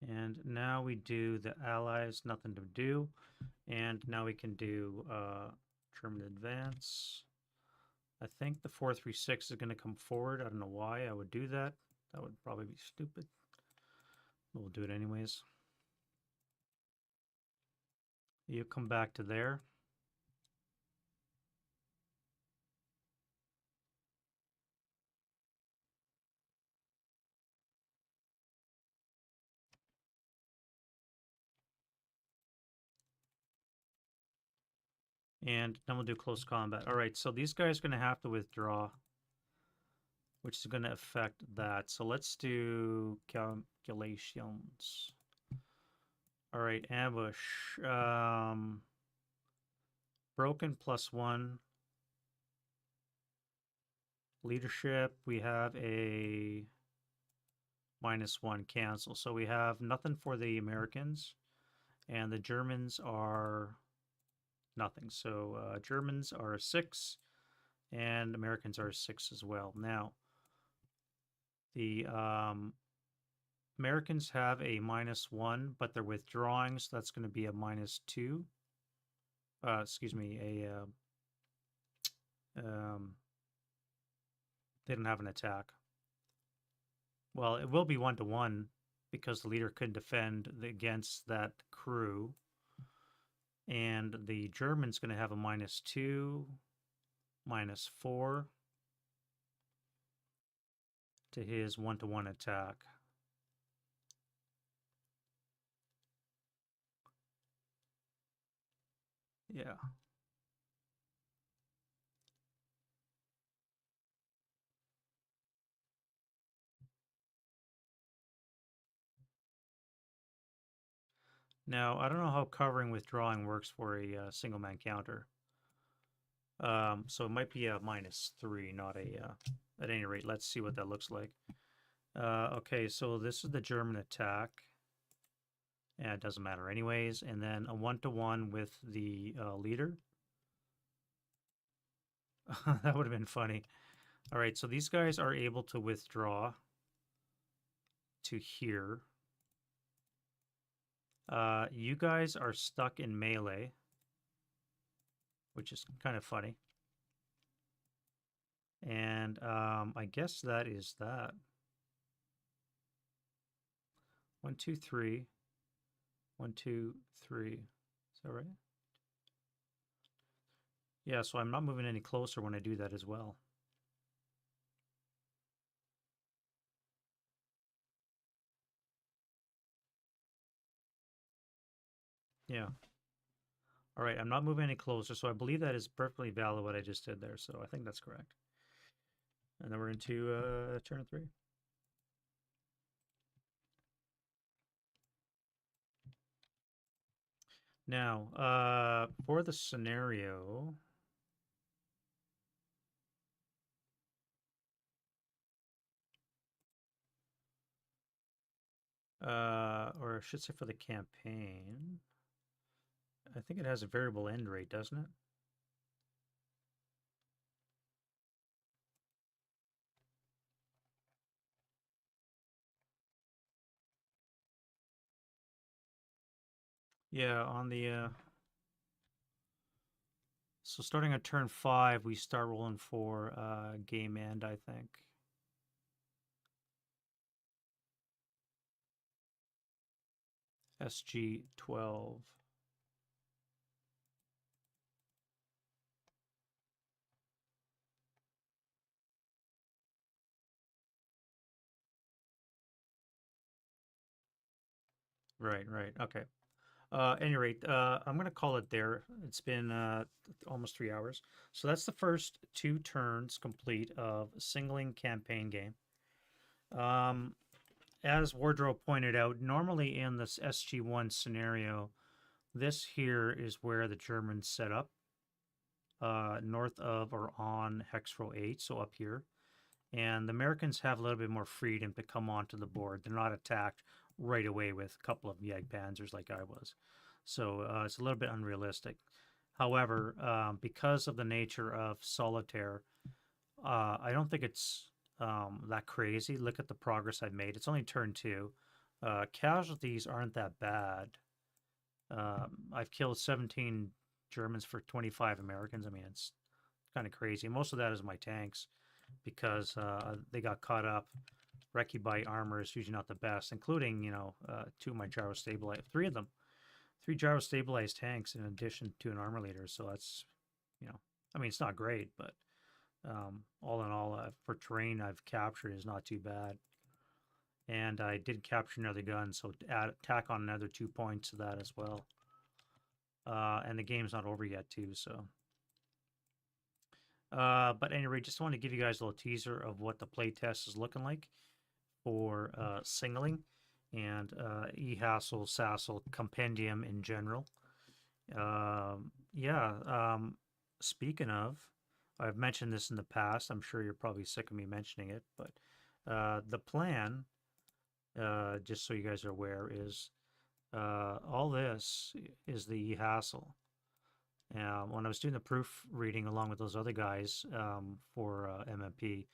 And now we do the Allies, nothing to do. And now we can do German advance. I think the 436 is going to come forward. I don't know why I would do that. That would probably be stupid. We'll do it anyways. You come back to there. And then we'll do close combat. All right, so these guys are going to have to withdraw, which is going to affect that. So let's do calculations. All right, ambush. Broken +1. Leadership, we have a -1 cancel. So we have nothing for the Americans, and the Germans are nothing. So Germans are 6, and Americans are 6 as well. Now, the Americans have a -1, but they're withdrawing, so that's going to be a -2. Excuse me, they don't have an attack. Well, it will be 1-1 because the leader couldn't defend against that crew. And the German's going to have a -2, -4 to his 1-1 attack. Yeah. Now, I don't know how covering withdrawing works for a single man counter. So it might be a -3, not a, at any rate, let's see what that looks like. Okay, so this is the German attack. Yeah, it doesn't matter anyways. And then a 1-1 with the leader. That would have been funny. All right, so these guys are able to withdraw to here. You guys are stuck in melee, which is kind of funny. And I guess that is that. 1, 2, 3. 1, 2, 3. Is that right? Yeah, so I'm not moving any closer when I do that as well. Yeah. All right, I'm not moving any closer, so I believe that is perfectly valid what I just did there, so I think that's correct. And then we're into turn 3. Now, for the scenario, or I should say for the campaign, I think it has a variable end rate, doesn't it? Yeah, on the so starting at turn 5, we start rolling for game end, I think. SG12. Right, right. Okay. Any rate, I'm going to call it there. It's been almost 3 hours. So that's the first 2 turns complete of a singling campaign game. As Wardrobe pointed out, normally in this SG1 scenario, this here is where the Germans set up, north of or on hex row 8, so up here. And the Americans have a little bit more freedom to come onto the board. They're not attacked right away with a couple of Jagdpanzers like I was. So it's a little bit unrealistic. However, because of the nature of Solitaire, I don't think it's that crazy. Look at the progress I've made. It's only turn 2. Casualties aren't that bad. I've killed 17 Germans for 25 Americans. I mean, it's kind of crazy. Most of that is my tanks because they got caught up. Recce by armor is usually not the best, including, two of my gyro stabilized, three of them, three gyro stabilized tanks in addition to an armor leader. So that's, I mean, it's not great, but all in all, for terrain I've captured is not too bad. And I did capture another gun, so tack on another 2 points to that as well. And the game's not over yet, too, so. But anyway, just want to give you guys a little teaser of what the playtest is looking like for singling and HASL, SASL, compendium in general. Speaking of, I've mentioned this in the past. I'm sure you're probably sick of me mentioning it, but the plan, just so you guys are aware, is all this is the HASL. When I was doing the proofreading along with those other guys for MMP,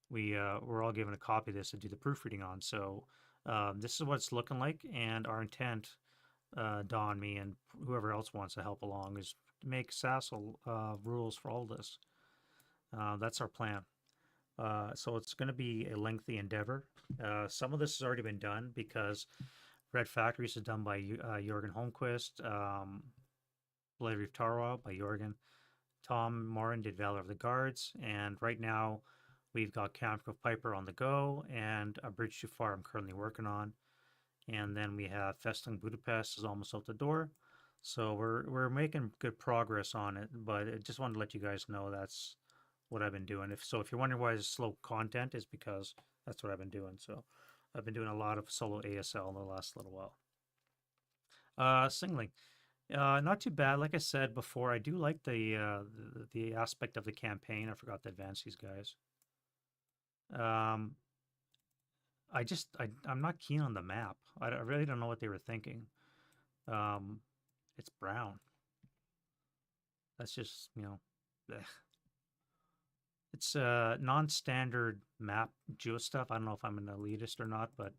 we were all given a copy of this to do the proofreading on. So this is what it's looking like, and our intent, Don, me, and whoever else wants to help along, is to make SASL rules for all this. That's our plan. So it's going to be a lengthy endeavor. Some of this has already been done because Red Factories is done by Jorgen Holmquist, Blade Reef Tarwa by Jorgen. Tom Morin did Valor of the Guards, and right now we've got Camp of Piper on the go, and A Bridge Too Far I'm currently working on. And then we have Festung Budapest is almost out the door. So we're making good progress on it, but I just wanted to let you guys know that's what I've been doing. If you're wondering why it's slow content, is because that's what I've been doing. So I've been doing a lot of solo ASL in the last little while. Singling. Not too bad. Like I said before, I do like the aspect of the campaign. I forgot to advance these guys. I'm not keen on the map. I really don't know what they were thinking. It's brown. That's just, it's non-standard map geo stuff. I don't know if I'm an elitist or not, but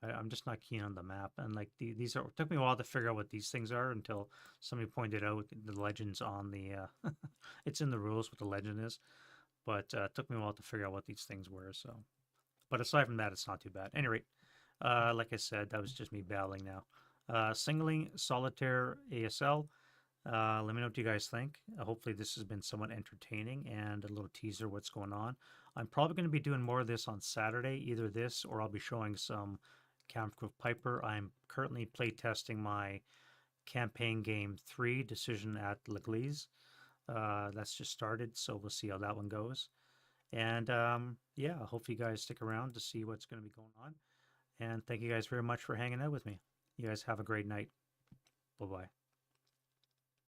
I'm just not keen on the map. And like these are, it took me a while to figure out what these things are until somebody pointed out the legends on the, it's in the rules what the legend is, but it took me a while to figure out what these things were. So, but aside from that, it's not too bad. At any rate, like I said, that was just me battling now. Singling, solitaire, ASL. Let me know what you guys think. Hopefully this has been somewhat entertaining and a little teaser what's going on. I'm probably going to be doing more of this on Saturday, either this or I'll be showing some Camp of Piper. I'm currently playtesting my campaign game 3, Decision at L'Eglise. That's just started, so we'll see how that one goes. And yeah, hopefully you guys stick around to see what's going to be going on. And thank you guys very much for hanging out with me. You guys have a great night. Bye-bye.